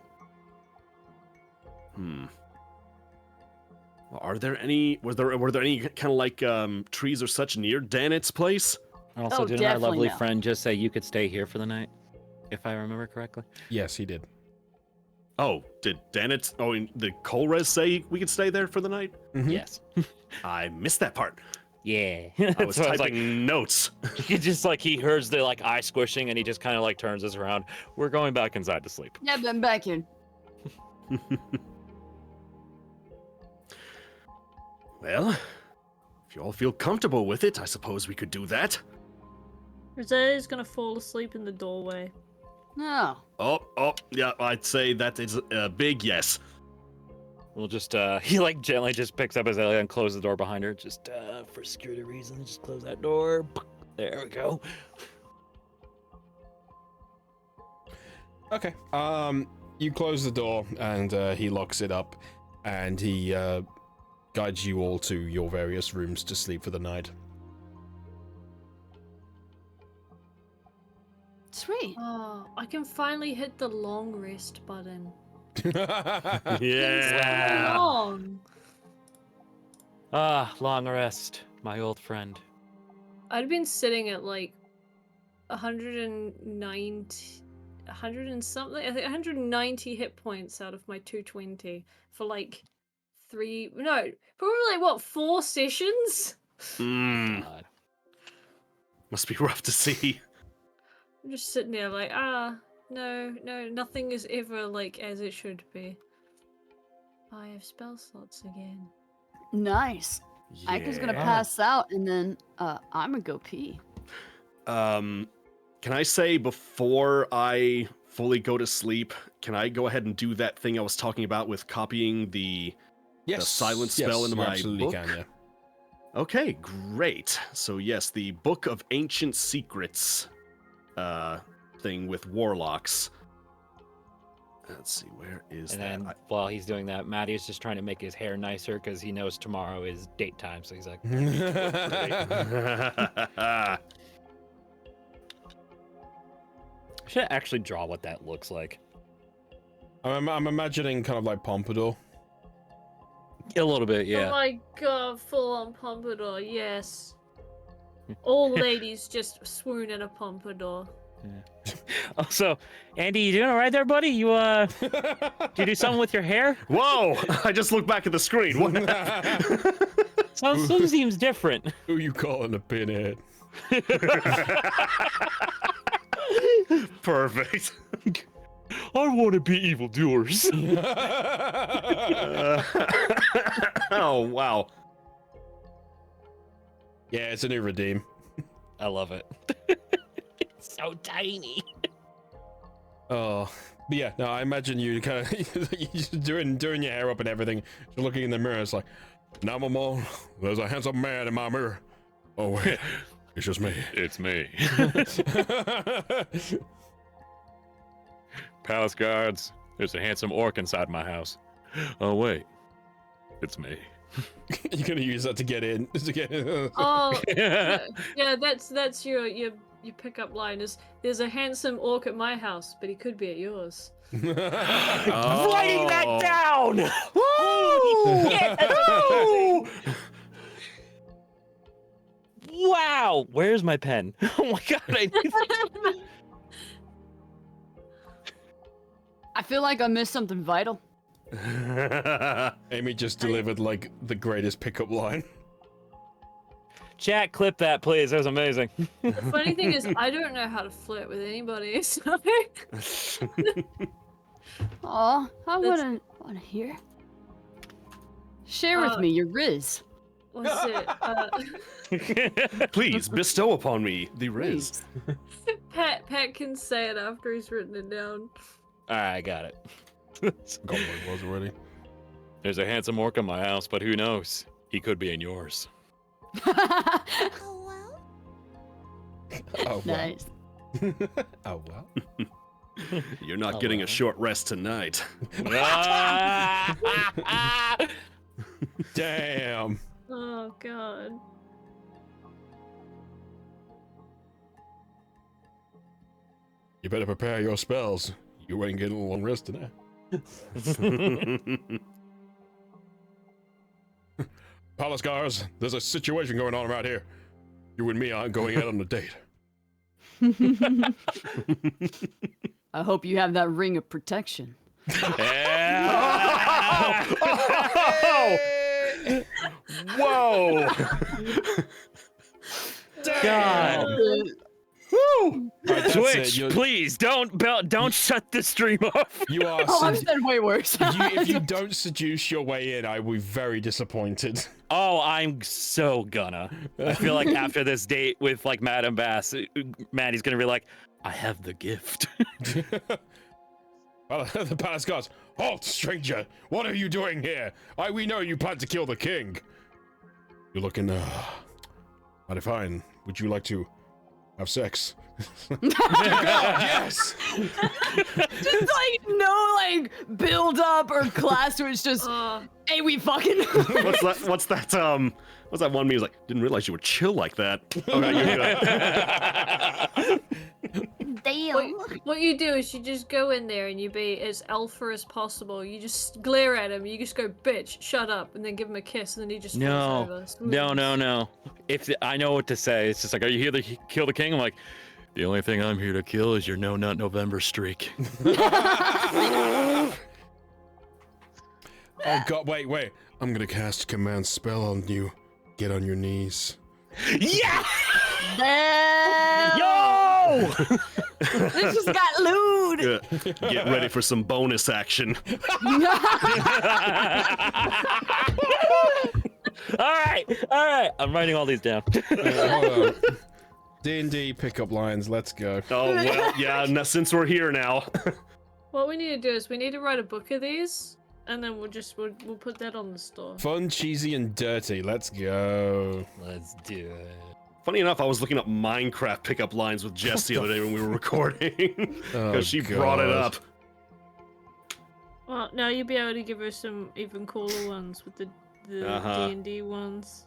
Well, were there any kind of like trees or such near Danit's place?
Also,
Oh,
didn't our
definitely
lovely
no.
friend just say you could stay here for the night? If I remember correctly.
Yes, he did.
Oh, did Danitz? Oh, did Colrez say we could stay there for the night?
Mhm.
Yes.
I missed that part.
Yeah.
I was
So I was
typing notes.
He just like he hears the like eye squishing and he just kind of like turns us around. We're going back inside to sleep.
Yeah, but I'm back in.
Well, if you all feel comfortable with it, I suppose we could do that.
Azalea's gonna fall asleep in the doorway.
No.
Oh, yeah, I'd say that is a big yes.
We'll just he like gently just picks up Azalea and closes the door behind her. Just for security reasons, just close that door. There we go.
Okay. You close the door and he locks it up, and he guides you all to your various rooms to sleep for the night.
Sweet.
Oh, I can finally hit the long rest button.
Yeah.
Long.
Ah, long rest, my old friend.
I'd been sitting at like 190, 100 and something. I think 190 hit points out of my 220 for like probably like what, 4 sessions?
God.
Must be rough to see.
I'm just sitting there like, no, nothing is ever like as it should be. I have spell slots again.
Nice. Ika's gonna pass out, and then I'm gonna go pee.
Can I say before I fully go to sleep, can I go ahead and do that thing I was talking about with copying the silent spell into
you
my
absolutely
book?
can, yeah.
Okay, great. So yes, the Book of Ancient Secrets thing with warlocks. Let's see, where is
And
that?
then while he's doing that, Matty is just trying to make his hair nicer because he knows tomorrow is date time. So he's like,
I
I should actually draw what that looks like.
I'm imagining kind of like Pompadour.
A little bit,
Oh
yeah.
my god, full on pompadour, yes. All ladies just swoon in a pompadour.
Also, Andy, you doing all right there, buddy? You did you do something with your hair?
Whoa! I just looked back at the screen. What?
Some seems different.
Who you calling a pinhead?
Perfect.
I want to be evildoers.
Oh wow.
Yeah, it's a new redeem.
I love it.
So tiny.
Oh, but yeah, no, I imagine you kind of you just doing your hair up and everything. Just looking in the mirror, it's like, now, Mama, there's a handsome man in my mirror. Oh wait, it's just me.
It's me. Palace guards, there's a handsome orc inside my house. Oh wait, it's me.
You're gonna use that to get in. To get in.
Oh, yeah, that's your pickup line is, there's a handsome orc at my house, but he could be at yours.
Writing that down!
Woo! Wow! Where's my pen? Oh my god!
I feel like I missed something vital.
Amy just delivered like the greatest pickup line.
Chat, clip that, please. That was amazing.
The funny thing is, I don't know how to flirt with anybody, so...
Aw, I wanna hear. Share with me your riz.
What's it?
Please bestow upon me the riz.
Pat can say it after he's written it down.
Alright, I got it.
Got what it was already.
There's a handsome orc in my house, but who knows? He could be in yours.
Oh, well.
Oh, wow.
Nice.
Oh, wow.
You're not getting a short rest tonight.
Damn.
Oh, God.
You better prepare your spells. You ain't getting a long rest today. Palace guards, there's a situation going on around here. You and me aren't going out on a date.
I hope you have that ring of protection.
Whoa! God.
Woo! Right,
Twitch, please don't shut the stream off.
You are.
Oh, I've said way worse.
If you don't seduce your way in, I will be very disappointed.
Oh, I'm so gonna. I feel like after this date with like Madame Bass, Maddie's gonna be like, I have the gift.
Well, the palace guards. Halt, stranger! What are you doing here? We know you plan to kill the king. You're looking, mighty fine. Would you like to have sex? God, yes!
Just like no build up or class where it's just hey, we fucking
What's that one meme? Like, didn't realize you would chill like that. Okay,
damn.
What you do is you just go in there and you be as alpha as possible. You just glare at him. You just go, bitch, shut up, and then give him a kiss, and then he just falls over.
No. If I know what to say, it's just like, are you here to kill the king? I'm like, the only thing I'm here to kill is your No Nut November streak.
Oh God! Wait! I'm gonna cast a command spell on you. Get on your knees.
Yeah!
Yo! This just got lewd.
Get ready for some bonus action.
All right. I'm writing all these down.
Hold on. D&D pickup lines. Let's go.
Oh well, yeah. Since we're here now.
What we need to do is we need to write a book of these, and then we'll put that on the store.
Fun, cheesy, and dirty. Let's go.
Let's do it.
Funny enough, I was looking up Minecraft pickup lines with Jess the other day when we were recording, because she brought it up.
Well, now you'll be able to give her some even cooler ones with the D&D ones.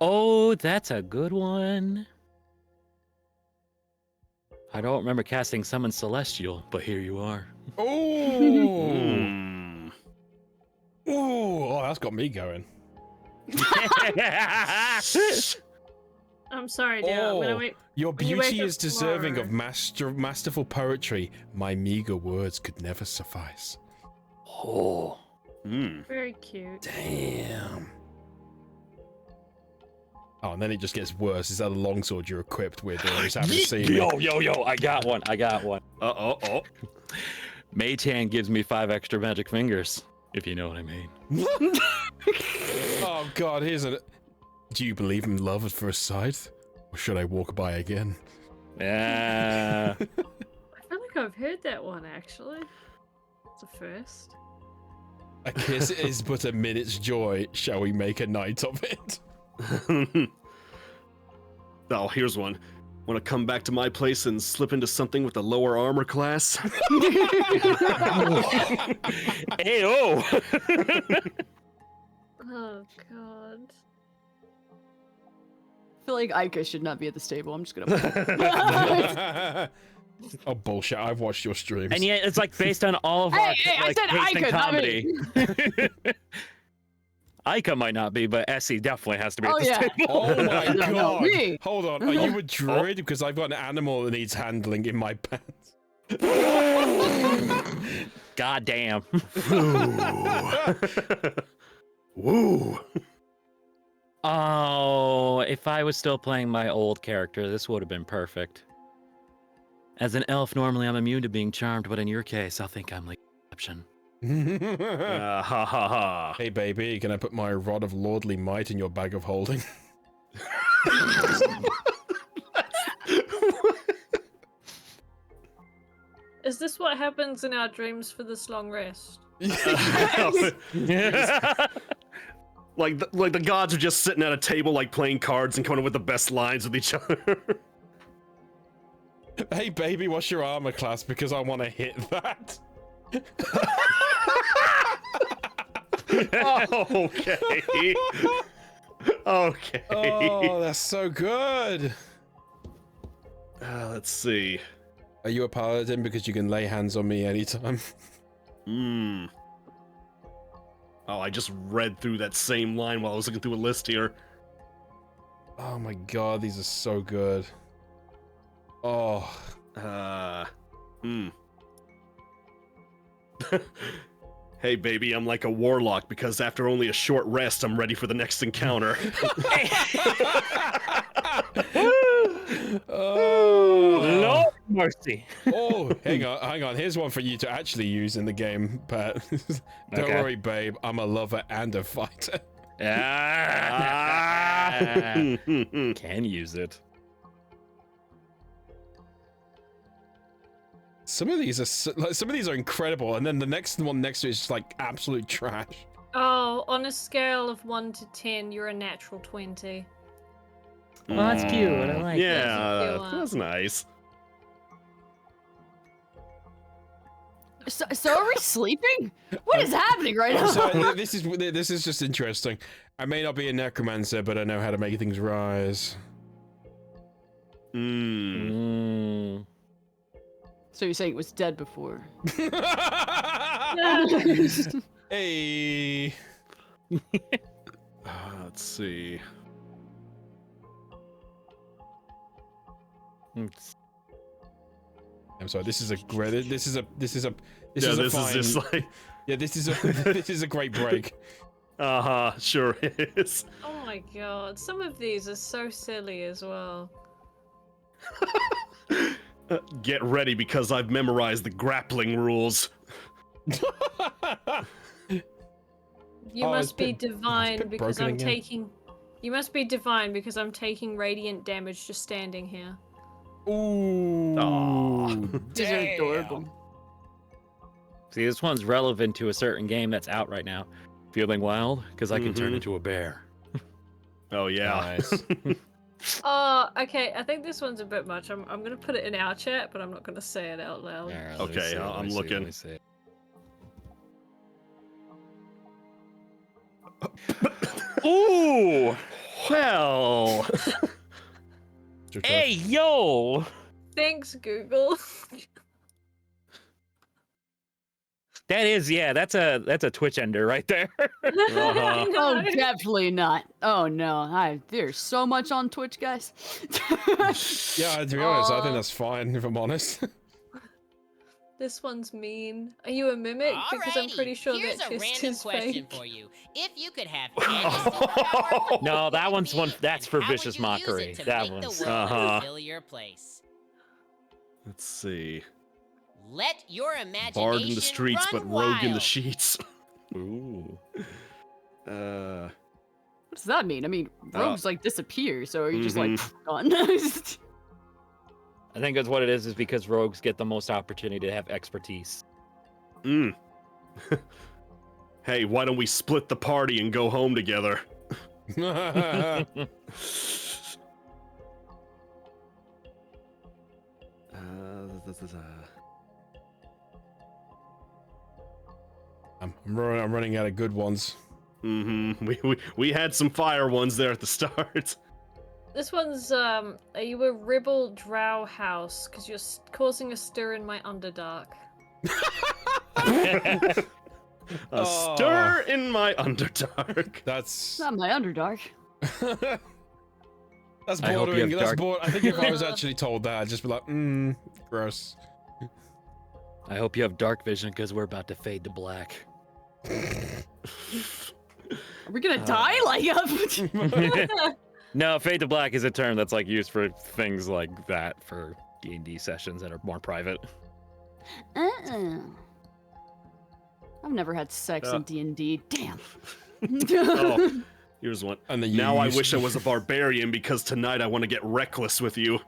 Oh, that's a good one. I don't remember casting Summon Celestial, but here you are.
Ooh. Oh, that's got me going.
I'm sorry, dear. I'm gonna wait.
Your
when you wake
beauty
up
is deserving of
tomorrow.
masterful poetry. My meager words could never suffice.
Oh.
Very cute.
Damn. Oh, and then it just gets worse. Is that a longsword you're equipped with, or you just haven't seen it?
Yo, I got one.
Oh.
Mage Hand gives me 5 extra magic fingers, if you know what I mean.
Oh God, here's a... Do you believe in love at first sight? Or should I walk by again?
Yeah.
I feel like I've heard that one, actually. It's a first.
A kiss is but a minute's joy. Shall we make a night of it?
Oh, here's one. Want to come back to my place and slip into something with a lower armor class?
Ayo!
Oh, God.
I feel like Ica should not be at this table. I'm just gonna.
Oh bullshit! I've watched your streams.
And yet, it's like based on all of our
Hey, I
like,
said
taste in
Ica, not
comedy.
me.
Ica might not be, but Essie definitely has to be at
Oh,
this
yeah.
table.
Oh my
No,
God!
me.
Hold on, are you a druid? Because I've got an animal that needs handling in my pants.
God damn.
Woo.
Oh, if I was still playing my old character, this would have been perfect. As an elf, normally I'm immune to being charmed, but in your case, I think I'm like exception.
Ha ha ha.
Hey, baby, can I put my rod of lordly might in your bag of holding?
Is this what happens in our dreams for this long rest?
Like the gods are just sitting at a table, like playing cards and coming up with the best lines with each other.
Hey, baby, what's your armor class? Because I want to hit that.
Okay. Okay.
Oh, that's so good.
Let's see.
Are you a paladin? Because you can lay hands on me anytime.
Hmm. Oh, I just read through that same line while I was looking through a list here.
Oh my god, these are so good. Oh.
Hey, baby, I'm like a warlock because after only a short rest, I'm ready for the next encounter.
Oh.
Lord mercy.
Oh, hang on. Here's one for you to actually use in the game, Pat. Don't
Okay.
worry, babe. I'm a lover and a fighter.
Can use it.
Some of these are incredible, and then the next one next to it is just like absolute trash.
Oh, on a scale of 1 to 10, you're a natural 20.
Oh, that's cute. I like
Yeah,
Yes,
that's nice.
So are we sleeping? What is happening right now?
So this is just interesting. I may not be a necromancer, but I know how to make things rise.
So you're saying it was dead before?
Hey.
Let's see.
I'm sorry. This is a great. This is a fine.
just like.
Yeah, this is a great break.
Sure is.
Oh my god, some of these are so silly as well.
Get ready because I've memorized the grappling rules.
You
Oh,
must
it's
be
been-
divine
been
because
broken
I'm
again.
taking. You must be divine because I'm taking radiant damage just standing here.
Ooh.
Aw.
These are adorable.
See, this one's relevant to a certain game that's out right now. Feeling wild? Because I can turn
Mhm.
into a bear.
Oh yeah.
Nice.
Oh, okay. I think this one's a bit much. I'm gonna put it in our chat, but I'm not gonna say it out loud.
Alright, let me
Okay,
see, let
I'm
me see,
looking.
let me see. Ooh!
Well.
Hey, yo!
Thanks, Google.
That is, yeah, that's a Twitch ender right there.
I
Oh,
know.
definitely not. Oh no, there's so much on Twitch, guys.
Yeah, to be honest, I think
Aw.
that's fine. If I'm honest.
This one's mean. Are you a mimic? Because I'm
Alrighty,
pretty sure
here's
that
a
chest
random
is
question
fake.
for you. If you could have any superpower,
No,
what
that
would
one's
it
one-
be,
that's
and
for
how would
vicious
you use it
mockery.
to
That
make
one's-
the world
Uh-huh.
a sillier place.
Let's see.
Let your imagination
Bard in the streets,
run
but rogue in the
wild.
sheets.
Ooh.
What does that mean? I mean,
Oh.
rogues like disappear, so are you just like
Mhm.
done?
I think that's what it is because rogues get the most opportunity to have expertise.
Hey, why don't we split the party and go home together?
I'm running out of good ones.
We had some fire ones there at the start.
This one's, are you a rebel drow house? Because you're causing a stir in my Underdark.
A stir in my Underdark.
That's
Not my Underdark.
that's
I hope you
bordering.
have
That's
dark-
bored. I think if I was actually told that, I'd just be like, gross.
I hope you have dark vision because we're about to fade to black.
Are we gonna die? Like,
No, Fade to Black is a term that's like used for things like that for D&D sessions that are more private.
I've never had sex in D&D. Damn.
Oh, here's one.
And then
Now I wish I was a barbarian because tonight I want to get reckless with you.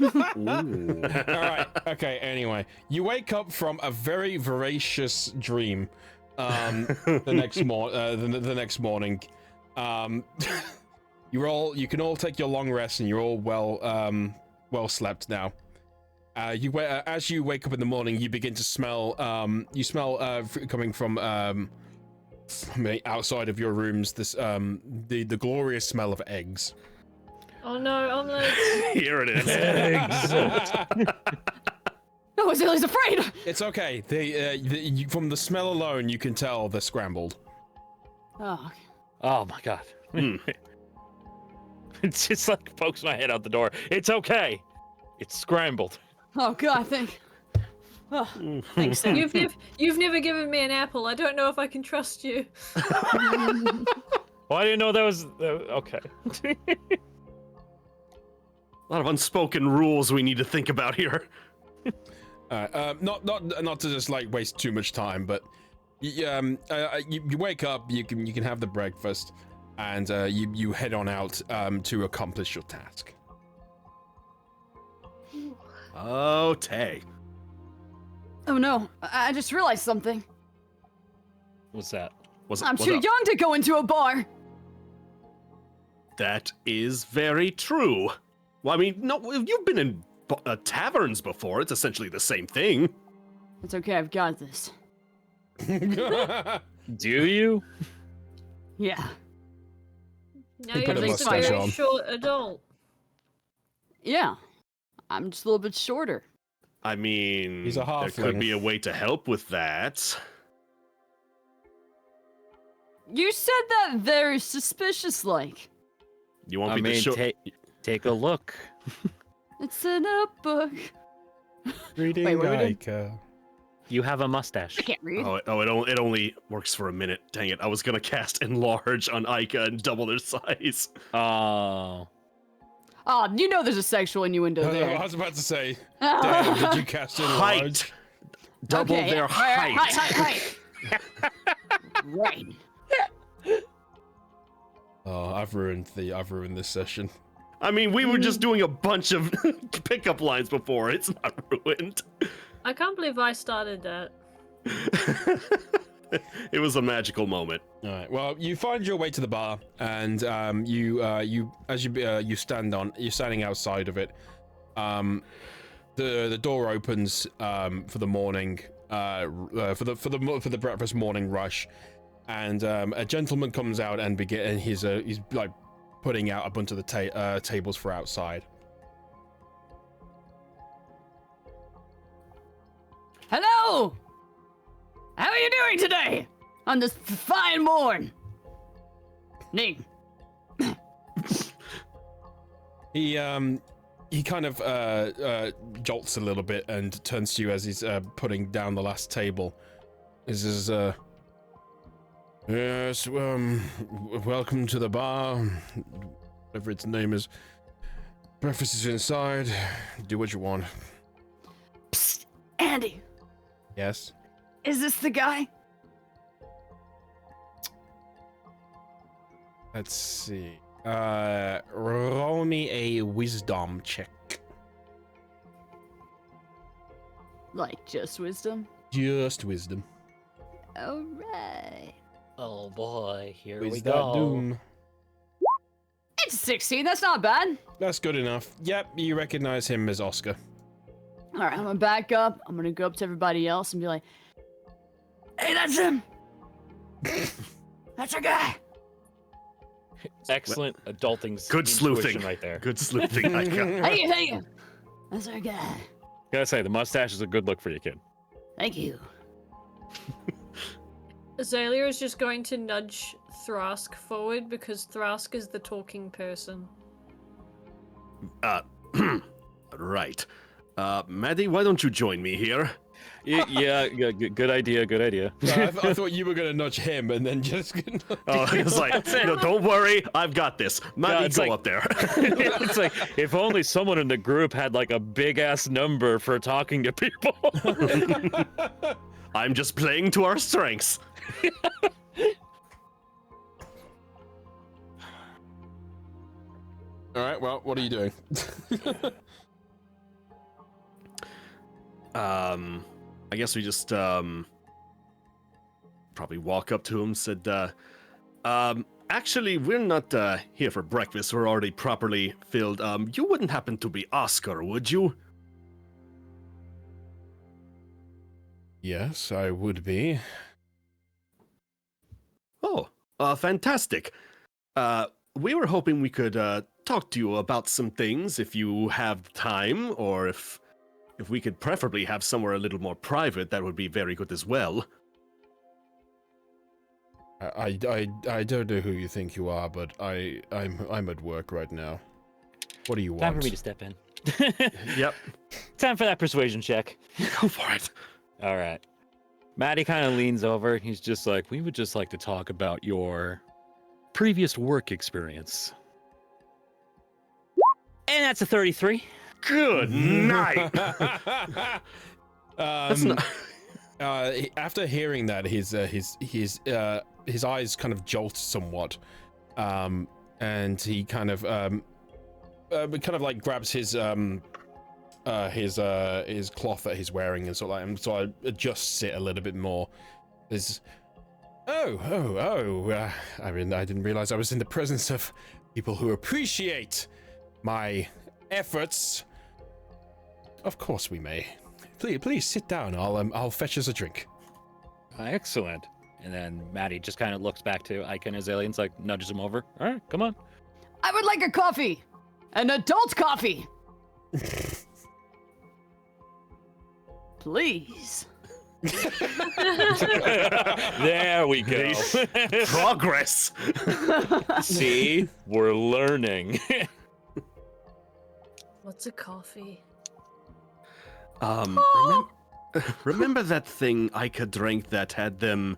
All right. Okay. Anyway, you wake up from a very voracious dream. The next morning. You can all take your long rest, and you're all well slept now. As you wake up in the morning, you begin to smell. You smell coming from outside of your rooms. This the glorious smell of eggs.
Oh no, omelets.
Here it is.
No, Azalea's afraid.
It's okay. From the smell alone, you can tell they're scrambled.
Oh.
Oh my god. It's just like pokes my head out the door. It's okay. It's scrambled.
Oh god, thanks. Sam.
You've never given me an apple. I don't know if I can trust you.
Well, I didn't know that was okay.
A lot of unspoken rules we need to think about here.
Not to just like waste too much time, but you wake up, you can have the breakfast, and you head on out to accomplish your task.
Oh, Tay.
Oh no, I just realized something.
What's that?
I'm too young to go into a bar.
That is very true. Well, I mean, no, you've been in taverns before. It's essentially the same thing.
It's okay, I've got this.
Do you?
Now
Yeah.
Put
you're
a
like a
mustache
very
on.
short adult.
Yeah. I'm just a little bit shorter.
I mean,
He's a
there
halfling.
could be a way to help with that.
You said that very suspicious-like.
You want
I
me to
mean,
show?
take a look.
It's in a book.
Reading
Wait, what are we doing?
Ica.
You have a mustache.
I can't read.
It only works for a minute. Dang it! I was gonna cast enlarge on Ica and double their size.
Oh.
Oh, you know there's a sexual innuendo there.
I was about to say, damn, did you cast in
Height.
large?
Double
Okay,
their
yeah.
height.
Right.
Oh, I've ruined this session.
I mean, we were just doing a bunch of pickup lines before. It's not ruined.
I can't believe I started that.
It was a magical moment.
All right. Well, you find your way to the bar, and you're standing outside of it. The door opens for the morning for the breakfast morning rush, and a gentleman comes out and he's like putting out a bunch of the tables for outside.
Hello! How are you doing today? On this fine morn. Ning.
He kind of jolts a little bit and turns to you as he's putting down the last table. He says, yes, welcome to the bar. Whatever its name is. Breakfast is inside. Do what you want.
Psst, Andy,
Yes?
is this the guy?
Let's see. Roll me a wisdom check.
Like just wisdom?
Just wisdom.
Alright.
Oh boy, here
Is
we
that
go.
doom?
It's 16, that's not bad.
That's good enough. Yep, you recognize him as Oscar.
Alright, I'm gonna back up. I'm gonna go up to everybody else and be like, hey, that's him! That's our guy!
Excellent adulting
Good
intuition
sleuthing
right there.
Good sleuthing, Ica.
Thank you! That's our guy.
Gotta say, the mustache is a good look for you, kid.
Thank you.
Azalea is just going to nudge Thrask forward because Thrask is the talking person.
Right. Maddie, why don't you join me here?
Yeah, good idea, good idea.
I thought you were gonna nudge him and then just.
Oh, it's like, no, don't worry, I've got this. Maddie,
it's
go
like-
up there.
It's like, if only someone in the group had like a big ass number for talking to people.
I'm just playing to our strengths.
All right. Well, what are you doing?
I guess we just probably walk up to him, said, actually, we're not here for breakfast. We're already properly filled. You wouldn't happen to be Oscar, would you?
Yes, I would be.
Oh, fantastic. We were hoping we could talk to you about some things if you have time, or if we could preferably have somewhere a little more private, that would be very good as well.
I don't know who you think you are, but I'm at work right now. What do you want?
Time for me to step in.
Yep.
Time for that persuasion check.
Go for it.
All right. Maddie kind of leans over. He's just like, we would just like to talk about your previous work experience. And that's a 33.
Good night. That's not...
After hearing that, his eyes kind of jolt somewhat, and he kind of like grabs his cloth that he's wearing and sort of like, and so I adjusts it a little bit more. I mean, I didn't realize I was in the presence of people who appreciate my efforts. Of course we may. Please sit down. I'll fetch us a drink.
Excellent. And then Maddie just kind of looks back to Ike and Azalea and like nudges him over. All right, come on.
I would like a coffee. An adult coffee. Please.
There we go.
Progress.
See, we're learning.
What's a coffee?
Remember that thing Ika drank that had them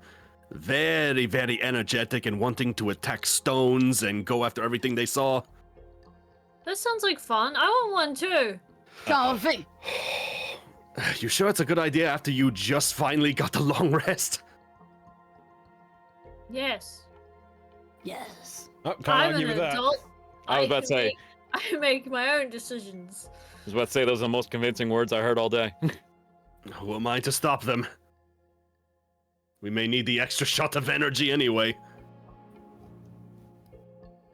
very, very energetic and wanting to attack stones and go after everything they saw?
That sounds like fun. I want one too.
Coffee.
You sure it's a good idea after you just finally got a long rest?
Yes.
Yes.
Oh, can't
I'm
argue
an
with that.
adult.
I was about to say.
I make my own decisions.
I was about to say those are the most convincing words I heard all day.
Who am I to stop them? We may need the extra shot of energy anyway.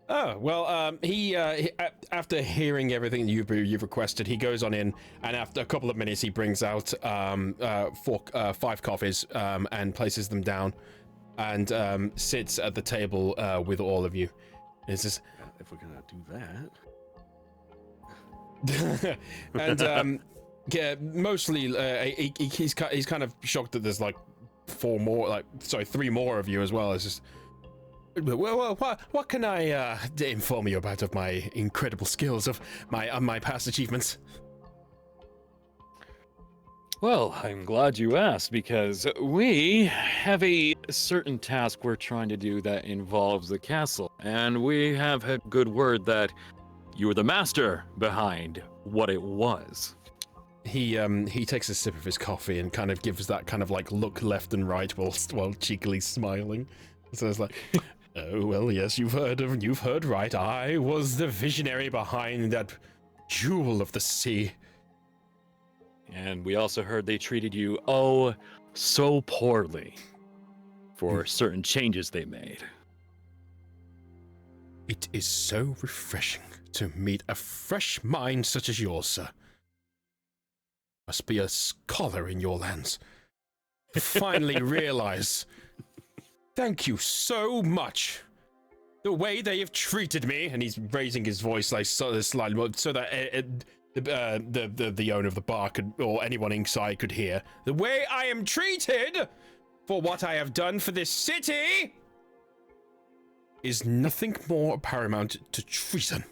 Oh, well, he after hearing everything you've requested, he goes on in, and after a couple of minutes, he brings out 5 coffees and places them down, and sits at the table with all of you. And says,
if we're gonna do that.
and yeah, mostly he's kind of shocked that there's like 3 more of you as well. It's just, well, what can I inform you about of my incredible skills of my past achievements?
Well, I'm glad you asked, because we have a certain task we're trying to do that involves the castle, and we have had good word that you were the master behind what it was.
He takes a sip of his coffee and kind of gives that kind of like look left and right while cheekily smiling. So it's like, oh well, yes, you've heard right. I was the visionary behind that jewel of the sea.
And we also heard they treated you so poorly for certain changes they made.
It is so refreshing to meet a fresh mind such as yours, sir. Must be a scholar in your lands. Finally realize. Thank you so much. The way they have treated me, and he's raising his voice like slightly so that the owner of the bar or anyone inside could hear. The way I am treated for what I have done for this city is nothing more paramount to treason.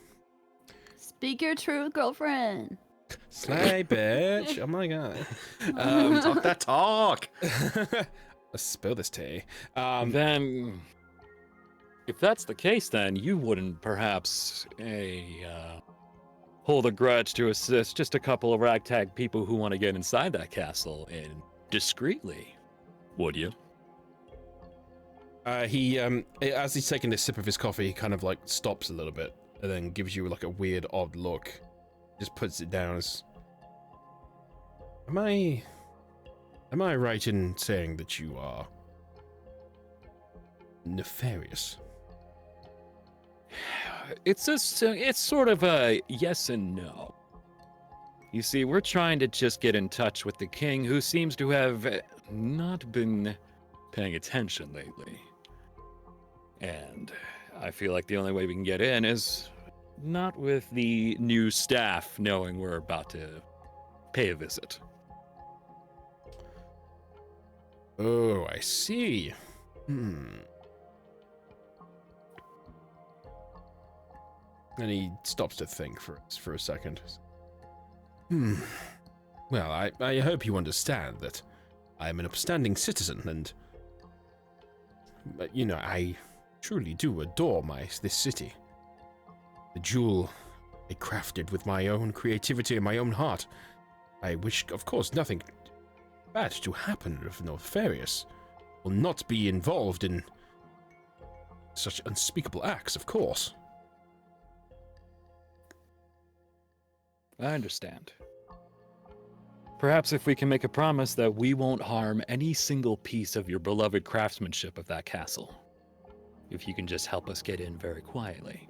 Speak your truth, girlfriend.
Slay, bitch. Oh my god.
Talk that talk.
Let's spill this tea.
Then, if that's the case, then you wouldn't perhaps hold a grudge to assist just a couple of ragtag people who want to get inside that castle and discreetly, would you?
He as he's taking a sip of his coffee, he kind of like stops a little bit and then gives you like a weird, odd look. Just puts it down as. Am I right in saying that you are nefarious?
It's sort of a yes and no. You see, we're trying to just get in touch with the king, who seems to have not been paying attention lately. And I feel like the only way we can get in is not with the new staff knowing we're about to pay a visit.
Oh, I see. And he stops to think for a second. Well, I hope you understand that I am an upstanding citizen, and you know, I truly do adore this city. The jewel I crafted with my own creativity and my own heart. I wish, of course, nothing bad to happen if nefarious will not be involved in such unspeakable acts, of course.
I understand. Perhaps if we can make a promise that we won't harm any single piece of your beloved craftsmanship of that castle. If you can just help us get in very quietly.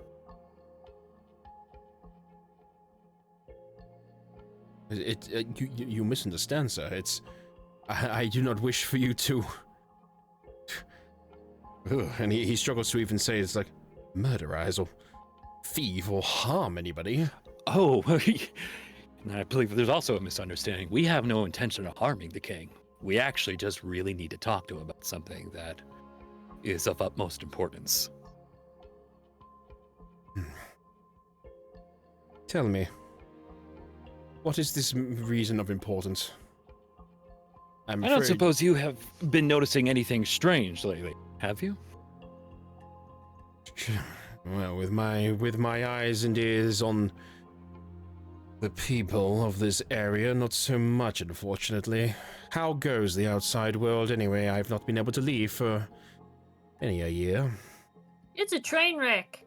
You misunderstand, sir. I do not wish for you to. Ugh, and he struggles to even say it's like murderize or thieve or harm anybody.
Oh, and I believe there's also a misunderstanding. We have no intention of harming the king. We actually just really need to talk to him about something that is of utmost importance.
Tell me, what is this reason of importance?
I don't suppose you have been noticing anything strange lately, have you?
Well, with my eyes and ears on the people of this area, not so much, unfortunately. How goes the outside world anyway? I've not been able to leave for many a year.
It's a train wreck.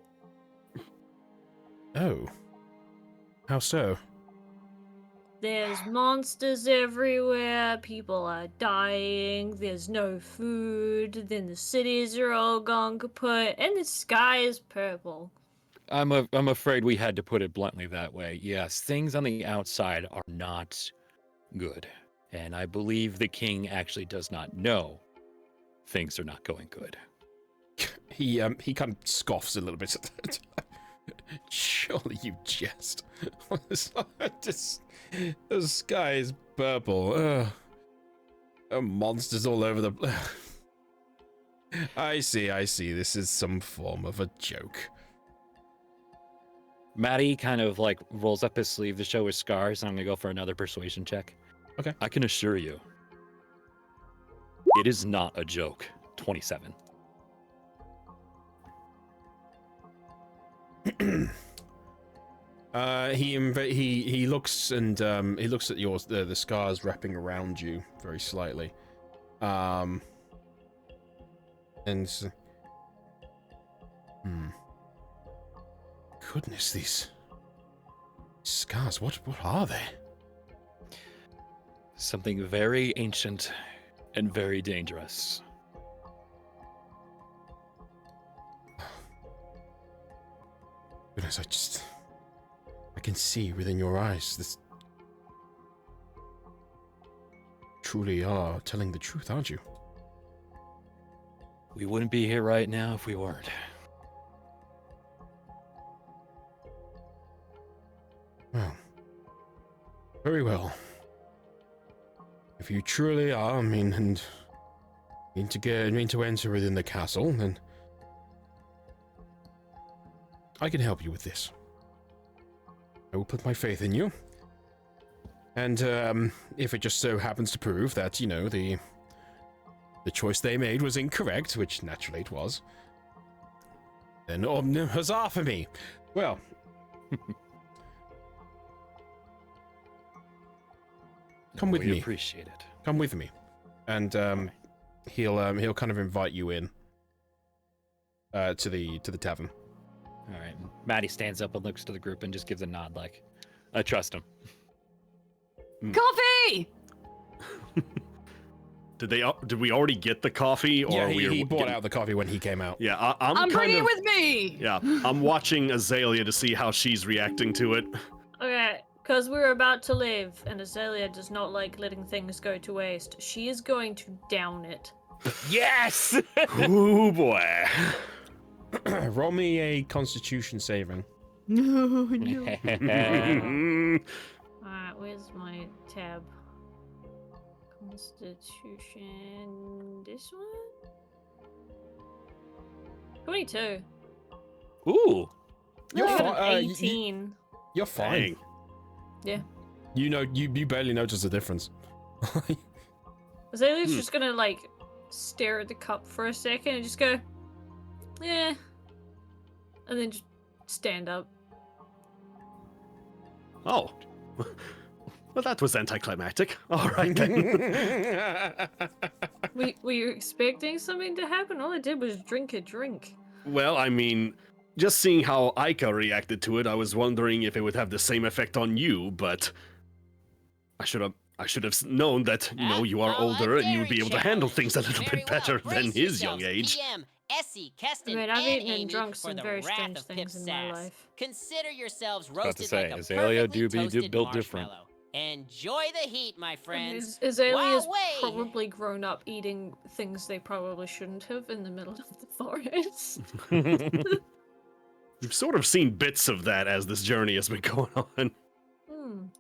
Oh. How so?
There's monsters everywhere, people are dying, there's no food, then the cities are all gone kaput, and the sky is purple.
I'm afraid we had to put it bluntly that way. Yes, things on the outside are not good. And I believe the king actually does not know things are not going good.
He kind of scoffs a little bit at that. Surely you jest. The sky is purple. Monsters all over the. I see. This is some form of a joke.
Maddie kind of like rolls up his sleeve to show his scars, and I'm gonna go for another persuasion check.
Okay.
I can assure you, it is not a joke. 27.
He looks and he looks at yours, the scars wrapping around you very slightly, and goodness, these scars, what are they?
Something very ancient and very dangerous.
Goodness, I can see within your eyes. This truly are telling the truth, aren't you?
We wouldn't be here right now if we weren't.
Well, very well. If you truly are, and mean to enter within the castle, then I can help you with this. I will put my faith in you, And if it just so happens to prove that, you know, the choice they made was incorrect, which naturally it was, then huzzah for me. Well, come with
we
me.
Appreciate it.
Come with me, and he'll kind of invite you in to the tavern.
All right. Maddie stands up and looks to the group and just gives a nod, like, I trust him.
Coffee!
Did we already get the coffee? Or
Yeah,
we
he brought out the coffee when he came out.
Yeah,
I'm bringing it with me!
Yeah, I'm watching Azalea to see how she's reacting to it.
Okay, because we're about to leave, and Azalea does not like letting things go to waste. She is going to down it.
Yes!
Ooh, boy.
Roll me a Constitution saving.
No.
Alright, where's my tab? Constitution. This one? 22.
Ooh.
You're
I got
fine.
an 18.
You're fine.
Yeah.
You know, you barely notice the difference.
Azalea's just gonna, like, stare at the cup for a second and just go, yeah. And then just stand up.
Oh. Well, that was anticlimactic. All right, then.
Were you expecting something to happen? All I did was drink a drink.
Well, I mean, just seeing how Aika reacted to it, I was wondering if it would have the same effect on you, but I should have known that, you know, you are older and you'd be able to handle things a little bit better than his young age.
Essie, Keston,
I mean, I've eaten and
Amy
drunk
for
some
the
very
wrath
strange
of
things in my
Pipsass.
life.
Consider yourselves
About to
roasted
say,
like a
Azalea
perfectly
do be
toasted
built different.
marshmallow. Enjoy the heat, my friends.
Azalea's
Wowee!
probably grown up eating things they probably shouldn't have in the middle of the forest.
You've sort of seen bits of that as this journey has been going on.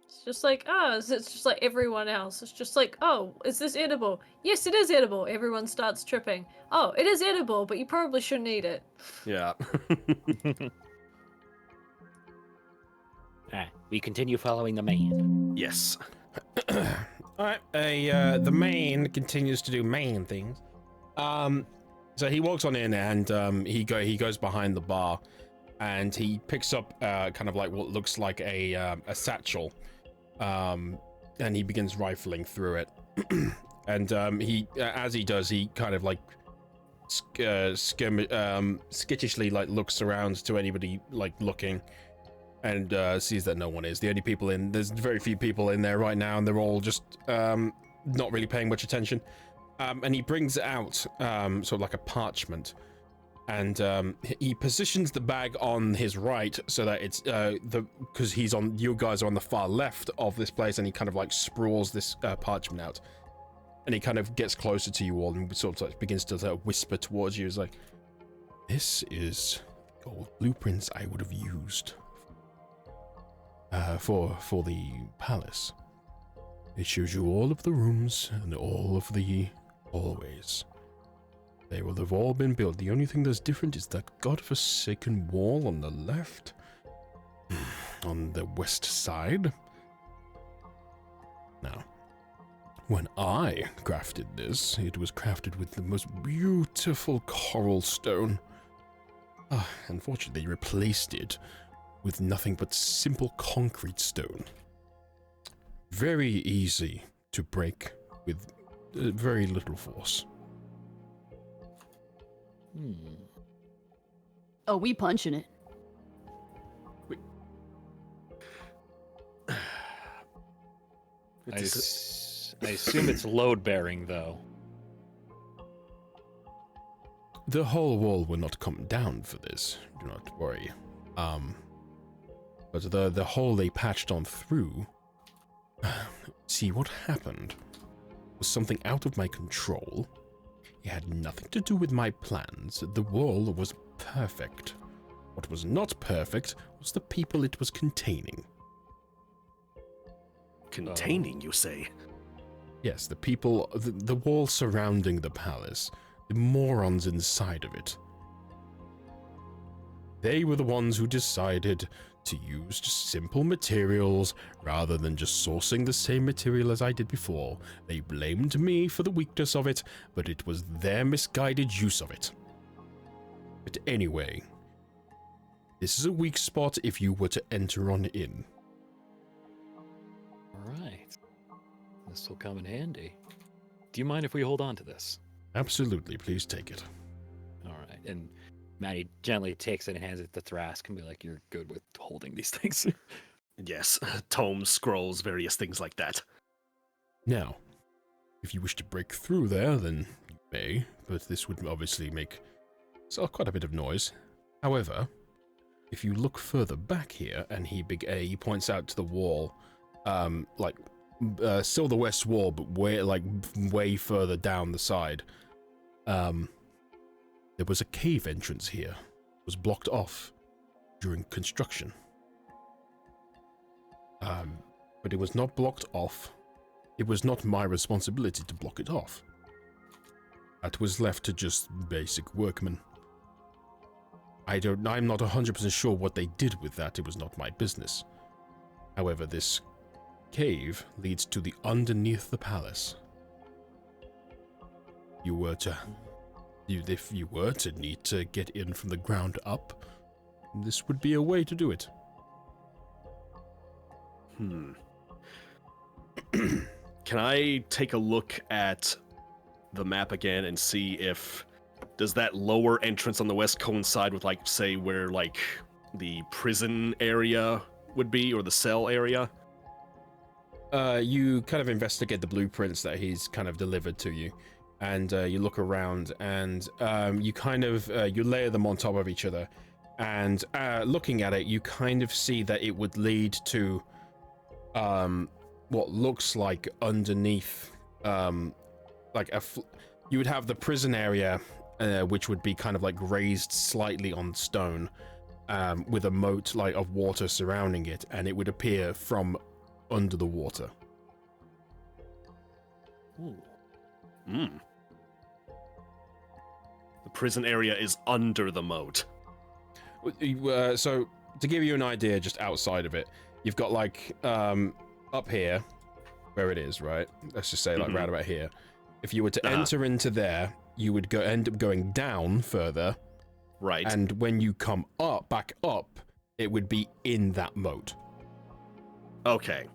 It's just like, it's just like everyone else. It's just like, oh, is this edible? Yes, it is edible. Everyone starts tripping. Oh, it is edible, but you probably shouldn't eat it.
Yeah.
We continue following the man.
Yes.
All right. The main continues to do main things. So he walks on in and he goes behind the bar, and he picks up kind of like what looks like a satchel, and he begins rifling through it. And he, as he does, he kind of like skittishly like looks around to anybody like looking, and sees that no one is. The only people there's very few people in there right now, and they're all just not really paying much attention. And he brings out sort of like a parchment, and he positions the bag on his right so that it's because you guys are on the far left of this place, and he kind of like sprawls this parchment out, and he kind of gets closer to you all and sort of like begins to whisper towards you. He's like, "This is gold blueprints I would have used for the palace. It shows you all of the rooms and all of the hallways. They will have all been built. The only thing that's different is that godforsaken wall on the left, on the west side. Now, when I crafted this, it was crafted with the most beautiful coral stone. Unfortunately, replaced it with nothing but simple concrete stone. Very easy to break with very little force."
Oh, we punching it.
I assume it's load bearing though.
The whole wall will not come down for this, do not worry. But the hole they patched on through, see, what happened was something out of my control. It had nothing to do with my plans. The wall was perfect. What was not perfect was the people it was containing.
Containing, you say?
Yes, the people, the wall surrounding the palace, the morons inside of it. They were the ones who decided to use just simple materials rather than just sourcing the same material as I did before. They blamed me for the weakness of it, but it was their misguided use of it. But anyway, this is a weak spot if you were to enter on in.
Alright. This will come in handy. Do you mind if we hold on to this?
Absolutely, please take it.
Alright, and Maddie gently takes it and hands it to Thrask and be like, you're good with holding these things.
Yes, tomes, scrolls, various things like that.
Now, if you wish to break through there, then you may, but this would obviously make quite a bit of noise. However, if you look further back here, and he points out to the wall, still the west wall, but way further down the side. There was a cave entrance here. It was blocked off during construction. But it was not blocked off. It was not my responsibility to block it off. That was left to just basic workmen. I'm not 100% sure what they did with that. It was not my business. However, this cave leads to the underneath the palace. If you were to need to get in from the ground up, this would be a way to do it.
Can I take a look at the map again and see if does that lower entrance on the west coincide with, like, say, where, like, the prison area would be, or the cell area?
You kind of investigate the blueprints that he's kind of delivered to you, and you look around, and you kind of you layer them on top of each other, and looking at it, you kind of see that it would lead to what looks like underneath, like you would have the prison area, which would be kind of like raised slightly on stone, with a moat of water surrounding it, and it would appear from under the water.
Ooh. The prison area is under the moat.
So to give you an idea, just outside of it, you've got up here, where it is, right? Let's just say right about here. If you were to enter into there, you would end up going down further.
Right.
And when you come back up, it would be in that moat.
Okay.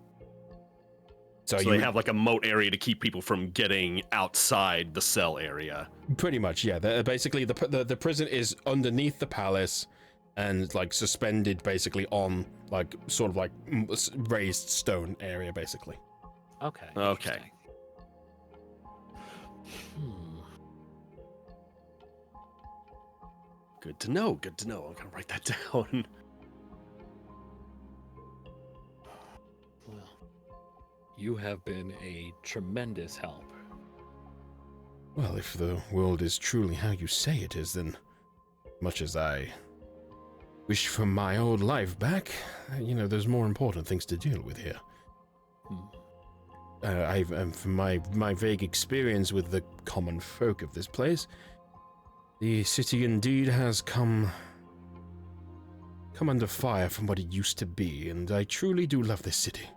So they have like a moat area to keep people from getting outside the cell area.
Pretty much, yeah. Basically, the prison is underneath the palace and like suspended basically on like sort of like raised stone area, basically.
Okay.
Okay. Good to know. Good to know. I'm gonna write that down.
Well, you have been a tremendous help.
Well, if the world is truly how you say it is, then much as I wish for my old life back, there's more important things to deal with here. From my vague experience with the common folk of this place, the city indeed has come under fire from what it used to be, and I truly do love this city.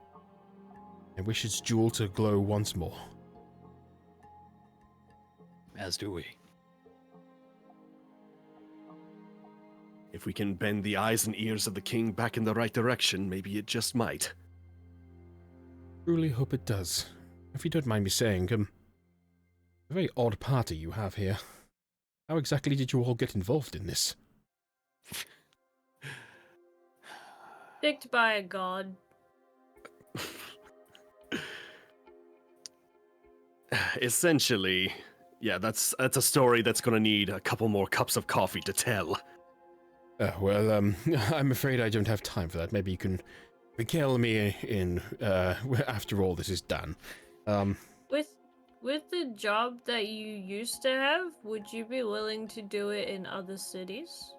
I wish its jewel to glow once more.
As do we.
If we can bend the eyes and ears of the king back in the right direction, maybe it just might.
Truly hope it does. If you don't mind me saying, a very odd party you have here. How exactly did you all get involved in this?
Picked by a god.
Essentially, yeah, that's a story that's gonna need a couple more cups of coffee to tell.
I'm afraid I don't have time for that. Maybe you can regale me in after all this is done.
With the job that you used to have, would you be willing to do it in other cities?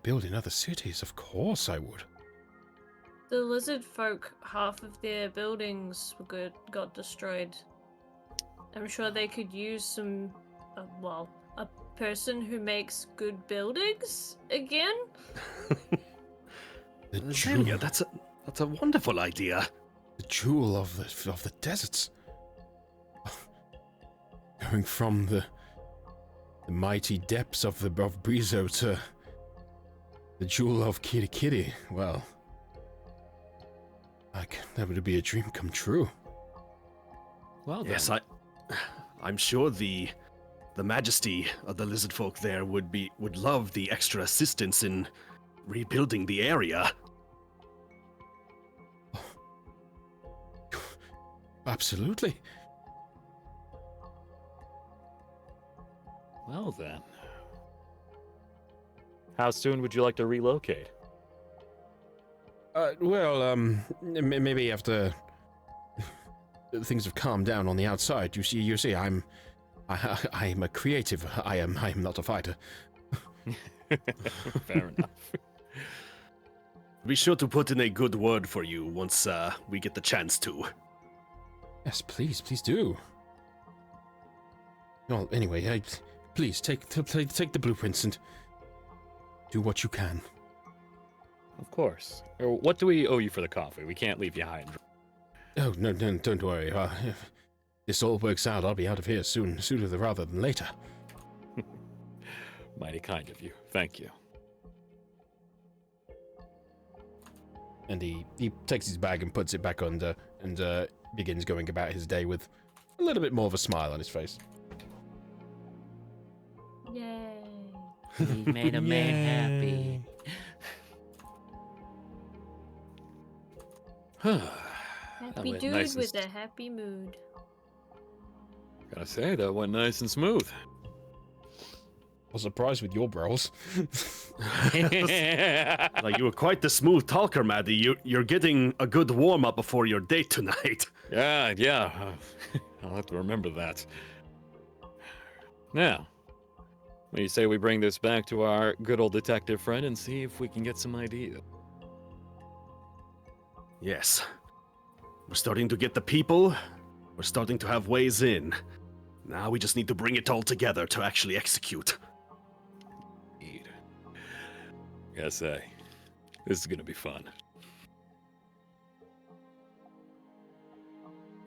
Build in other cities? Of course I would.
The lizard folk, half of their buildings got destroyed. I'm sure they could use some, person who makes good buildings again?
The
Zelia,
jewel,
that's a wonderful idea.
the jewel of the deserts. Going from the mighty depths of Brizo to the jewel of Kirikiri. Well, that would be a dream come true.
Well, then.
Yes, I'm sure the majesty of the lizard folk there would love the extra assistance in rebuilding the area.
Absolutely.
Well then. How soon would you like to relocate?
Maybe after things have calmed down on the outside. You see, I'm a creative. I am not a fighter.
Fair enough.
Be sure to put in a good word for you once we get the chance to.
Yes, please do. Well, anyway, please take the blueprints and do what you can.
Of course. What do we owe you for the coffee? We can't leave you high and dry.
Oh, no, don't worry. If this all works out, I'll be out of here sooner rather than later.
Mighty kind of you. Thank you.
And he takes his bag and puts it back under and begins going about his day with a little bit more of a smile on his face.
Yay.
He made a man happy.
Happy
went
dude
nice and
with a happy mood.
Gotta say, that went nice and smooth.
I was surprised with your brows.
Like, you were quite the smooth talker, Maddie. You're getting a good warm-up before your date tonight.
Yeah. I'll have to remember that. Now, what do you say we bring this back to our good old detective friend and see if we can get some ideas?
Yes. We're starting to get the people. We're starting to have ways in. Now we just need to bring it all together to actually execute.
Indeed. Gotta say, this is gonna be fun.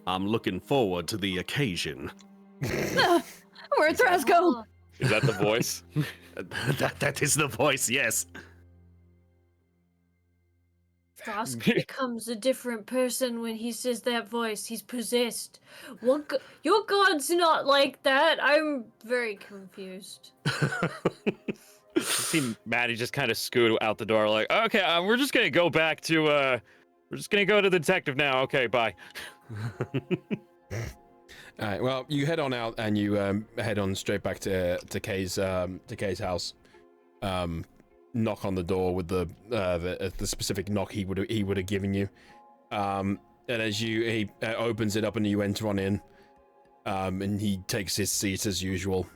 I'm looking forward to the occasion.
Where'd Thrasco?
Is that the voice?
That is the voice, yes.
Thrask becomes a different person when he says that voice. He's possessed. Your god's not like that. I'm very confused.
You see Maddie just kind of scoot out the door like, okay, we're just gonna go back to, we're just gonna go to the detective now. Okay, bye.
All right. Well, you head on out and you head on straight back to Kay's house. Knock on the door with the specific knock he would have given you. And as he opens it up and you enter on in, and he takes his seat as usual.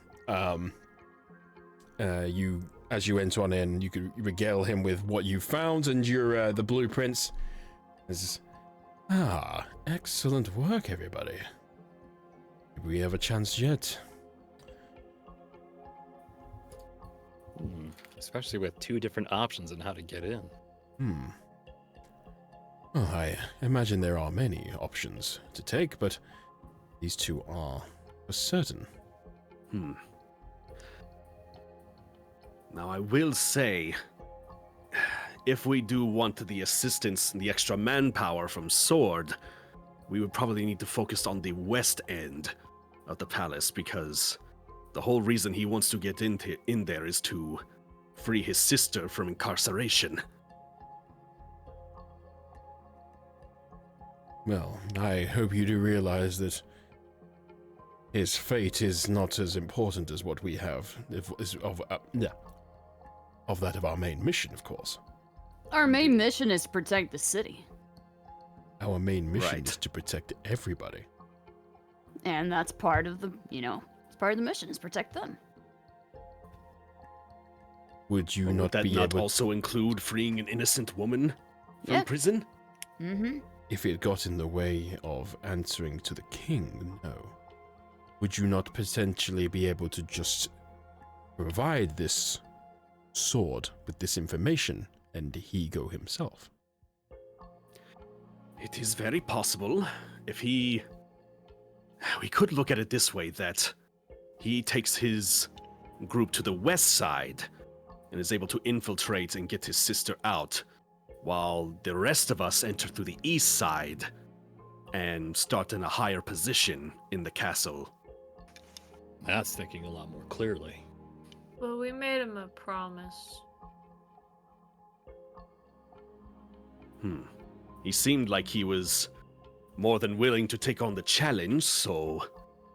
As you enter on in, you could regale him with what you found and your the blueprints. Excellent work, everybody. Did we have a chance yet?
Especially with two different options on how to get in.
Well, I imagine there are many options to take, but these two are for certain.
Now, I will say, if we do want the assistance and the extra manpower from Sword, we would probably need to focus on the west end of the palace, because the whole reason he wants to get in there is to free his sister from incarceration.
Well, I hope you do realize that his fate is not as important as what we have of that of our main mission, of course.
Our main mission is to protect the city.
Our main mission
Right.
is to protect everybody.
And that's part of the, it's part of the mission is protect them.
Would you
Would
not
that
be
not
able
also include freeing an innocent woman from
Yeah.
prison?
Mm-hmm.
if it got in the way of answering to the king? No. Would you not potentially be able to just provide this sword with this information and he go himself.
It is very possible. We could look at it this way, that he takes his group to the west side and is able to infiltrate and get his sister out, while the rest of us enter through the east side and start in a higher position in the castle.
That's thinking a lot more clearly.
Well, we made him a promise.
He seemed like he was more than willing to take on the challenge, so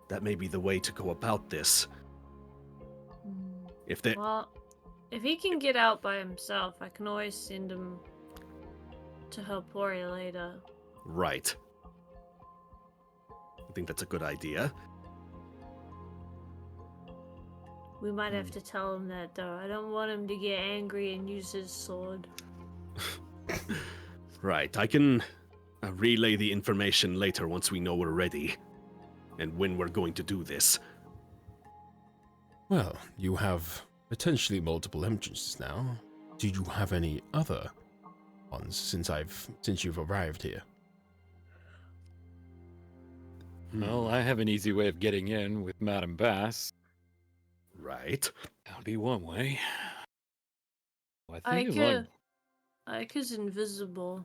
that may be the way to go about this. If they...
Well, if he can get out by himself, I can always send him to help Ori later.
Right. I think that's a good idea.
We might have to tell him that, though. I don't want him to get angry and use his sword.
Right, I can relay the information later once we know we're ready, and when we're going to do this.
Well, you have potentially multiple entrances now. Do you have any other ones since you've arrived here?
Well, I have an easy way of getting in with Madame Bass.
Right.
That would be one way. I think
Ike's invisible.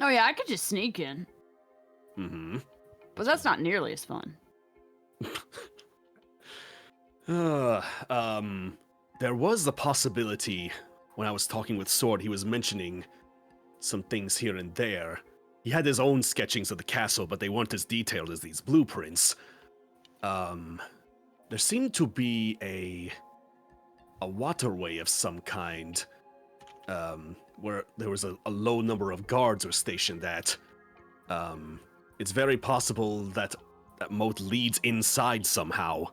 Oh yeah, I could just sneak in,
Mm-hmm.
but that's not nearly as fun.
There was the possibility, when I was talking with Sword, he was mentioning some things here and there. He had his own sketchings of the castle, but they weren't as detailed as these blueprints. There seemed to be a waterway of some kind, where there was a low number of guards were stationed at. It's very possible that that moat leads inside somehow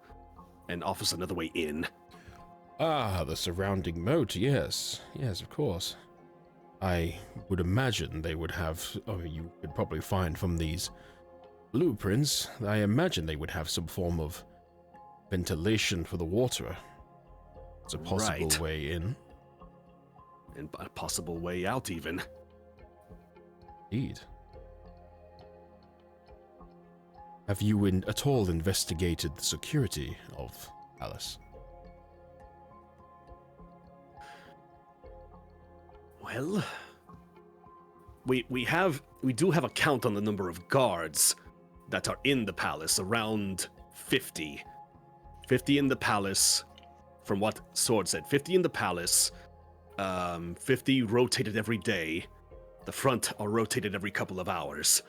and offers another way in.
Ah, the surrounding moat, yes. Yes, of course. I would imagine they would have, you could probably find from these blueprints, I imagine they would have some form of ventilation for the water. It's a possible
Right.
way in.
And a possible way out, even.
Indeed. Have you at all investigated the security of Alice?
Well, we do have a count on the number of guards that are in the palace, around 50. 50 in the palace, from what Sword said. 50 in the palace, 50 rotated every day. The front are rotated every couple of hours.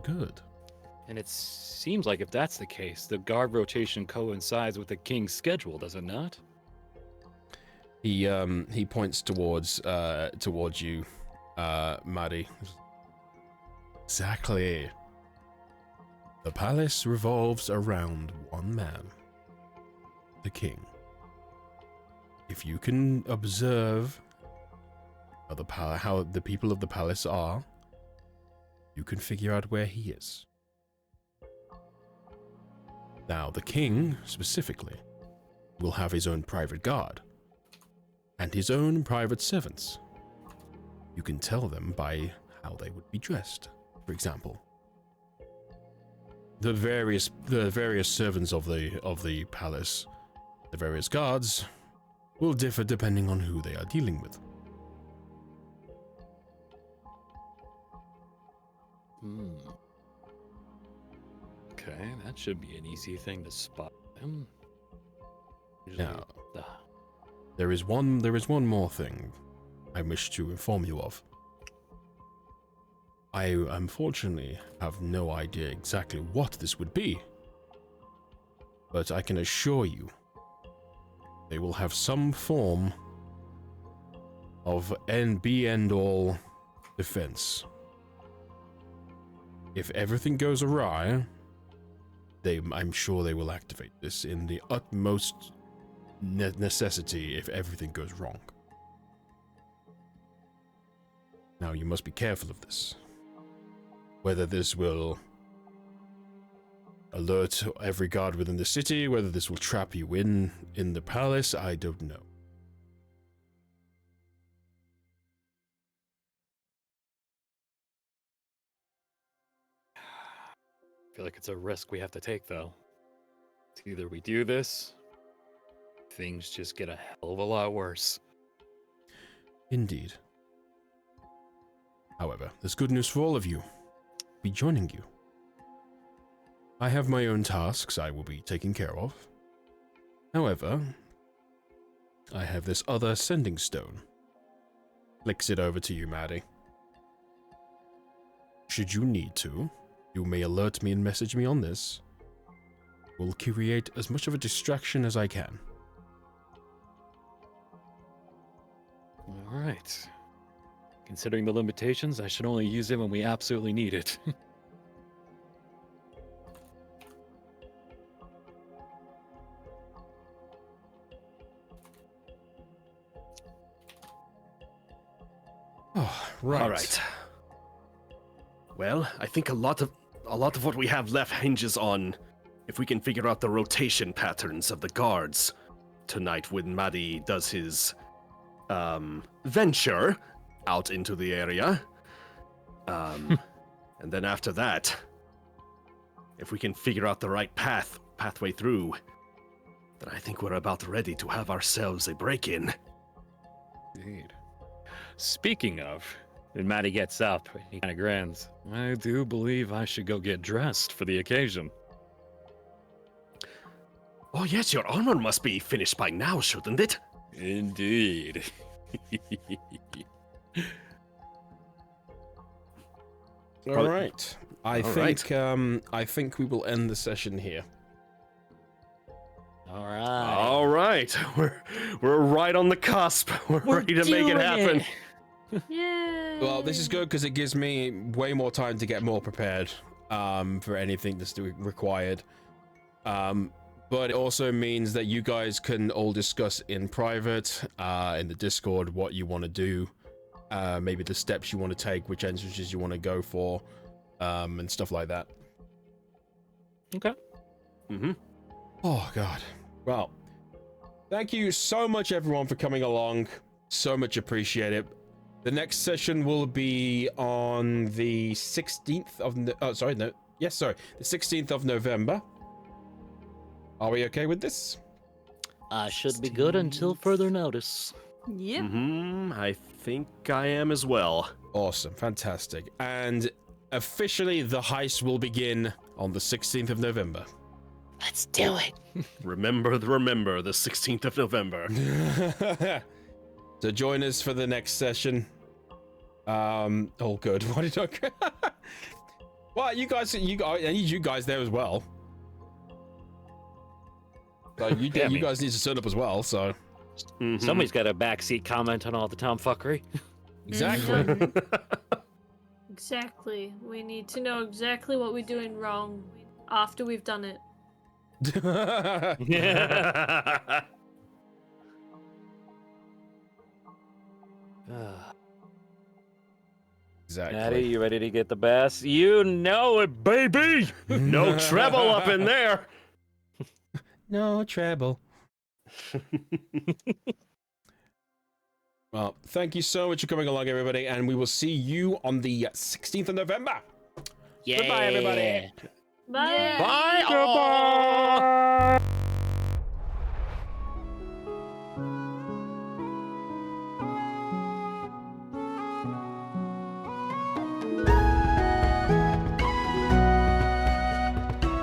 Good.
And it seems like if that's the case, the guard rotation coincides with the king's schedule, does it not?
He points towards you, Maddie. Exactly. The palace revolves around one man, the king. If you can observe how the people of the palace are, you can figure out where he is. Now, the king, specifically, will have his own private guard and his own private servants. You can tell them by how they would be dressed, for example. The various servants of the palace, the various guards, will differ depending on who they are dealing with.
Okay, that should be an easy thing to spot him.
Now, there is one more thing I wish to inform you of. I unfortunately have no idea exactly what this would be, but I can assure you they will have some form of end-all defense. If everything goes awry, I'm sure they will activate this in the utmost necessity if everything goes wrong. Now, you must be careful of this. Whether this will alert every guard within the city. Whether this will trap you in the palace, I don't know.
I feel like it's a risk we have to take, though. It's either we do this, things just get a hell of a lot worse.
Indeed. However, there's good news for all of you. I'll be joining you. I have my own tasks I will be taking care of. However, I have this other sending stone. Flicks it over to you, Maddie. Should you need to, you may alert me and message me on this. Will create as much of a distraction as I can.
All right. Considering the limitations, I should only use it when we absolutely need it.
Oh, right.
All right. Well, I think a lot of what we have left hinges on if we can figure out the rotation patterns of the guards tonight when Maddie does his venture out into the area. And then after that, if we can figure out the right pathway through, then I think we're about ready to have ourselves a break-in.
Indeed. Speaking of, when Maddie gets up, he kind of grins. I do believe I should go get dressed for the occasion.
Oh yes, your armor must be finished by now, shouldn't it?
Indeed.
All right. I think we will end the session here.
All right.
All right, we're right on the cusp. We're ready to make it happen.
Yay!
Well, this is good because it gives me way more time to get more prepared for anything that's required. But it also means that you guys can all discuss in private, in the Discord, what you want to do, maybe the steps you want to take, which entrances you want to go for, and stuff like that.
Okay.
Mm-hmm.
Oh, God. Well, thank you so much, everyone, for coming along. So much appreciate it. The next session will be on the 16th of... the 16th of November. Are we okay with this?
Should be good until further notice.
Yep.
Mm-hmm. I think I am as well.
Awesome. Fantastic. And officially, the heist will begin on the 16th of November.
Let's do it.
Remember the 16th of November.
So join us for the next session. Oh, good. What did I... Well, I need you guys there as well. So you guys need to turn up as well, so...
Mm-hmm.
Somebody's got a backseat comment on all the tomfuckery.
Exactly.
Exactly. We need to know exactly what we're doing wrong after we've done it.
Yeah.
Exactly.
Maddie, you ready to get the bass? You know it, baby!
No treble up in there.
No treble. Well, thank you so much for coming along, everybody, and we will see you on the 16th of November.
Yeah.
Goodbye, everybody.
Bye.
Bye. Goodbye.